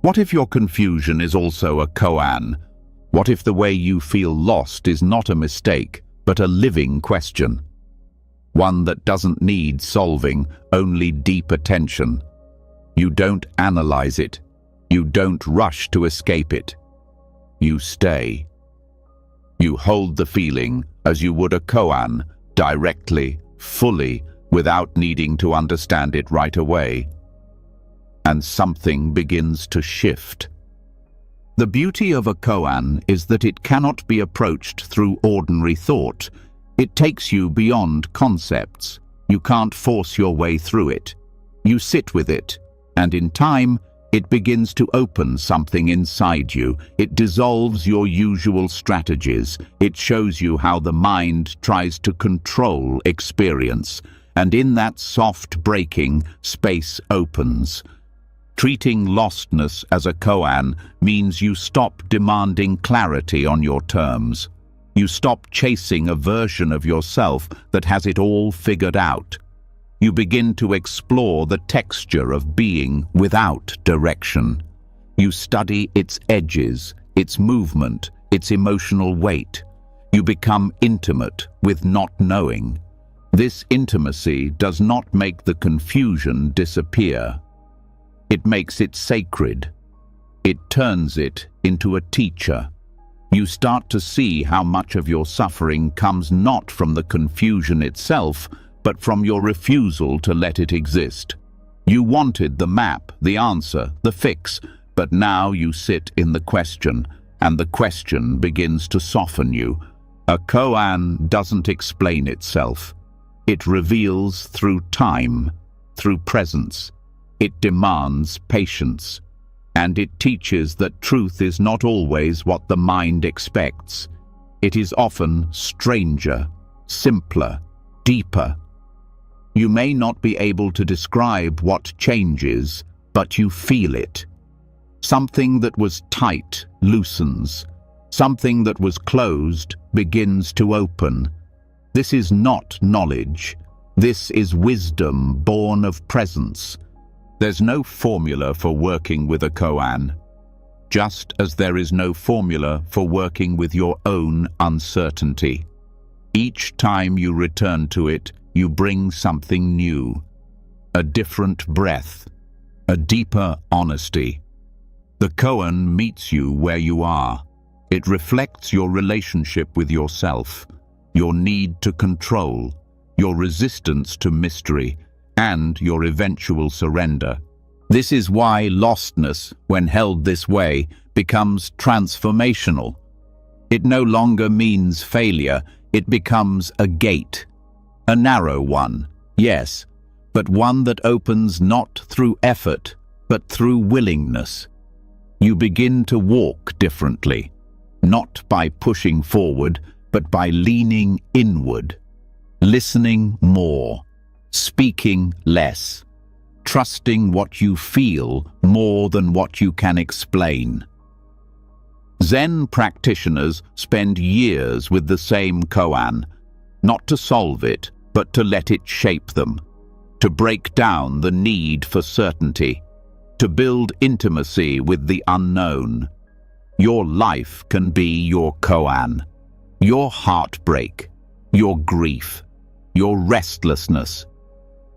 What if your confusion is also a koan? What if the way you feel lost is not a mistake, but a living question? One that doesn't need solving, only deep attention. You don't analyze it. You don't rush to escape it. You stay. You hold the feeling as you would a koan, directly, fully, without needing to understand it right away. And something begins to shift. The beauty of a koan is that it cannot be approached through ordinary thought. It takes you beyond concepts. You can't force your way through it. You sit with it, and in time, it begins to open something inside you. It dissolves your usual strategies. It shows you how the mind tries to control experience. And in that soft breaking, space opens. Treating lostness as a koan means you stop demanding clarity on your terms. You stop chasing a version of yourself that has it all figured out. You begin to explore the texture of being without direction. You study its edges, its movement, its emotional weight. You become intimate with not knowing. This intimacy does not make the confusion disappear. It makes it sacred. It turns it into a teacher. You start to see how much of your suffering comes not from the confusion itself, but from your refusal to let it exist. You wanted the map, the answer, the fix, but now you sit in the question, and the question begins to soften you. A koan doesn't explain itself. It reveals through time, through presence. It demands patience. And it teaches that truth is not always what the mind expects. It is often stranger, simpler, deeper. You may not be able to describe what changes, but you feel it. Something that was tight loosens. Something that was closed begins to open. This is not knowledge. This is wisdom born of presence. There's no formula for working with a koan, just as there is no formula for working with your own uncertainty. Each time you return to it, you bring something new, a different breath, a deeper honesty. The koan meets you where you are. It reflects your relationship with yourself, your need to control, your resistance to mystery, and your eventual surrender. This is why lostness, when held this way, becomes transformational. It no longer means failure, it becomes a gate. A narrow one, yes, but one that opens not through effort, but through willingness. You begin to walk differently, not by pushing forward, but by leaning inward, listening more, speaking less, trusting what you feel more than what you can explain. Zen practitioners spend years with the same koan, not to solve it, but to let it shape them, to break down the need for certainty, to build intimacy with the unknown. Your life can be your koan, your heartbreak, your grief, your restlessness.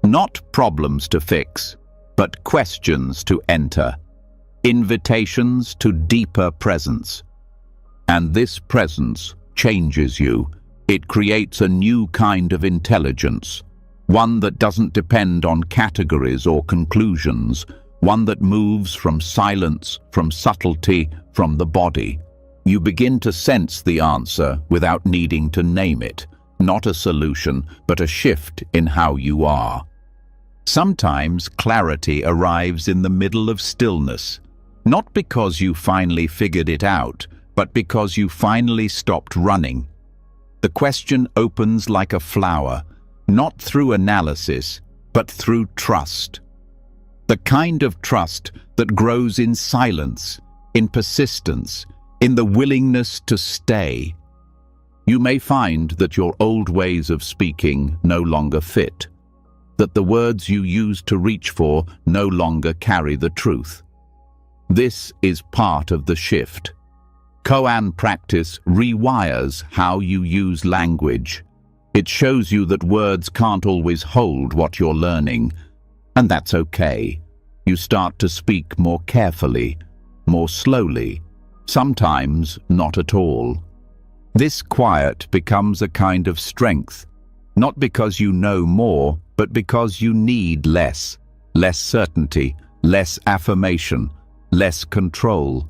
Not problems to fix, but questions to enter, invitations to deeper presence. And this presence changes you. It creates a new kind of intelligence, one that doesn't depend on categories or conclusions, one that moves from silence, from subtlety, from the body. You begin to sense the answer without needing to name it, not a solution, but a shift in how you are. Sometimes clarity arrives in the middle of stillness, not because you finally figured it out, but because you finally stopped running. The question opens like a flower, not through analysis, but through trust. The kind of trust that grows in silence, in persistence, in the willingness to stay. You may find that your old ways of speaking no longer fit, that the words you used to reach for no longer carry the truth. This is part of the shift. Koan practice rewires how you use language. It shows you that words can't always hold what you're learning, and that's okay. You start to speak more carefully, more slowly, sometimes not at all. This quiet becomes a kind of strength, not because you know more, but because you need less certainty, less affirmation, less control.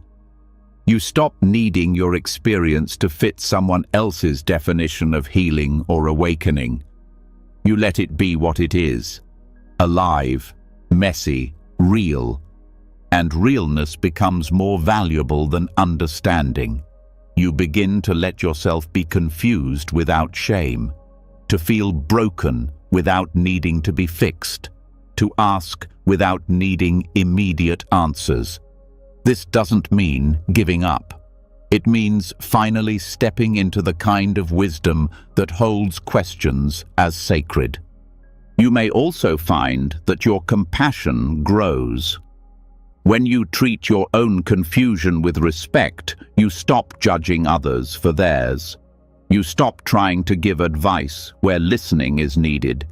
You stop needing your experience to fit someone else's definition of healing or awakening. You let it be what it is, alive, messy, real, and realness becomes more valuable than understanding. You begin to let yourself be confused without shame, to feel broken without needing to be fixed, to ask without needing immediate answers. This doesn't mean giving up. It means finally stepping into the kind of wisdom that holds questions as sacred. You may also find that your compassion grows. When you treat your own confusion with respect, you stop judging others for theirs. You stop trying to give advice where listening is needed.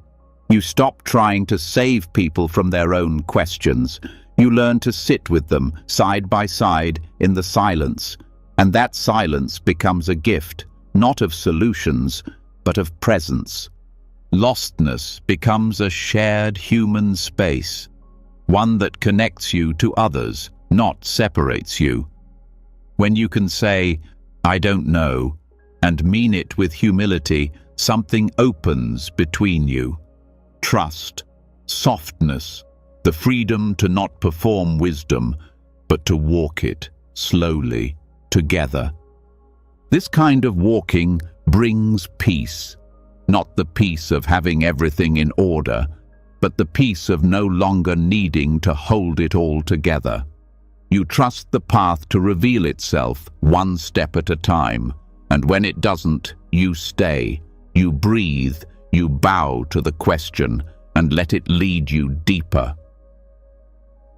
You stop trying to save people from their own questions. You learn to sit with them side by side in the silence, and that silence becomes a gift, not of solutions, but of presence. Lostness becomes a shared human space, one that connects you to others, not separates you. When you can say, "I don't know," and mean it with humility, something opens between you. Trust, softness, the freedom to not perform wisdom, but to walk it slowly, together. This kind of walking brings peace, not the peace of having everything in order, but the peace of no longer needing to hold it all together. You trust the path to reveal itself one step at a time, and when it doesn't, you stay, you breathe, you bow to the question, and let it lead you deeper.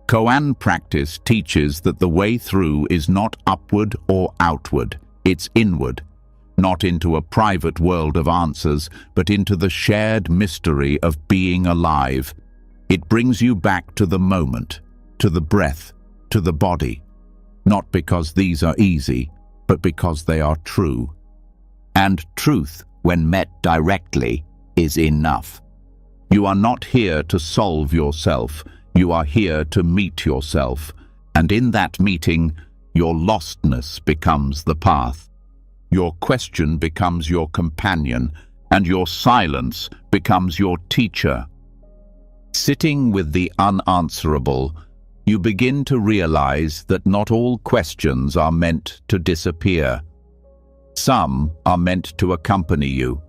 Koan practice teaches that the way through is not upward or outward, it's inward, not into a private world of answers, but into the shared mystery of being alive. It brings you back to the moment, to the breath, to the body, not because these are easy, but because they are true. And truth, when met directly, is enough. You are not here to solve yourself. You are here to meet yourself, and in that meeting, your lostness becomes the path. Your question becomes your companion, and your silence becomes your teacher. Sitting with the unanswerable, you begin to realize that not all questions are meant to disappear. Some are meant to accompany you.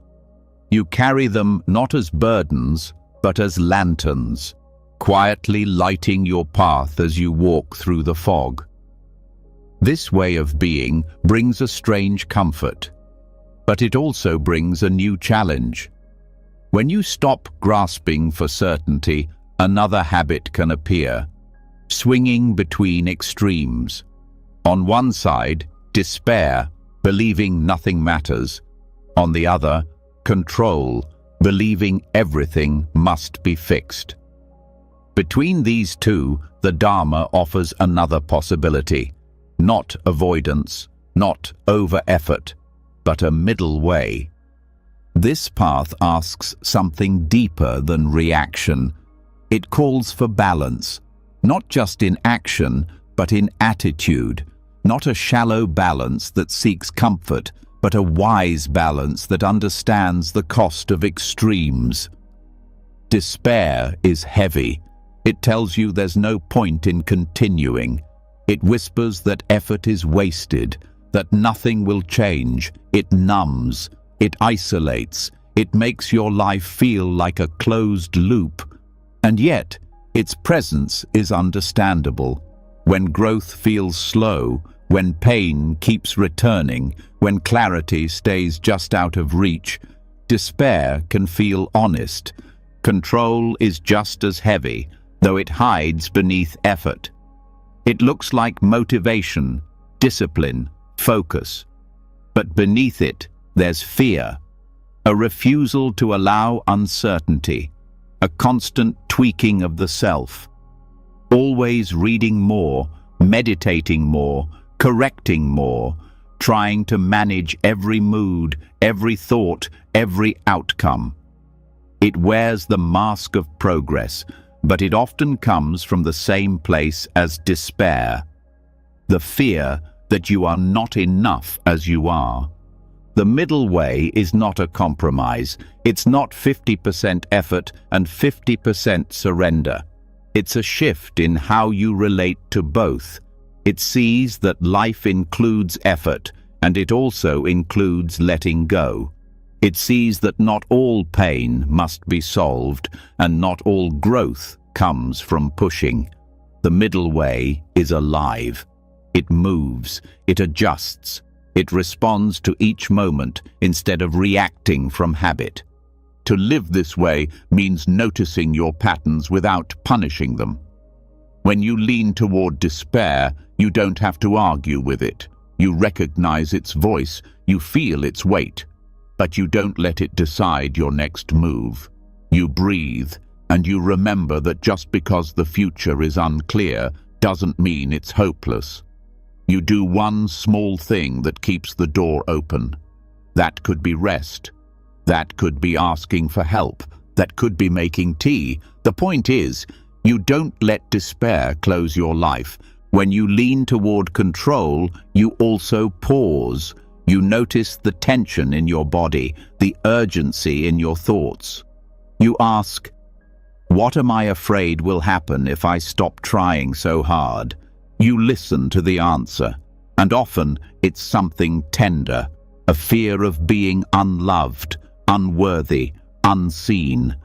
You carry them not as burdens, but as lanterns, quietly lighting your path as you walk through the fog. This way of being brings a strange comfort, but it also brings a new challenge. When you stop grasping for certainty, another habit can appear, swinging between extremes. On one side, despair, believing nothing matters. On the other, control, believing everything must be fixed. Between these two, the Dharma offers another possibility. Not avoidance, not over-effort, but a middle way. This path asks something deeper than reaction. It calls for balance, not just in action, but in attitude. Not a shallow balance that seeks comfort, but a wise balance that understands the cost of extremes. Despair is heavy. It tells you there's no point in continuing. It whispers that effort is wasted, that nothing will change. It numbs, it isolates, it makes your life feel like a closed loop. And yet, its presence is understandable. when growth feels slow, when pain keeps returning, when clarity stays just out of reach, despair can feel honest. Control is just as heavy, though it hides beneath effort. It looks like motivation, discipline, focus. But beneath it, there's fear, a refusal to allow uncertainty, a constant tweaking of the self. Always reading more, meditating more, correcting more, trying to manage every mood, every thought, every outcome. It wears the mask of progress, but it often comes from the same place as despair. The fear that you are not enough as you are. The middle way is not a compromise. It's not 50% effort and 50% surrender. It's a shift in how you relate to both. It sees that life includes effort, and it also includes letting go. It sees that not all pain must be solved, and not all growth comes from pushing. The middle way is alive. It moves, it adjusts, it responds to each moment instead of reacting from habit. To live this way means noticing your patterns without punishing them. When you lean toward despair, you don't have to argue with it. You recognize its voice, you feel its weight, but you don't let it decide your next move. You breathe, and you remember that just because the future is unclear doesn't mean it's hopeless. You do one small thing that keeps the door open. That could be rest. That could be asking for help. That could be making tea. The point is, you don't let despair close your life. When you lean toward control, you also pause. You notice the tension in your body, the urgency in your thoughts. You ask, what am I afraid will happen if I stop trying so hard? You listen to the answer, and often it's something tender, a fear of being unloved, unworthy, unseen.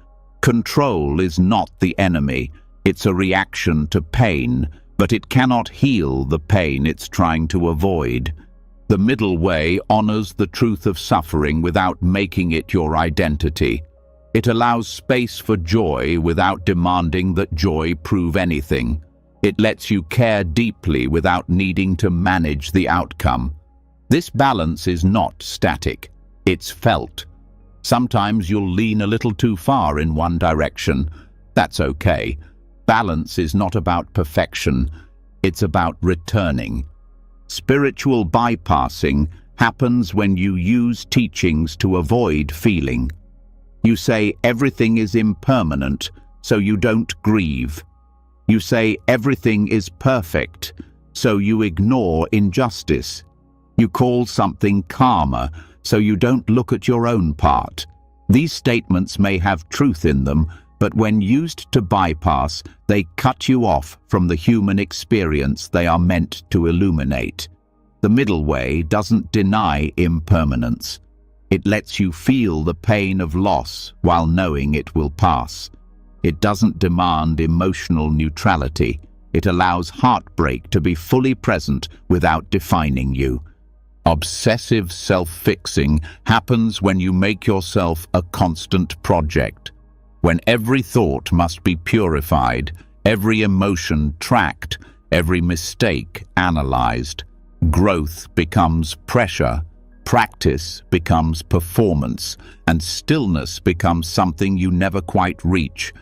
Control is not the enemy. It's a reaction to pain, but it cannot heal the pain it's trying to avoid. The middle way honors the truth of suffering without making it your identity. It allows space for joy without demanding that joy prove anything. It lets you care deeply without needing to manage the outcome. This balance is not static. It's felt. Sometimes you'll lean a little too far in one direction. That's okay. Balance is not about perfection. It's about returning. Spiritual bypassing happens when you use teachings to avoid feeling. You say everything is impermanent, so you don't grieve. You say everything is perfect, so you ignore injustice. You call something karma, so you don't look at your own part. These statements may have truth in them, but when used to bypass, they cut you off from the human experience they are meant to illuminate. The middle way doesn't deny impermanence. It lets you feel the pain of loss while knowing it will pass. It doesn't demand emotional neutrality. It allows heartbreak to be fully present without defining you. Obsessive self-fixing happens when you make yourself a constant project. When every thought must be purified, every emotion tracked, every mistake analyzed. Growth becomes pressure, practice becomes performance, and stillness becomes something you never quite reach.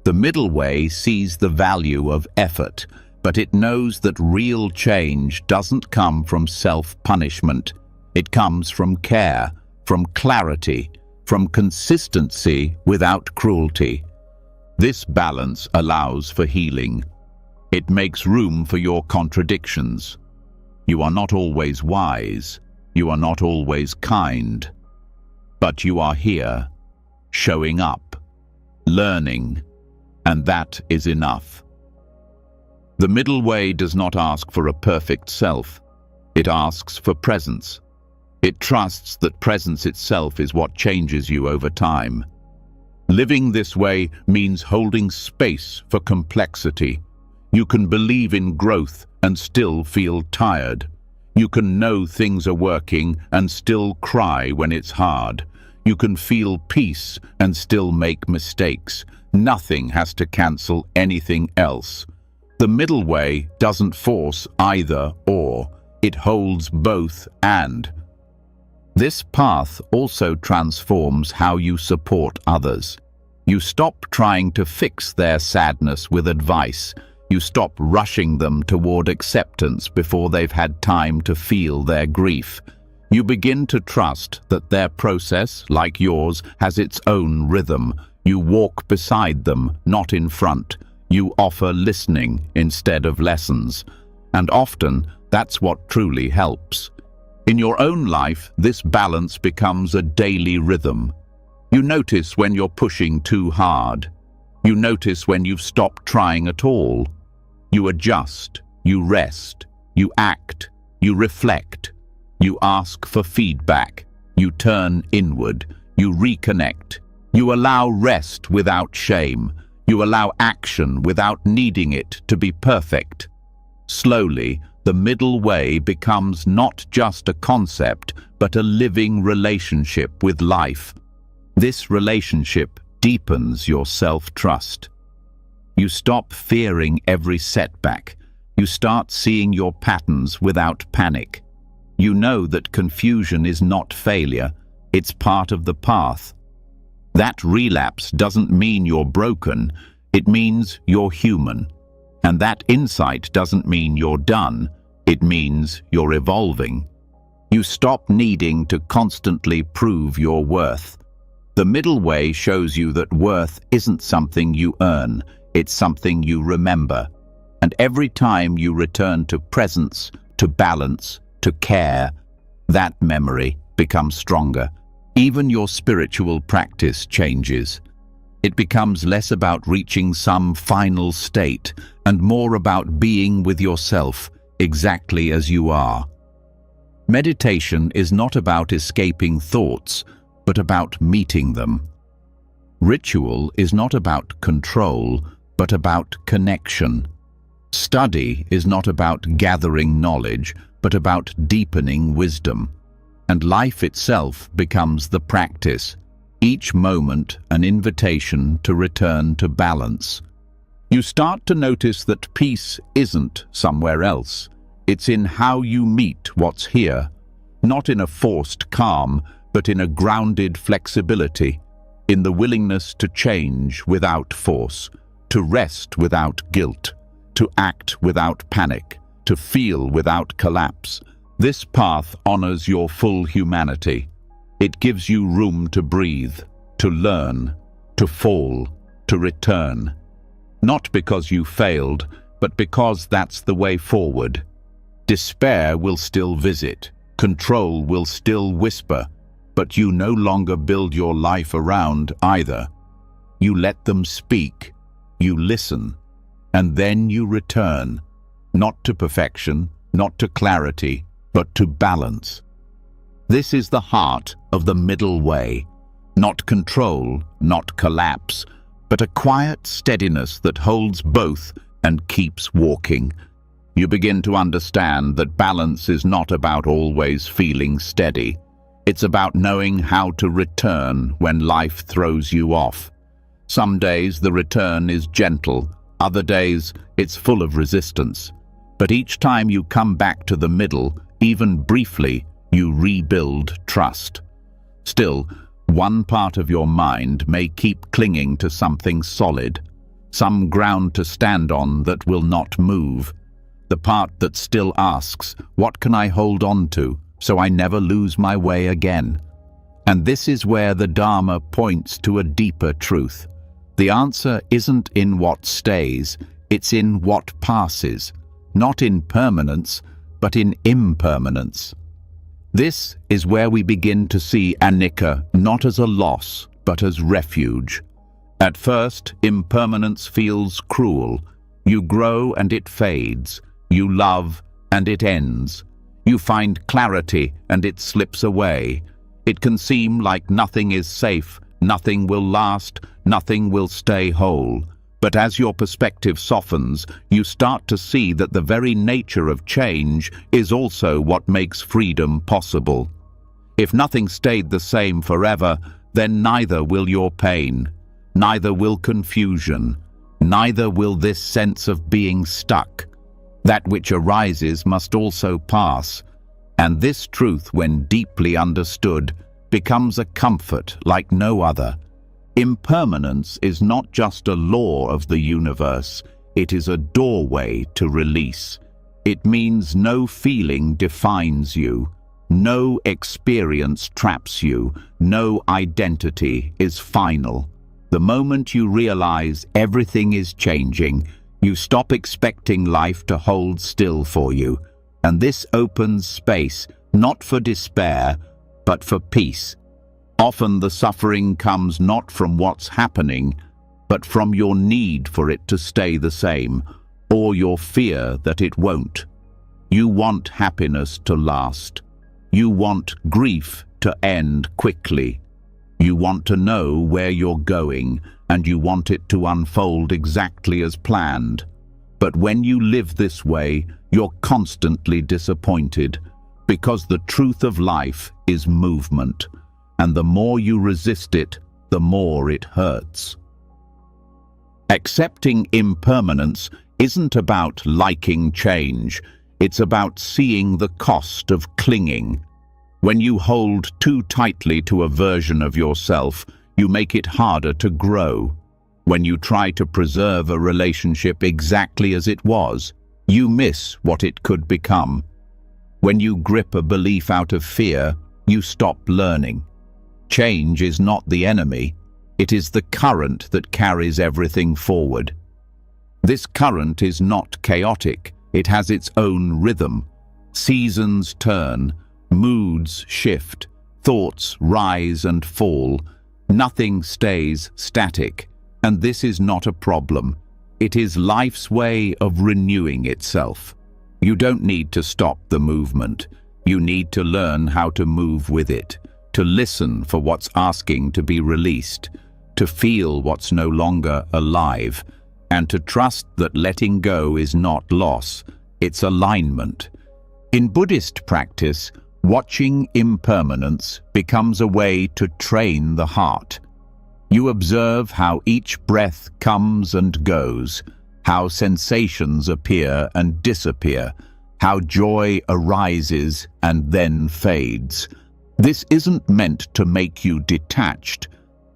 The middle way sees the value of effort, but it knows that real change doesn't come from self-punishment. It comes from care, from clarity, from consistency without cruelty. This balance allows for healing. It makes room for your contradictions. You are not always wise. You are not always kind. But you are here, showing up, learning, and that is enough. The middle way does not ask for a perfect self. It asks for presence. It trusts that presence itself is what changes you over time. Living this way means holding space for complexity. You can believe in growth and still feel tired. You can know things are working and still cry when it's hard. You can feel peace and still make mistakes. Nothing has to cancel anything else. The middle way doesn't force either or. It holds both and. This path also transforms how you support others. You stop trying to fix their sadness with advice. You stop rushing them toward acceptance before they've had time to feel their grief. You begin to trust that their process, like yours, has its own rhythm. You walk beside them, not in front. You offer listening instead of lessons. And often, that's what truly helps. In your own life, this balance becomes a daily rhythm. You notice when you're pushing too hard. You notice when you've stopped trying at all. You adjust, you rest, you act, you reflect. You ask for feedback. You turn inward. You reconnect. You allow rest without shame. You allow action without needing it to be perfect. Slowly, the middle way becomes not just a concept, but a living relationship with life. This relationship deepens your self-trust. You stop fearing every setback. You start seeing your patterns without panic. You know that confusion is not failure, it's part of the path. That relapse doesn't mean you're broken, it means you're human. And that insight doesn't mean you're done, it means you're evolving. You stop needing to constantly prove your worth. The middle way shows you that worth isn't something you earn, it's something you remember. And every time you return to presence, to balance, to care, that memory becomes stronger. Even your spiritual practice changes. It becomes less about reaching some final state and more about being with yourself exactly as you are. Meditation is not about escaping thoughts, but about meeting them. Ritual is not about control, but about connection. Study is not about gathering knowledge, but about deepening wisdom. And life itself becomes the practice, each moment an invitation to return to balance. You start to notice that peace isn't somewhere else. It's in how you meet what's here, not in a forced calm, but in a grounded flexibility, in the willingness to change without force, to rest without guilt, to act without panic, to feel without collapse. This path honors your full humanity. It gives you room to breathe, to learn, to fall, to return. Not because you failed, but because that's the way forward. Despair will still visit, control will still whisper, but you no longer build your life around either. You let them speak, you listen, and then you return, not to perfection, not to clarity, but to balance. This is the heart of the middle way. Not control, not collapse, but a quiet steadiness that holds both and keeps walking. You begin to understand that balance is not about always feeling steady. It's about knowing how to return when life throws you off. Some days the return is gentle, other days it's full of resistance. But each time you come back to the middle, even briefly, you rebuild trust. Still, one part of your mind may keep clinging to something solid, some ground to stand on that will not move. The part that still asks, what can I hold on to so I never lose my way again? And this is where the Dharma points to a deeper truth. The answer isn't in what stays, it's in what passes, not in permanence, but in impermanence. This is where we begin to see anicca not as a loss, but as refuge. At first, impermanence feels cruel. You grow and it fades. You love and it ends. You find clarity and it slips away. It can seem like nothing is safe, nothing will last, nothing will stay whole. But as your perspective softens, you start to see that the very nature of change is also what makes freedom possible. If nothing stayed the same forever, then neither will your pain, neither will confusion, neither will this sense of being stuck. That which arises must also pass, and this truth, when deeply understood, becomes a comfort like no other. Impermanence is not just a law of the universe, it is a doorway to release. It means no feeling defines you, no experience traps you, no identity is final. The moment you realize everything is changing, you stop expecting life to hold still for you, and this opens space not for despair, but for peace. Often the suffering comes not from what's happening, but from your need for it to stay the same, or your fear that it won't. You want happiness to last. You want grief to end quickly. You want to know where you're going, and you want it to unfold exactly as planned. But when you live this way, you're constantly disappointed, because the truth of life is movement. And the more you resist it, the more it hurts. Accepting impermanence isn't about liking change, it's about seeing the cost of clinging. When you hold too tightly to a version of yourself, you make it harder to grow. When you try to preserve a relationship exactly as it was, you miss what it could become. When you grip a belief out of fear, you stop learning. Change is not the enemy, it is the current that carries everything forward. This current is not chaotic, it has its own rhythm. Seasons turn, moods shift, thoughts rise and fall. Nothing stays static, and this is not a problem. It is life's way of renewing itself. You don't need to stop the movement, you need to learn how to move with it. To listen for what's asking to be released, to feel what's no longer alive, and to trust that letting go is not loss, it's alignment. In Buddhist practice, watching impermanence becomes a way to train the heart. You observe how each breath comes and goes, how sensations appear and disappear, how joy arises and then fades. This isn't meant to make you detached.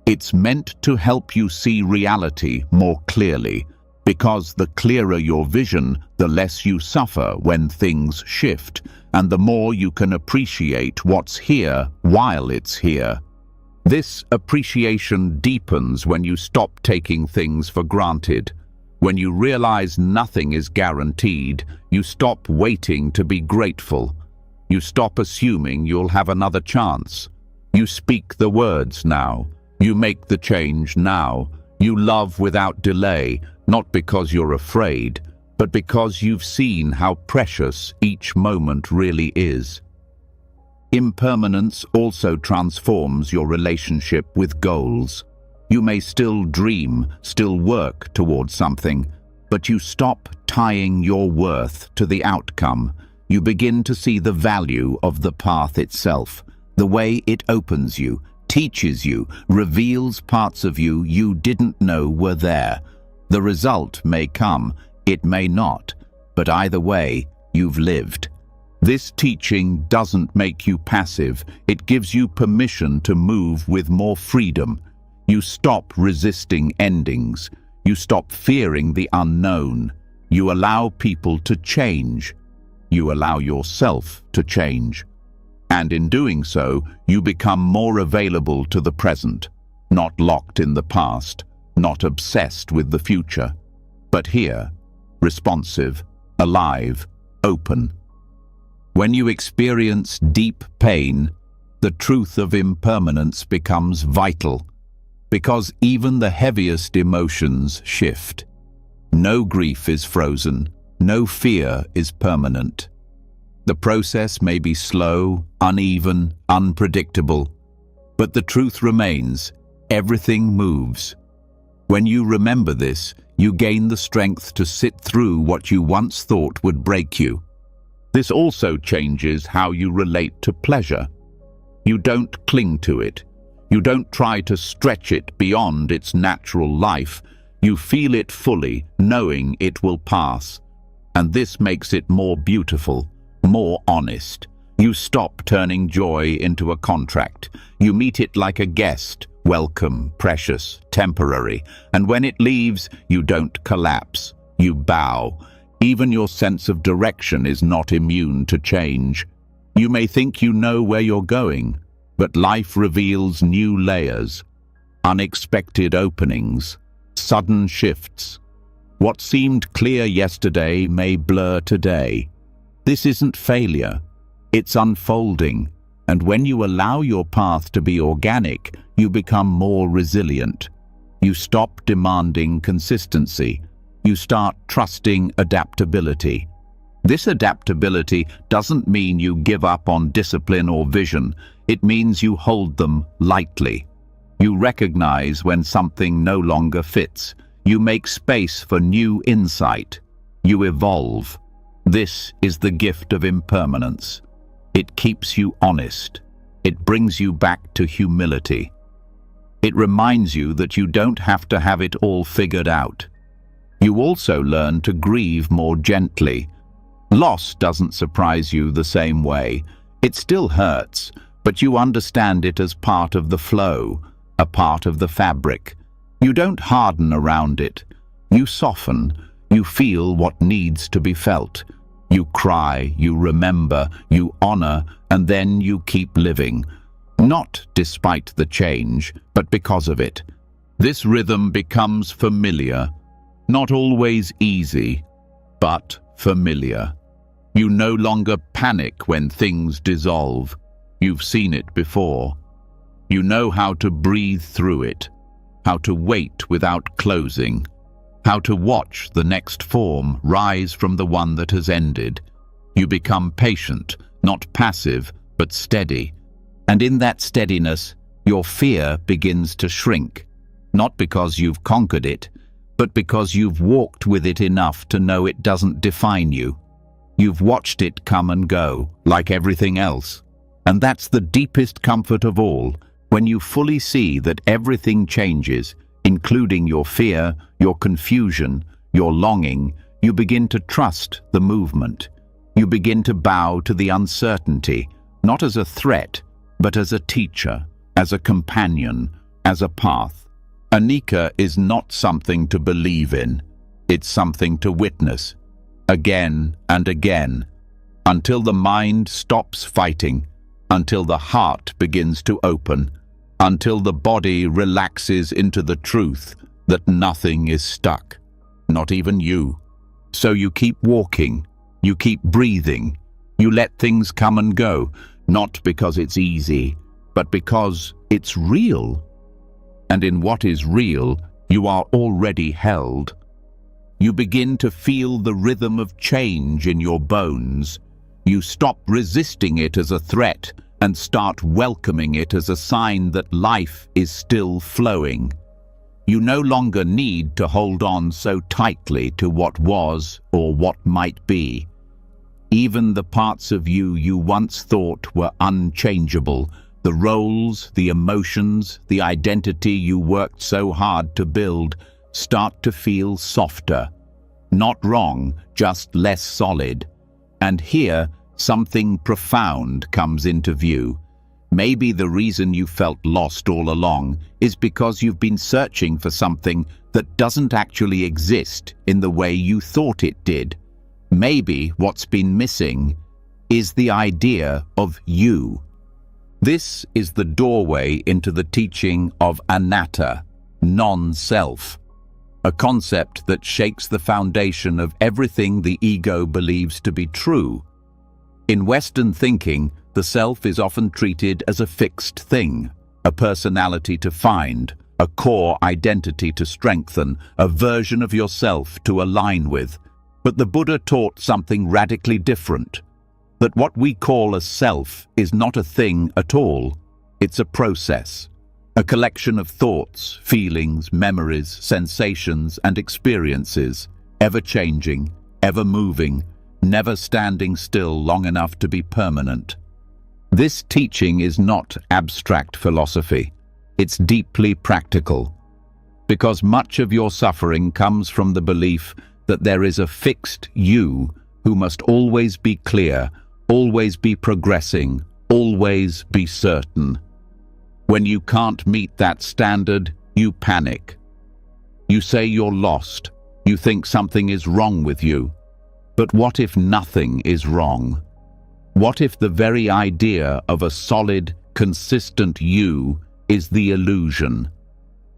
It's meant to help you see reality more clearly, because the clearer your vision, the less you suffer when things shift, and the more you can appreciate what's here while it's here. This appreciation deepens when you stop taking things for granted. When you realize nothing is guaranteed, you stop waiting to be grateful. You stop assuming you'll have another chance. You speak the words now. You make the change now. You love without delay, not because you're afraid, but because you've seen how precious each moment really is. Impermanence also transforms your relationship with goals. You may still dream, still work towards something, but you stop tying your worth to the outcome. You begin to see the value of the path itself, the way it opens you, teaches you, reveals parts of you you didn't know were there. The result may come, it may not, but either way, you've lived. This teaching doesn't make you passive, it gives you permission to move with more freedom. You stop resisting endings. You stop fearing the unknown. You allow people to change. You allow yourself to change. And in doing so, you become more available to the present, not locked in the past, not obsessed with the future, but here, responsive, alive, open. When you experience deep pain, the truth of impermanence becomes vital, because even the heaviest emotions shift. No grief is frozen, no fear is permanent. The process may be slow, uneven, unpredictable, but the truth remains, everything moves. When you remember this, you gain the strength to sit through what you once thought would break you. This also changes how you relate to pleasure. You don't cling to it. You don't try to stretch it beyond its natural life. You feel it fully, knowing it will pass. And this makes it more beautiful, more honest. You stop turning joy into a contract. You meet it like a guest, welcome, precious, temporary. And when it leaves, you don't collapse. You bow. Even your sense of direction is not immune to change. You may think you know where you're going, but life reveals new layers, unexpected openings, sudden shifts. What seemed clear yesterday may blur today. This isn't failure, it's unfolding, and when you allow your path to be organic, you become more resilient. You stop demanding consistency. You start trusting adaptability. This adaptability doesn't mean you give up on discipline or vision. It means you hold them lightly. You recognize when something no longer fits. You make space for new insight. You evolve. This is the gift of impermanence. It keeps you honest. It brings you back to humility. It reminds you that you don't have to have it all figured out. You also learn to grieve more gently. Loss doesn't surprise you the same way. It still hurts, but you understand it as part of the flow, a part of the fabric. You don't harden around it. You soften. You feel what needs to be felt. You cry, you remember, you honor, and then you keep living. Not despite the change, but because of it. This rhythm becomes familiar. Not always easy, but familiar. You no longer panic when things dissolve. You've seen it before. You know how to breathe through it, how to wait without closing, how to watch the next form rise from the one that has ended. You become patient, not passive, but steady. And in that steadiness, your fear begins to shrink, not because you've conquered it, but because you've walked with it enough to know it doesn't define you. You've watched it come and go, like everything else. And that's the deepest comfort of all, when you fully see that everything changes, including your fear, your confusion, your longing. You begin to trust the movement. You begin to bow to the uncertainty, not as a threat, but as a teacher, as a companion, as a path. Anicca is not something to believe in. It's something to witness, again and again, until the mind stops fighting, until the heart begins to open, until the body relaxes into the truth that nothing is stuck, not even you. So you keep walking, you keep breathing, you let things come and go, not because it's easy, but because it's real. And in what is real, you are already held. You begin to feel the rhythm of change in your bones. You stop resisting it as a threat and start welcoming it as a sign that life is still flowing. You no longer need to hold on so tightly to what was or what might be. Even the parts of you you once thought were unchangeable, the roles, the emotions, the identity you worked so hard to build, start to feel softer. Not wrong, just less solid. And here, something profound comes into view. Maybe the reason you felt lost all along is because you've been searching for something that doesn't actually exist in the way you thought it did. Maybe what's been missing is the idea of you. This is the doorway into the teaching of anatta, non-self, a concept that shakes the foundation of everything the ego believes to be true. In Western thinking, the self is often treated as a fixed thing, a personality to find, a core identity to strengthen, a version of yourself to align with. But the Buddha taught something radically different, that what we call a self is not a thing at all. It's a process. A collection of thoughts, feelings, memories, sensations, and experiences, ever changing, ever moving, never standing still long enough to be permanent. This teaching is not abstract philosophy. It's deeply practical, because much of your suffering comes from the belief that there is a fixed you who must always be clear, always be progressing, always be certain. When you can't meet that standard, you panic. You say you're lost. You think something is wrong with you. But what if nothing is wrong? What if the very idea of a solid, consistent you is the illusion?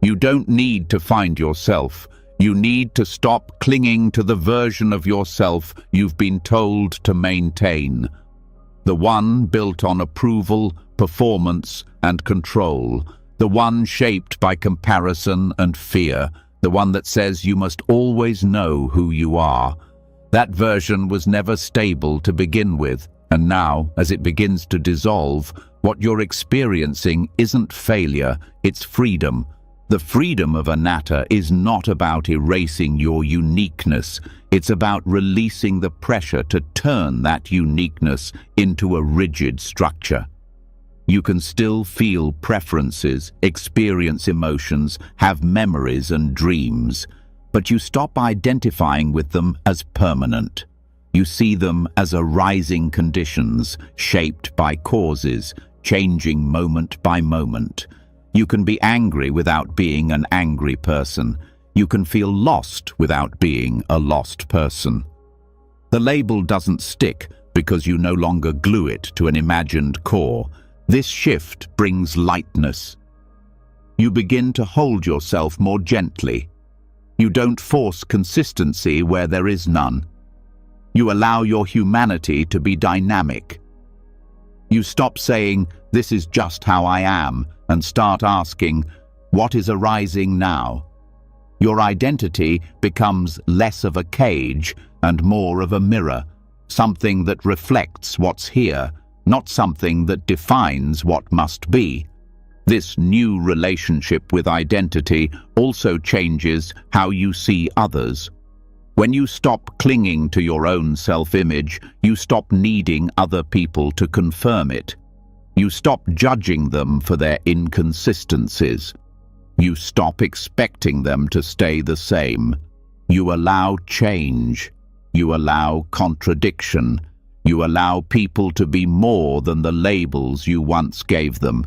You don't need to find yourself. You need to stop clinging to the version of yourself you've been told to maintain. The one built on approval, performance, and control. The one shaped by comparison and fear. The one that says you must always know who you are. That version was never stable to begin with, and now, as it begins to dissolve, what you're experiencing isn't failure, it's freedom. The freedom of anatta is not about erasing your uniqueness. It's about releasing the pressure to turn that uniqueness into a rigid structure. You can still feel preferences, experience emotions, have memories and dreams, but you stop identifying with them as permanent. You see them as arising conditions, shaped by causes, changing moment by moment. You can be angry without being an angry person. You can feel lost without being a lost person. The label doesn't stick because you no longer glue it to an imagined core. This shift brings lightness. You begin to hold yourself more gently. You don't force consistency where there is none. You allow your humanity to be dynamic. You stop saying, "This is just how I am," and start asking, "What is arising now?" Your identity becomes less of a cage and more of a mirror, something that reflects what's here, not something that defines what must be. This new relationship with identity also changes how you see others. When you stop clinging to your own self-image, you stop needing other people to confirm it. You stop judging them for their inconsistencies. You stop expecting them to stay the same. You allow change. You allow contradiction. You allow people to be more than the labels you once gave them.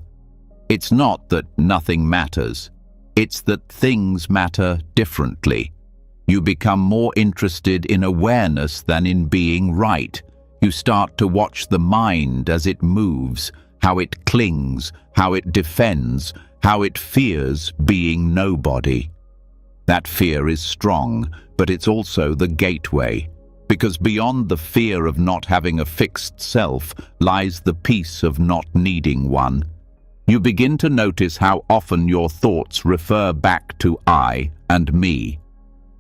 It's not that nothing matters. It's that things matter differently. You become more interested in awareness than in being right. You start to watch the mind as it moves, how it clings, how it defends, how it fears being nobody. That fear is strong, but it's also the gateway, because beyond the fear of not having a fixed self lies the peace of not needing one. You begin to notice how often your thoughts refer back to I and me.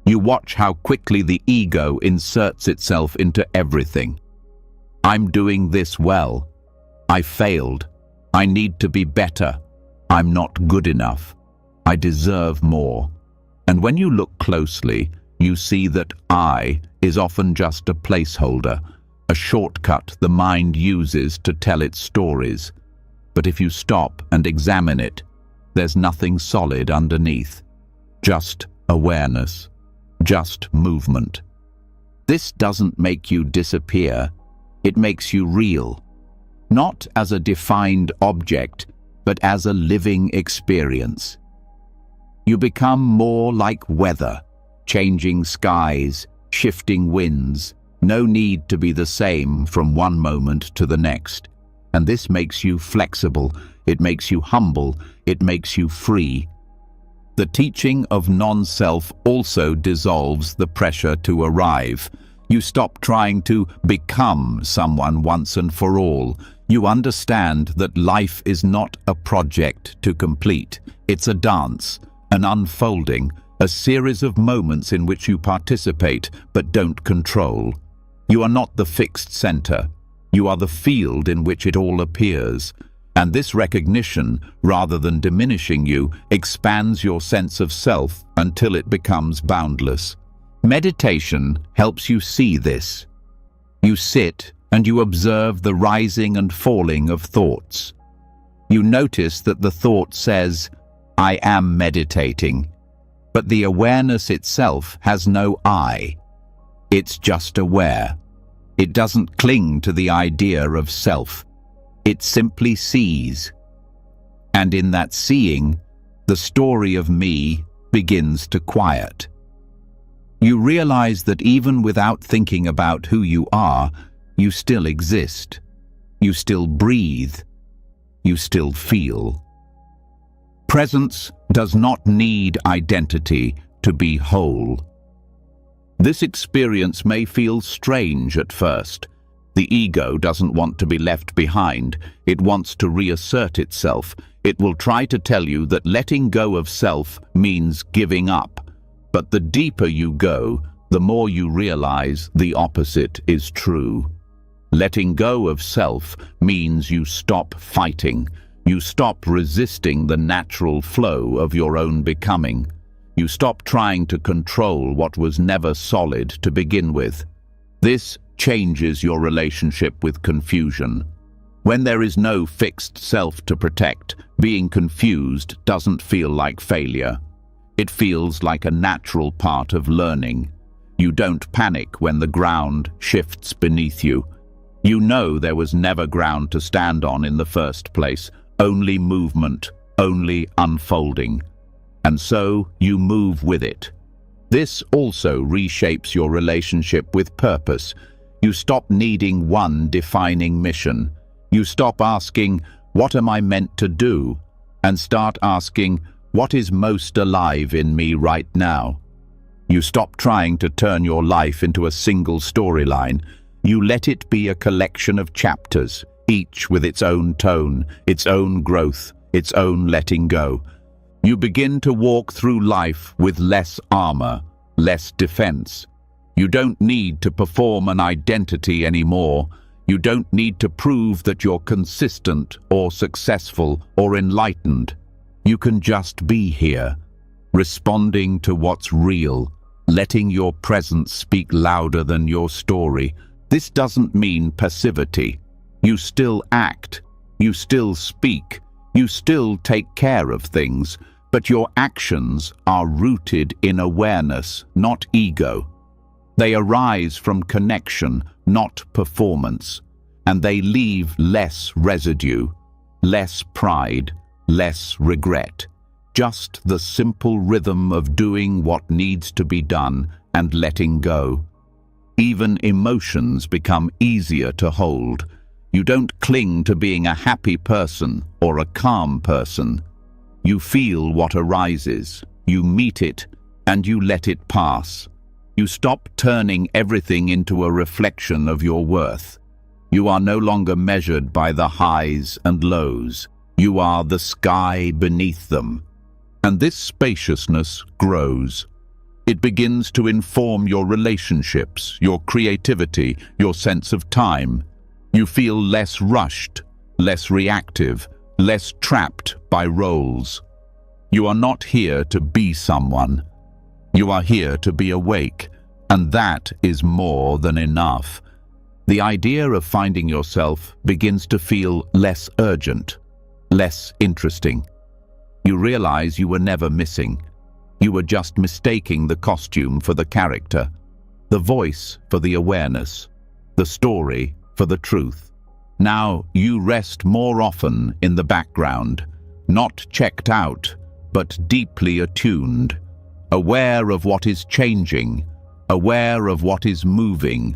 You watch how quickly the ego inserts itself into everything. I'm doing this well. I failed. I need to be better. I'm not good enough. I deserve more. And when you look closely, you see that I is often just a placeholder, a shortcut the mind uses to tell its stories. But if you stop and examine it, there's nothing solid underneath. Just awareness. Just movement. This doesn't make you disappear. It makes you real. Not as a defined object, but as a living experience. You become more like weather, changing skies, shifting winds. No need to be the same from one moment to the next. And this makes you flexible. It makes you humble. It makes you free. The teaching of non-self also dissolves the pressure to arrive. You stop trying to become someone once and for all. You understand that life is not a project to complete. It's a dance, an unfolding, a series of moments in which you participate but don't control. You are not the fixed center. You are the field in which it all appears. And this recognition, rather than diminishing you, expands your sense of self until it becomes boundless. Meditation helps you see this. You sit and you observe the rising and falling of thoughts. You notice that the thought says, "I am meditating," but the awareness itself has no I. It's just aware. It doesn't cling to the idea of self. It simply sees. And in that seeing, the story of me begins to quiet. You realize that even without thinking about who you are, you still exist. You still breathe. You still feel. Presence does not need identity to be whole. This experience may feel strange at first. The ego doesn't want to be left behind. It wants to reassert itself. It will try to tell you that letting go of self means giving up. But the deeper you go, the more you realize the opposite is true. Letting go of self means you stop fighting. You stop resisting the natural flow of your own becoming. You stop trying to control what was never solid to begin with. This changes your relationship with confusion. When there is no fixed self to protect, being confused doesn't feel like failure. It feels like a natural part of learning. You don't panic when the ground shifts beneath you. You know there was never ground to stand on in the first place, only movement, only unfolding. And so you move with it. This also reshapes your relationship with purpose. You stop needing one defining mission. You stop asking, "What am I meant to do?" and start asking, "What is most alive in me right now?" You stop trying to turn your life into a single storyline. You let it be a collection of chapters, each with its own tone, its own growth, its own letting go. You begin to walk through life with less armor, less defense. You don't need to perform an identity anymore. You don't need to prove that you're consistent or successful or enlightened. You can just be here, responding to what's real, letting your presence speak louder than your story. This doesn't mean passivity. You still act, you still speak, you still take care of things, but your actions are rooted in awareness, not ego. They arise from connection, not performance, and they leave less residue, less pride, less regret. Just the simple rhythm of doing what needs to be done and letting go. Even emotions become easier to hold. You don't cling to being a happy person or a calm person. You feel what arises, you meet it, and you let it pass. You stop turning everything into a reflection of your worth. You are no longer measured by the highs and lows. You are the sky beneath them. And this spaciousness grows. It begins to inform your relationships, your creativity, your sense of time. You feel less rushed, less reactive, less trapped by roles. You are not here to be someone. You are here to be awake, and that is more than enough. The idea of finding yourself begins to feel less urgent, less interesting. You realize you were never missing. You were just mistaking the costume for the character, the voice for the awareness, the story for the truth. Now you rest more often in the background, not checked out, but deeply attuned, aware of what is changing, aware of what is moving,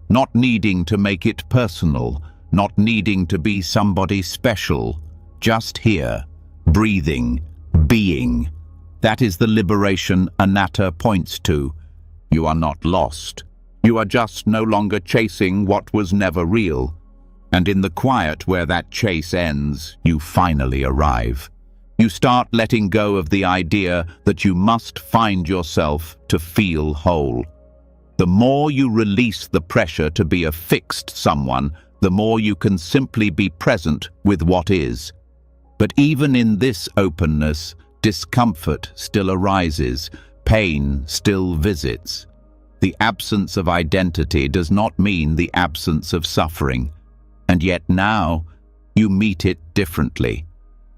not needing to make it personal, not needing to be somebody special, just here, breathing, being. That is the liberation anatta points to. You are not lost. You are just no longer chasing what was never real. And in the quiet where that chase ends, you finally arrive. You start letting go of the idea that you must find yourself to feel whole. The more you release the pressure to be a fixed someone, the more you can simply be present with what is. But even in this openness, discomfort still arises, pain still visits. The absence of identity does not mean the absence of suffering, and yet now you meet it differently.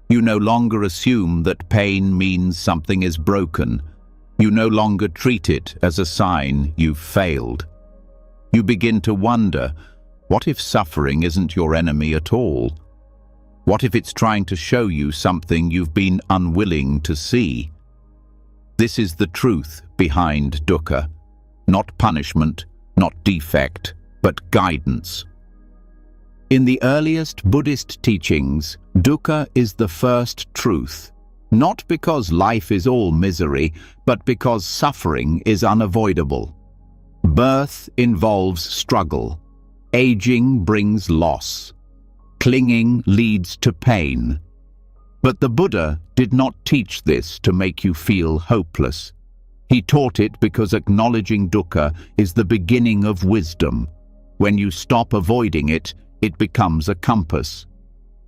You no longer assume that pain means something is broken. You no longer treat it as a sign you've failed. You begin to wonder, what if suffering isn't your enemy at all? What if it's trying to show you something you've been unwilling to see? This is the truth behind dukkha. Not punishment, not defect, but guidance. In the earliest Buddhist teachings, dukkha is the first truth, not because life is all misery, but because suffering is unavoidable. Birth involves struggle. Aging brings loss. Clinging leads to pain. But the Buddha did not teach this to make you feel hopeless. He taught it because acknowledging dukkha is the beginning of wisdom. When you stop avoiding it, it becomes a compass.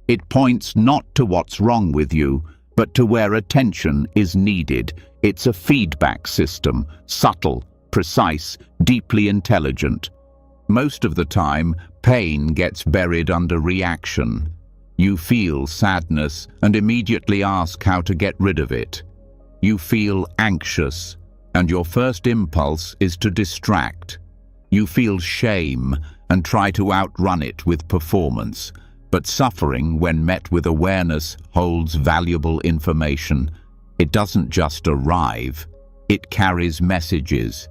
It points not to what's wrong with you, but to where attention is needed. It's a feedback system, subtle, precise, deeply intelligent. Most of the time, pain gets buried under reaction. You feel sadness and immediately ask how to get rid of it. You feel anxious, and your first impulse is to distract. You feel shame and try to outrun it with performance. But suffering, when met with awareness, holds valuable information. It doesn't just arrive. It carries messages.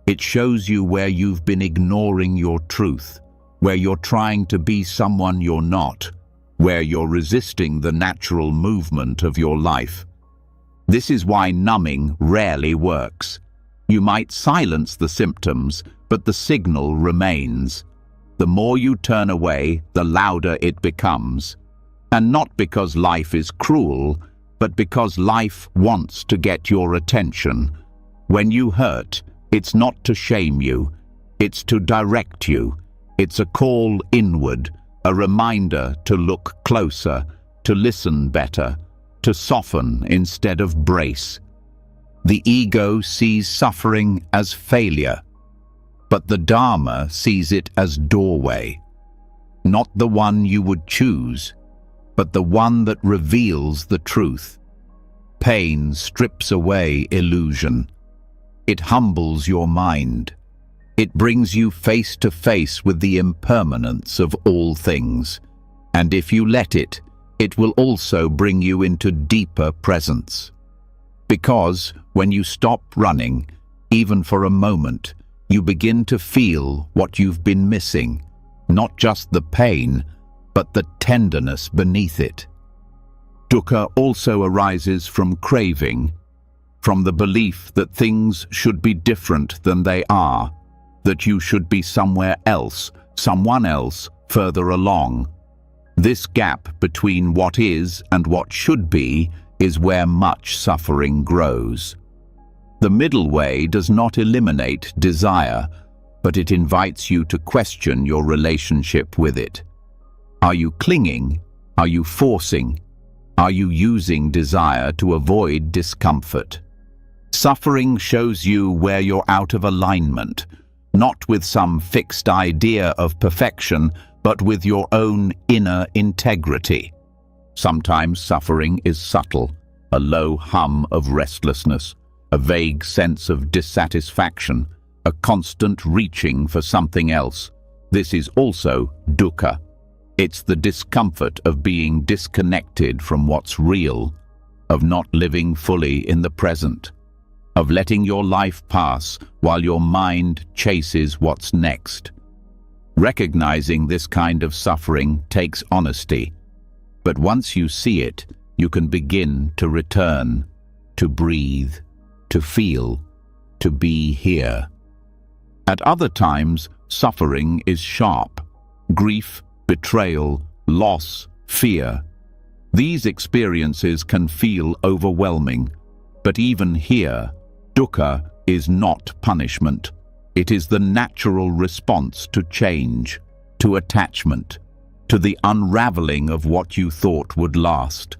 It shows you where you've been ignoring your truth, where you're trying to be someone you're not, where you're resisting the natural movement of your life. This is why numbing rarely works. You might silence the symptoms, but the signal remains. The more you turn away, the louder it becomes. And not because life is cruel, but because life wants to get your attention. When you hurt, it's not to shame you, it's to direct you. It's a call inward, a reminder to look closer, to listen better, to soften instead of brace. The ego sees suffering as failure, but the Dharma sees it as doorway. Not the one you would choose, but the one that reveals the truth. Pain strips away illusion. It humbles your mind. It brings you face to face with the impermanence of all things. And if you let it, it will also bring you into deeper presence. Because when you stop running, even for a moment, you begin to feel what you've been missing, not just the pain, but the tenderness beneath it. Dukkha also arises from craving, from the belief that things should be different than they are, that you should be somewhere else, someone else, further along. This gap between what is and what should be is where much suffering grows. The middle way does not eliminate desire, but it invites you to question your relationship with it. Are you clinging? Are you forcing? Are you using desire to avoid discomfort? Suffering shows you where you're out of alignment, not with some fixed idea of perfection, but with your own inner integrity. Sometimes suffering is subtle, a low hum of restlessness, a vague sense of dissatisfaction, a constant reaching for something else. This is also dukkha. It's the discomfort of being disconnected from what's real, of not living fully in the present, of letting your life pass while your mind chases what's next. Recognizing this kind of suffering takes honesty, but once you see it, you can begin to return, to breathe, to feel, to be here. At other times, suffering is sharp. Grief, betrayal, loss, fear. These experiences can feel overwhelming, but even here, dukkha is not punishment. It is the natural response to change. to attachment, to the unraveling of what you thought would last.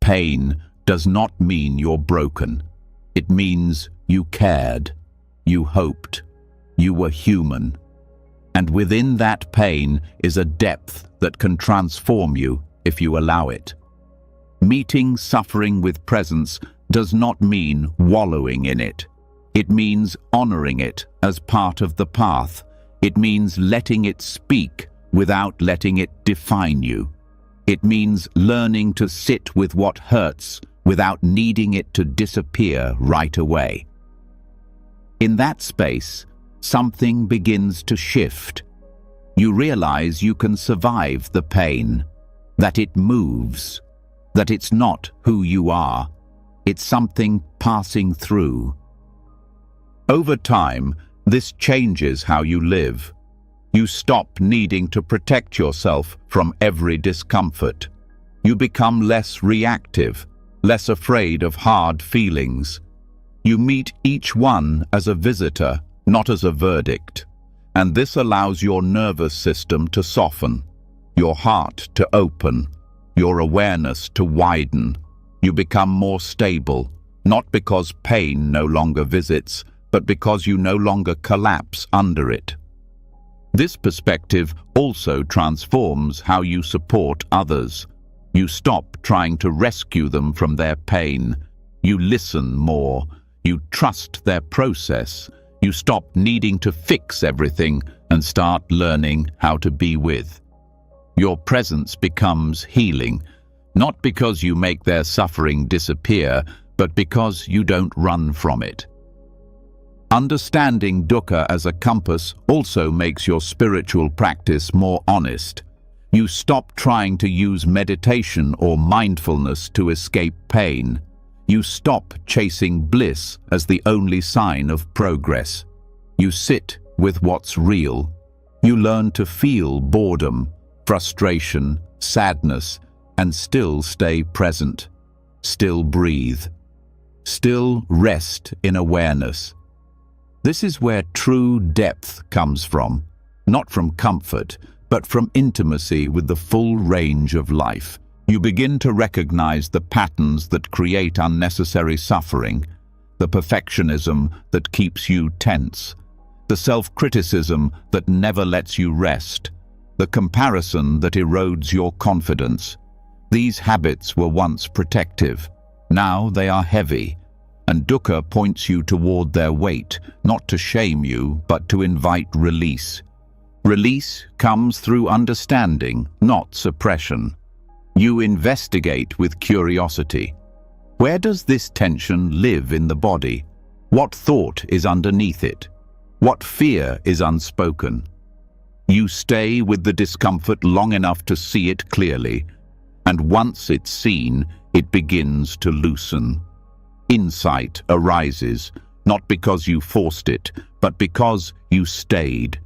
Pain does not mean you're broken. It means you cared, you hoped, you were human. And within that pain is a depth that can transform you if you allow it. Meeting suffering with presence does not mean wallowing in it. It means honoring it as part of the path. It means letting it speak without letting it define you. It means learning to sit with what hurts without needing it to disappear right away. In that space, something begins to shift. You realize you can survive the pain, that it moves, that it's not who you are. It's something passing through. Over time, this changes how you live. You stop needing to protect yourself from every discomfort. You become less reactive, less afraid of hard feelings. You meet each one as a visitor, not as a verdict. And this allows your nervous system to soften, your heart to open, your awareness to widen. You become more stable, not because pain no longer visits, but because you no longer collapse under it. This perspective also transforms how you support others. You stop trying to rescue them from their pain. You listen more. You trust their process. You stop needing to fix everything and start learning how to be with. Your presence becomes healing, not because you make their suffering disappear, but because you don't run from it. Understanding dukkha as a compass also makes your spiritual practice more honest. You stop trying to use meditation or mindfulness to escape pain. You stop chasing bliss as the only sign of progress. You sit with what's real. You learn to feel boredom, frustration, sadness, and still stay present. Still breathe. Still rest in awareness. This is where true depth comes from, not from comfort, but from intimacy with the full range of life. You begin to recognize the patterns that create unnecessary suffering, the perfectionism that keeps you tense, the self-criticism that never lets you rest, the comparison that erodes your confidence. These habits were once protective. Now they are heavy, and dukkha points you toward their weight, not to shame you, but to invite release. Release comes through understanding, not suppression. You investigate with curiosity. Where does this tension live in the body? What thought is underneath it? What fear is unspoken? You stay with the discomfort long enough to see it clearly, and once it's seen, it begins to loosen. Insight arises, not because you forced it, but because you stayed.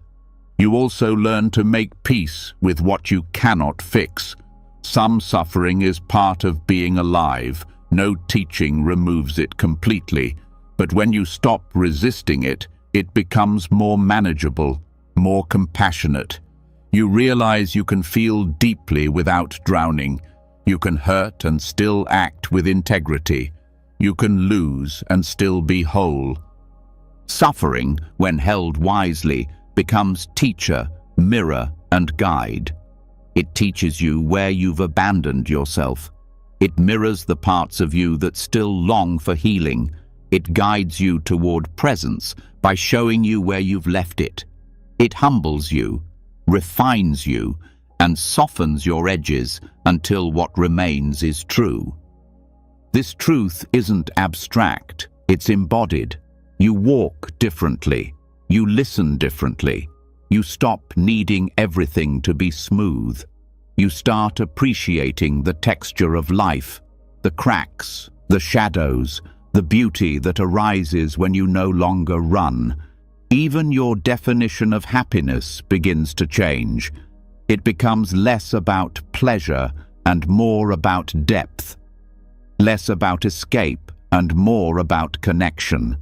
You also learn to make peace with what you cannot fix. Some suffering is part of being alive. No teaching removes it completely. But when you stop resisting it, it becomes more manageable, more compassionate. You realize you can feel deeply without drowning. You can hurt and still act with integrity. You can lose and still be whole. Suffering, when held wisely, becomes teacher, mirror, and guide. It teaches you where you've abandoned yourself. It mirrors the parts of you that still long for healing. It guides you toward presence by showing you where you've left it. It humbles you, refines you, and softens your edges until what remains is true. This truth isn't abstract, it's embodied. You walk differently. You listen differently. You stop needing everything to be smooth. You start appreciating the texture of life, the cracks, the shadows, the beauty that arises when you no longer run. Even your definition of happiness begins to change. It becomes less about pleasure and more about depth. Less about escape and more about connection.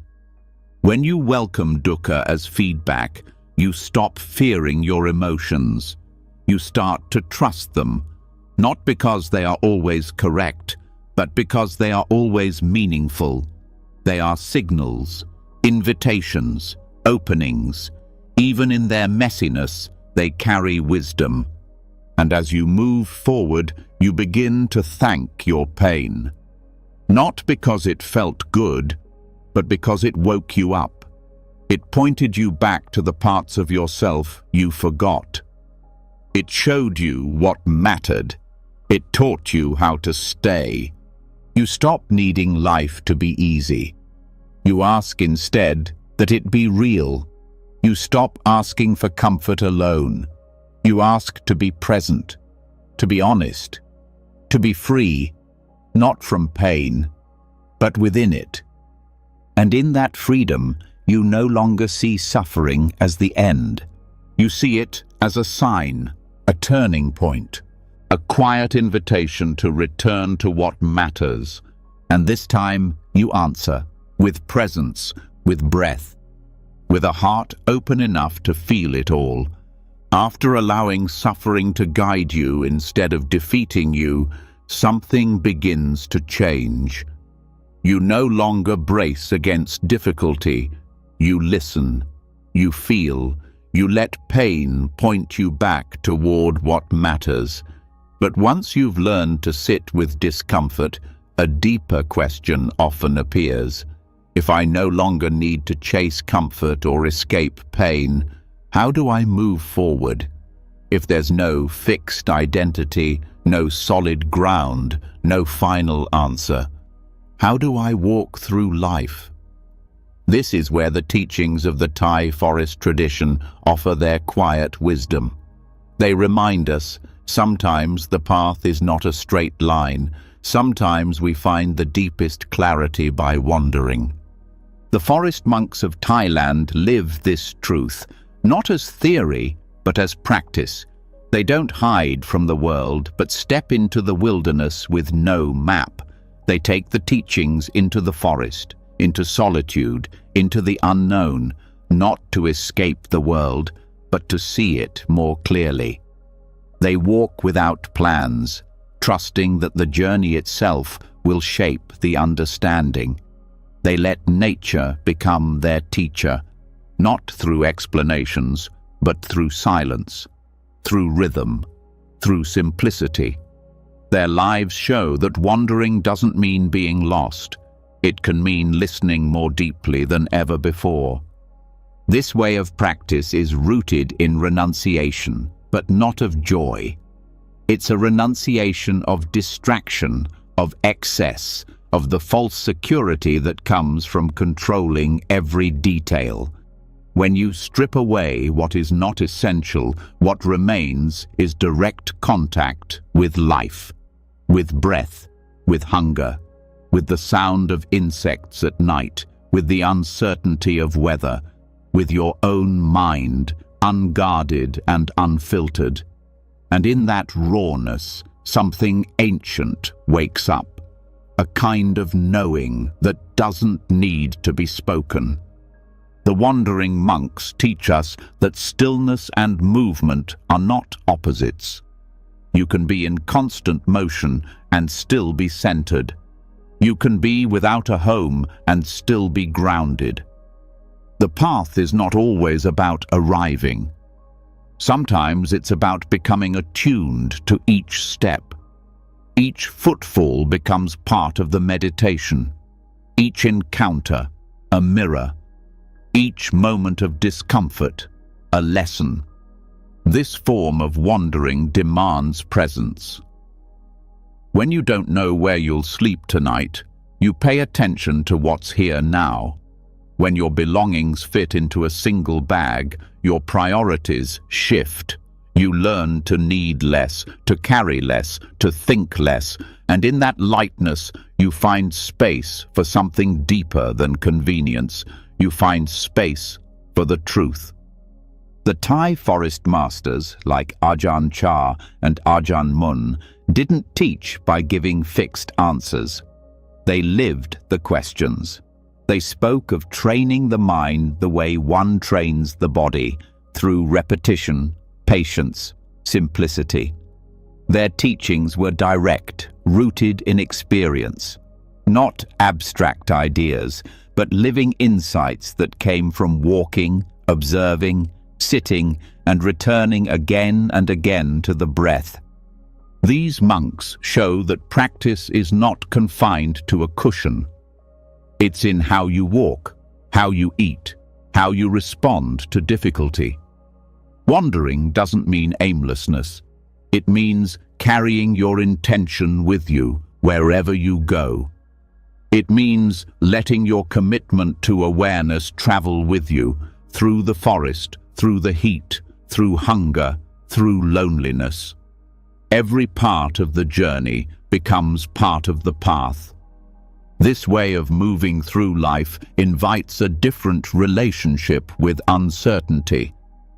When you welcome dukkha as feedback, You stop fearing your emotions. You start to trust them, not because they are always correct, but because they are always meaningful. They are signals, invitations, openings. Even in their messiness, they carry wisdom. And as you move forward, you begin to thank your pain. Not because it felt good, but because it woke you up. It pointed you back to the parts of yourself you forgot. It showed you what mattered. It taught you how to stay. You stop needing life to be easy. You ask instead that it be real. You stop asking for comfort alone. You ask to be present, to be honest, to be free, not from pain, but within it. And in that freedom, you no longer see suffering as the end. You see it as a sign, a turning point, a quiet invitation to return to what matters. And this time you answer, with presence, with breath, with a heart open enough to feel it all. After allowing suffering to guide you instead of defeating you, something begins to change. You no longer brace against difficulty. You listen, you feel, you let pain point you back toward what matters. But once you've learned to sit with discomfort, a deeper question often appears. If I no longer need to chase comfort or escape pain, how do I move forward? If there's no fixed identity, no solid ground, no final answer, how do I walk through life? This is where the teachings of the Thai forest tradition offer their quiet wisdom. They remind us, sometimes the path is not a straight line. Sometimes we find the deepest clarity by wandering. The forest monks of Thailand live this truth, not as theory, but as practice. They don't hide from the world, but step into the wilderness with no map. They take the teachings into the forest, into solitude, into the unknown, not to escape the world, but to see it more clearly. They walk without plans, trusting that the journey itself will shape the understanding. They let nature become their teacher, not through explanations, but through silence, through rhythm, through simplicity. Their lives show that wandering doesn't mean being lost. It can mean listening more deeply than ever before. This way of practice is rooted in renunciation, but not of joy. It's a renunciation of distraction, of excess, of the false security that comes from controlling every detail. When you strip away what is not essential, what remains is direct contact with life, with breath, with hunger, with the sound of insects at night, with the uncertainty of weather, with your own mind, unguarded and unfiltered. And in that rawness, something ancient wakes up. A kind of knowing that doesn't need to be spoken. The wandering monks teach us that stillness and movement are not opposites. You can be in constant motion and still be centered. You can be without a home and still be grounded. The path is not always about arriving. Sometimes it's about becoming attuned to each step. Each footfall becomes part of the meditation. Each encounter, a mirror. Each moment of discomfort, a lesson. This form of wandering demands presence. When you don't know where you'll sleep tonight, you pay attention to what's here now. When your belongings fit into a single bag, your priorities shift. You learn to need less, to carry less, to think less, and in that lightness, you find space for something deeper than convenience. You find space for the truth. The Thai forest masters, like Ajahn Chah and Ajahn Mun, didn't teach by giving fixed answers. They lived the questions. They spoke of training the mind the way one trains the body, through repetition, patience, simplicity. Their teachings were direct, rooted in experience, not abstract ideas, but living insights that came from walking, observing, sitting, and returning again and again to the breath. These monks show that practice is not confined to a cushion. It's in how you walk, how you eat, how you respond to difficulty. Wandering doesn't mean aimlessness. It means carrying your intention with you wherever you go. It means letting your commitment to awareness travel with you through the forest, through the heat, through hunger, through loneliness. Every part of the journey becomes part of the path. This way of moving through life invites a different relationship with uncertainty.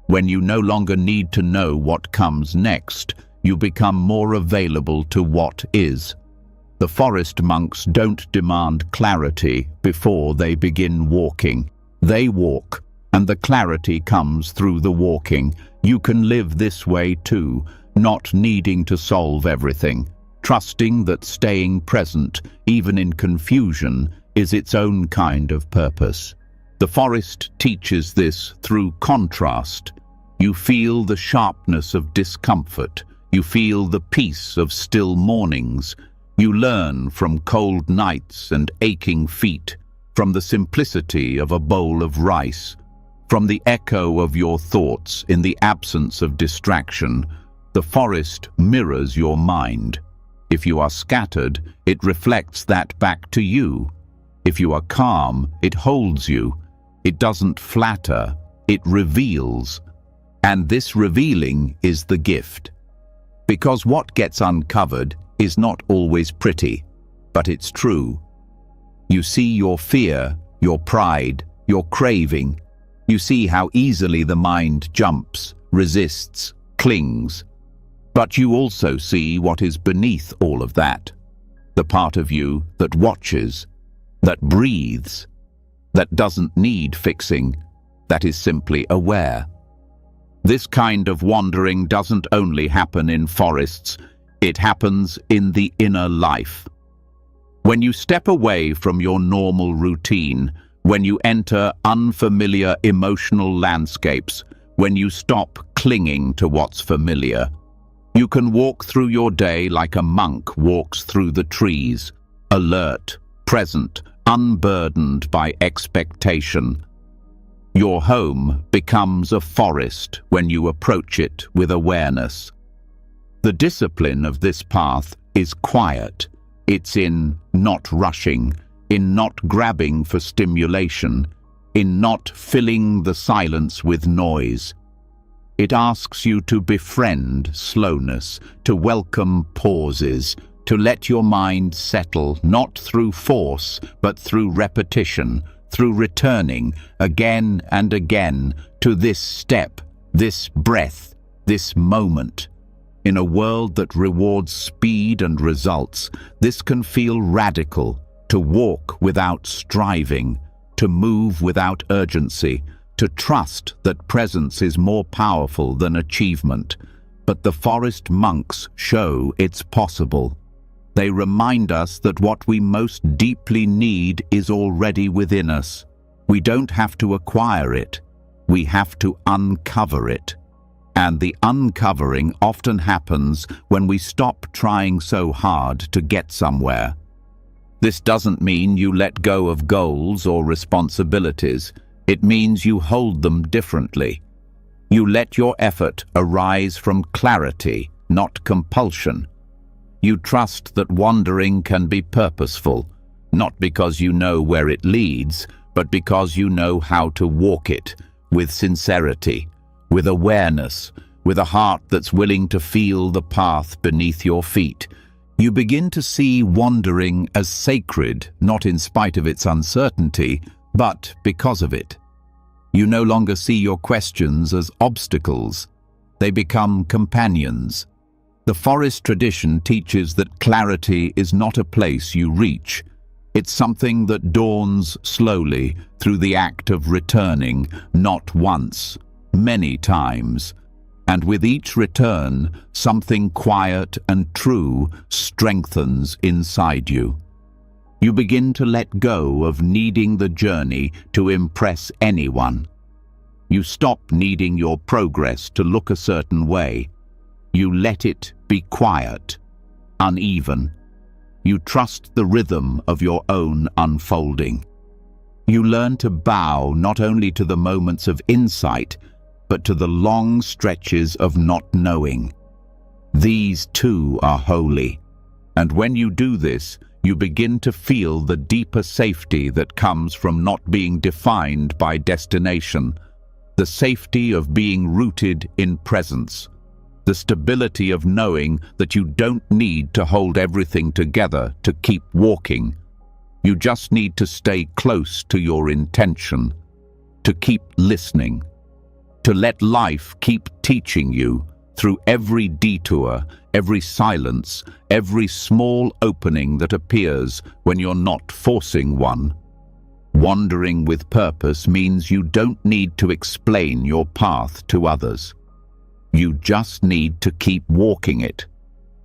When you no longer need to know what comes next, you become more available to what is. The forest monks don't demand clarity before they begin walking. They walk, and the clarity comes through the walking. You can live this way too, not needing to solve everything, trusting that staying present, even in confusion, is its own kind of purpose. The forest teaches this through contrast. You feel the sharpness of discomfort. You feel the peace of still mornings. You learn from cold nights and aching feet, from the simplicity of a bowl of rice, from the echo of your thoughts in the absence of distraction. The forest mirrors your mind. If you are scattered, it reflects that back to you. If you are calm, it holds you. It doesn't flatter, it reveals. And this revealing is the gift. Because what gets uncovered is not always pretty, but it's true. You see your fear, your pride, your craving. You see how easily the mind jumps, resists, clings. But you also see what is beneath all of that. The part of you that watches, that breathes, that doesn't need fixing, that is simply aware. This kind of wandering doesn't only happen in forests, it happens in the inner life. When you step away from your normal routine, when you enter unfamiliar emotional landscapes, when you stop clinging to what's familiar, you can walk through your day like a monk walks through the trees, alert, present, unburdened by expectation. Your home becomes a forest when you approach it with awareness. The discipline of this path is quiet. It's in not rushing, in not grabbing for stimulation, in not filling the silence with noise. It asks you to befriend slowness, to welcome pauses, to let your mind settle not through force, but through repetition, through returning again and again to this step, this breath, this moment. In a world that rewards speed and results, this can feel radical, to walk without striving, to move without urgency, to trust that presence is more powerful than achievement. But the forest monks show it's possible. They remind us that what we most deeply need is already within us. We don't have to acquire it. We have to uncover it. And the uncovering often happens when we stop trying so hard to get somewhere. This doesn't mean you let go of goals or responsibilities. It means you hold them differently. You let your effort arise from clarity, not compulsion. You trust that wandering can be purposeful, not because you know where it leads, but because you know how to walk it with sincerity, with awareness, with a heart that's willing to feel the path beneath your feet. You begin to see wandering as sacred, not in spite of its uncertainty, but because of it. You no longer see your questions as obstacles. They become companions. The forest tradition teaches that clarity is not a place you reach. It's something that dawns slowly through the act of returning, not once, many times, and with each return, something quiet and true strengthens inside you. You begin to let go of needing the journey to impress anyone. You stop needing your progress to look a certain way. You let it be quiet, uneven. You trust the rhythm of your own unfolding. You learn to bow not only to the moments of insight, but to the long stretches of not knowing. These too are holy, and when you do this, you begin to feel the deeper safety that comes from not being defined by destination, the safety of being rooted in presence, the stability of knowing that you don't need to hold everything together to keep walking. You just need to stay close to your intention, to keep listening, to let life keep teaching you through every detour, every silence, every small opening that appears when you're not forcing one. Wandering with purpose means you don't need to explain your path to others. You just need to keep walking it.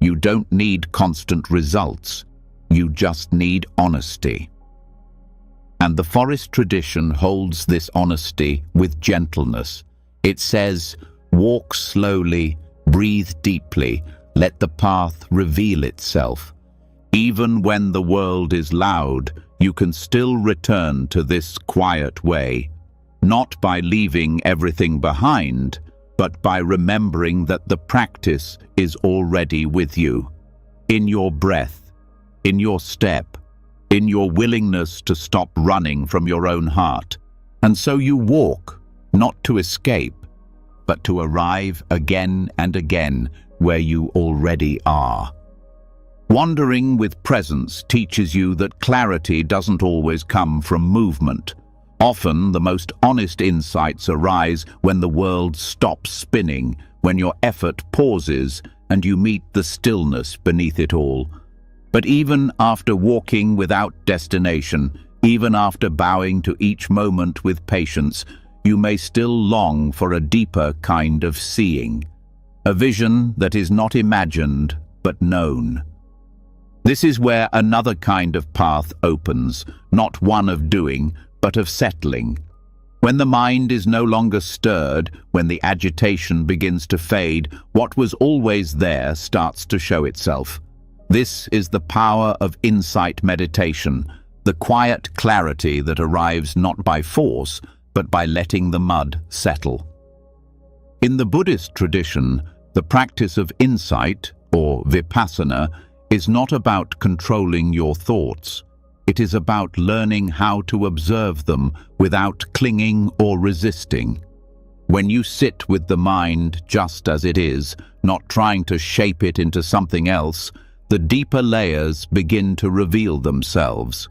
You don't need constant results. You just need honesty. And the forest tradition holds this honesty with gentleness. It says, walk slowly, breathe deeply, let the path reveal itself. Even when the world is loud, you can still return to this quiet way, not by leaving everything behind, but by remembering that the practice is already with you, in your breath, in your step, in your willingness to stop running from your own heart. And so you walk, not to escape, but to arrive again and again where you already are. Wandering with presence teaches you that clarity doesn't always come from movement. Often, the most honest insights arise when the world stops spinning, when your effort pauses and you meet the stillness beneath it all. But even after walking without destination, even after bowing to each moment with patience, you may still long for a deeper kind of seeing, a vision that is not imagined but known. This is where another kind of path opens, not one of doing, but of settling. When the mind is no longer stirred, when the agitation begins to fade, what was always there starts to show itself. This is the power of insight meditation, the quiet clarity that arrives not by force, but by letting the mud settle. In the Buddhist tradition, the practice of insight, or vipassana, is not about controlling your thoughts. It is about learning how to observe them without clinging or resisting. When you sit with the mind just as it is, not trying to shape it into something else, the deeper layers begin to reveal themselves.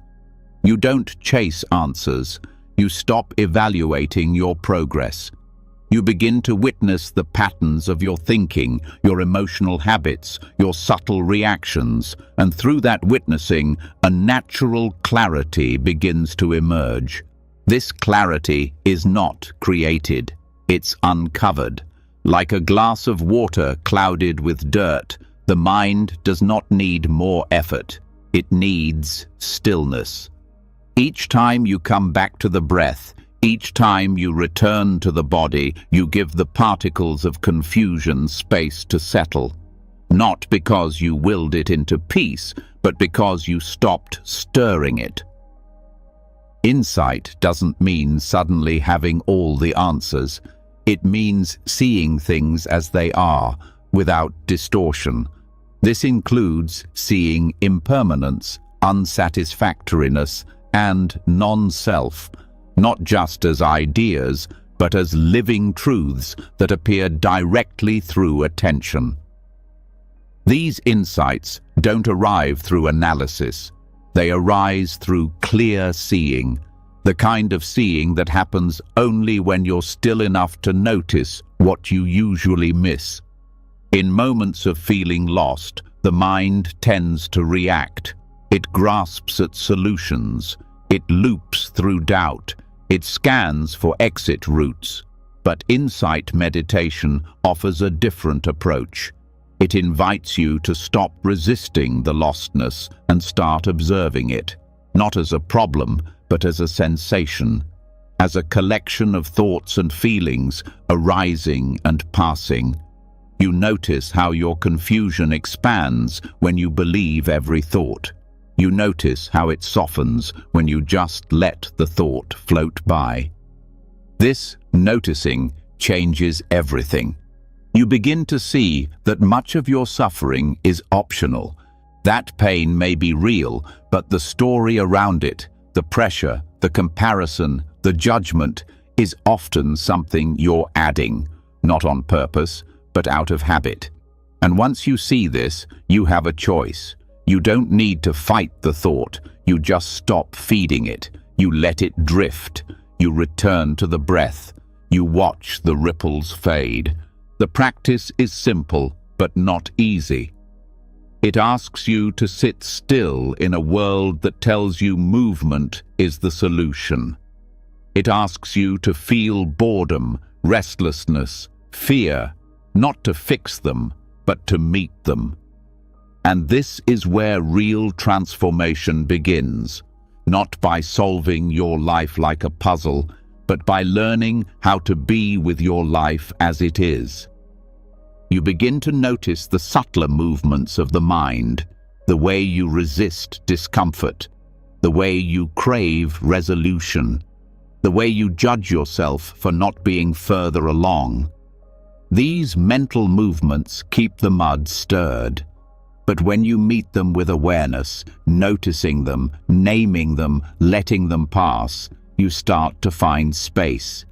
You don't chase answers. You stop evaluating your progress. You begin to witness the patterns of your thinking, your emotional habits, your subtle reactions, and through that witnessing, a natural clarity begins to emerge. This clarity is not created. It's uncovered. Like a glass of water clouded with dirt, the mind does not need more effort. It needs stillness. Each time you come back to the breath, each time you return to the body, you give the particles of confusion space to settle. Not because you willed it into peace, but because you stopped stirring it. Insight doesn't mean suddenly having all the answers. It means seeing things as they are, without distortion. This includes seeing impermanence, unsatisfactoriness, and non-self, not just as ideas, but as living truths that appear directly through attention. These insights don't arrive through analysis. They arise through clear seeing, the kind of seeing that happens only when you're still enough to notice what you usually miss. In moments of feeling lost, the mind tends to react. It grasps at solutions. It loops through doubt. It scans for exit routes. But insight meditation offers a different approach. It invites you to stop resisting the lostness and start observing it, not as a problem, but as a sensation, as a collection of thoughts and feelings arising and passing. You notice how your confusion expands when you believe every thought. You notice how it softens when you just let the thought float by. This noticing changes everything. You begin to see that much of your suffering is optional. That pain may be real, but the story around it, the pressure, the comparison, the judgment, is often something you're adding, not on purpose, but out of habit. And once you see this, you have a choice. You don't need to fight the thought. You just stop feeding it. You let it drift. You return to the breath. You watch the ripples fade. The practice is simple, but not easy. It asks you to sit still in a world that tells you movement is the solution. It asks you to feel boredom, restlessness, fear, not to fix them, but to meet them. And this is where real transformation begins, not by solving your life like a puzzle, but by learning how to be with your life as it is. You begin to notice the subtler movements of the mind, the way you resist discomfort, the way you crave resolution, the way you judge yourself for not being further along. These mental movements keep the mud stirred. But when you meet them with awareness, noticing them, naming them, letting them pass, you start to find space.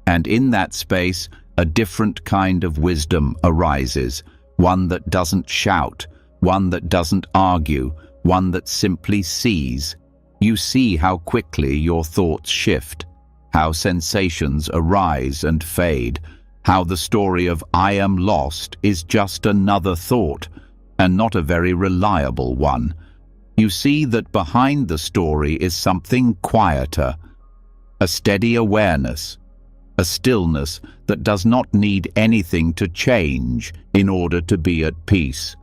And in that space, a different kind of wisdom arises, one that doesn't shout, one that doesn't argue, one that simply sees. You see how quickly your thoughts shift, how sensations arise and fade, how the story of "I am lost" is just another thought, and not a very reliable one. You see that behind the story is something quieter, a steady awareness, a stillness that does not need anything to change in order to be at peace.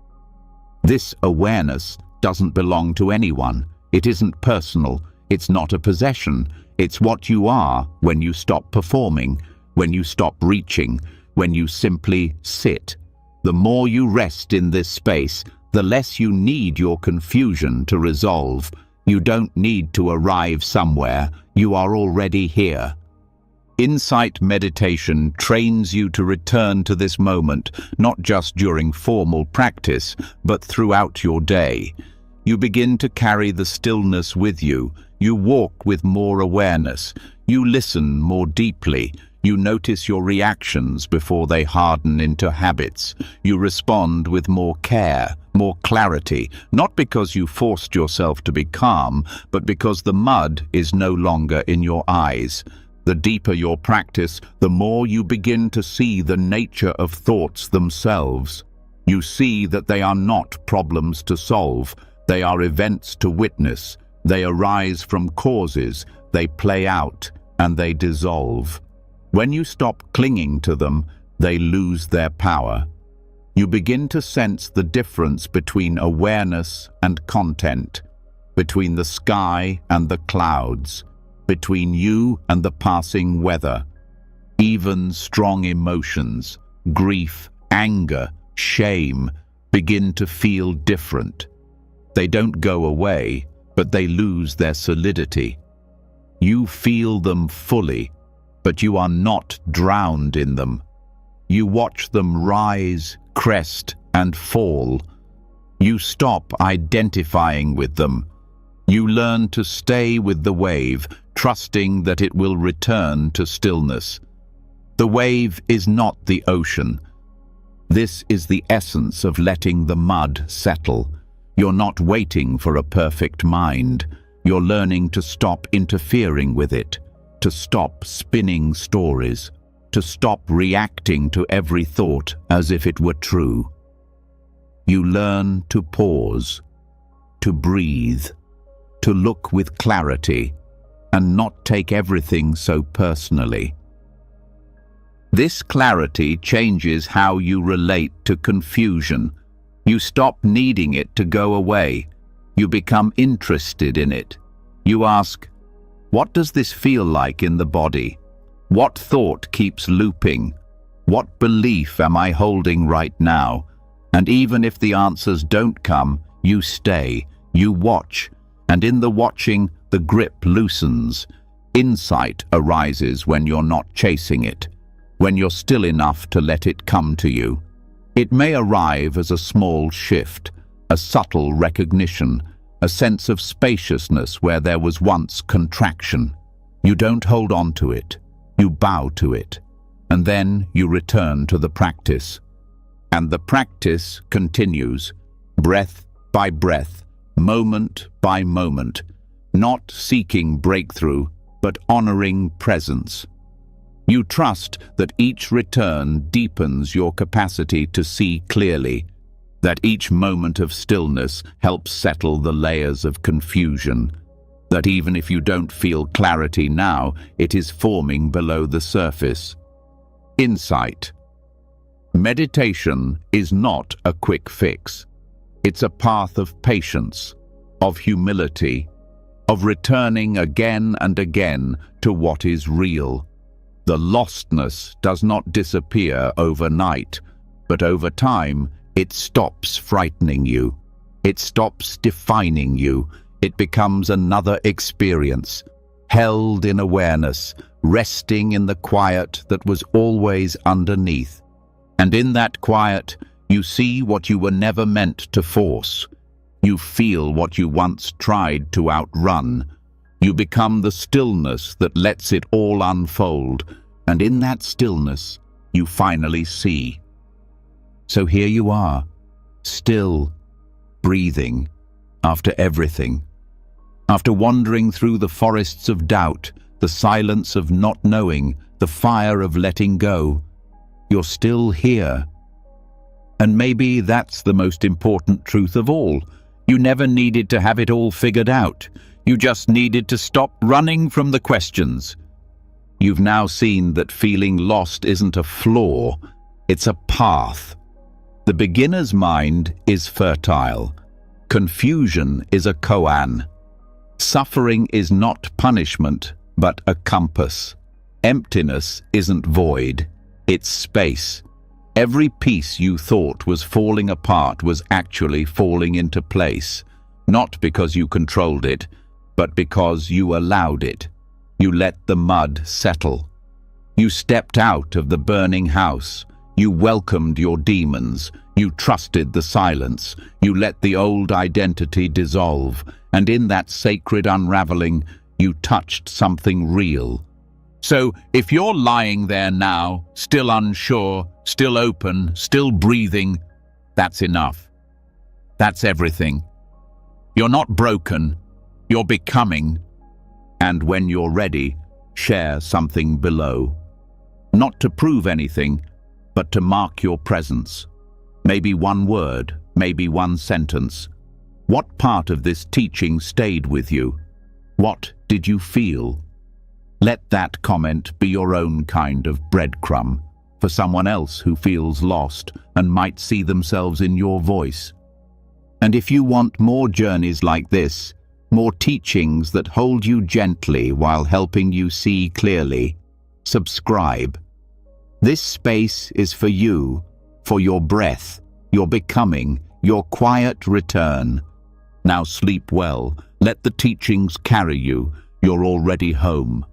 This awareness doesn't belong to anyone. It isn't personal. It's not a possession. It's what you are when you stop performing, when you stop reaching, when you simply sit. The more you rest in this space, the less you need your confusion to resolve. You don't need to arrive somewhere. You are already here. Insight meditation trains you to return to this moment, not just during formal practice, but throughout your day. You begin to carry the stillness with you. You walk with more awareness. You listen more deeply. You notice your reactions before they harden into habits. You respond with more care, more clarity, not because you forced yourself to be calm, but because the mud is no longer in your eyes. The deeper your practice, the more you begin to see the nature of thoughts themselves. You see that they are not problems to solve. They are events to witness. They arise from causes. They play out, and they dissolve. When you stop clinging to them, they lose their power. You begin to sense the difference between awareness and content, between the sky and the clouds, between you and the passing weather. Even strong emotions, grief, anger, shame, begin to feel different. They don't go away, but they lose their solidity. You feel them fully, but you are not drowned in them. You watch them rise, crest, and fall. You stop identifying with them. You learn to stay with the wave, trusting that it will return to stillness. The wave is not the ocean. This is the essence of letting the mud settle. You're not waiting for a perfect mind. You're learning to stop interfering with it, to stop spinning stories, to stop reacting to every thought as if it were true. You learn to pause, to breathe, to look with clarity, and not take everything so personally. This clarity changes how you relate to confusion. You stop needing it to go away. You become interested in it. You ask, what does this feel like in the body? What thought keeps looping? What belief am I holding right now? And even if the answers don't come, you stay, you watch, and in the watching, the grip loosens. Insight arises when you're not chasing it, when you're still enough to let it come to you. It may arrive as a small shift, a subtle recognition, a sense of spaciousness where there was once contraction. You don't hold on to it, you bow to it, and then you return to the practice. And the practice continues, breath by breath, moment by moment, not seeking breakthrough, but honoring presence. You trust that each return deepens your capacity to see clearly, that each moment of stillness helps settle the layers of confusion, that even if you don't feel clarity now, it is forming below the surface. Insight. Meditation is not a quick fix. It's a path of patience, of humility, of returning again and again to what is real. The lostness does not disappear overnight, but over time, it stops frightening you. It stops defining you. It becomes another experience, held in awareness, resting in the quiet that was always underneath. And in that quiet, you see what you were never meant to force. You feel what you once tried to outrun. You become the stillness that lets it all unfold, and in that stillness, you finally see. So here you are, still, breathing, after everything. After wandering through the forests of doubt, the silence of not knowing, the fire of letting go, you're still here. And maybe that's the most important truth of all. You never needed to have it all figured out. You just needed to stop running from the questions. You've now seen that feeling lost isn't a flaw, it's a path. The beginner's mind is fertile. Confusion is a koan. Suffering is not punishment, but a compass. Emptiness isn't void, it's space. Every piece you thought was falling apart was actually falling into place, not because you controlled it, but because you allowed it. You let the mud settle. You stepped out of the burning house. You welcomed your demons. You trusted the silence. You let the old identity dissolve. And in that sacred unraveling, you touched something real. So, if you're lying there now, still unsure, still open, still breathing, that's enough. That's everything. You're not broken, you're becoming. And when you're ready, share something below. Not to prove anything, but to mark your presence. Maybe one word, maybe one sentence. What part of this teaching stayed with you? What did you feel? Let that comment be your own kind of breadcrumb for someone else who feels lost and might see themselves in your voice. And if you want more journeys like this, more teachings that hold you gently while helping you see clearly, subscribe. This space is for you, for your breath, your becoming, your quiet return. Now sleep well, let the teachings carry you, you're already home.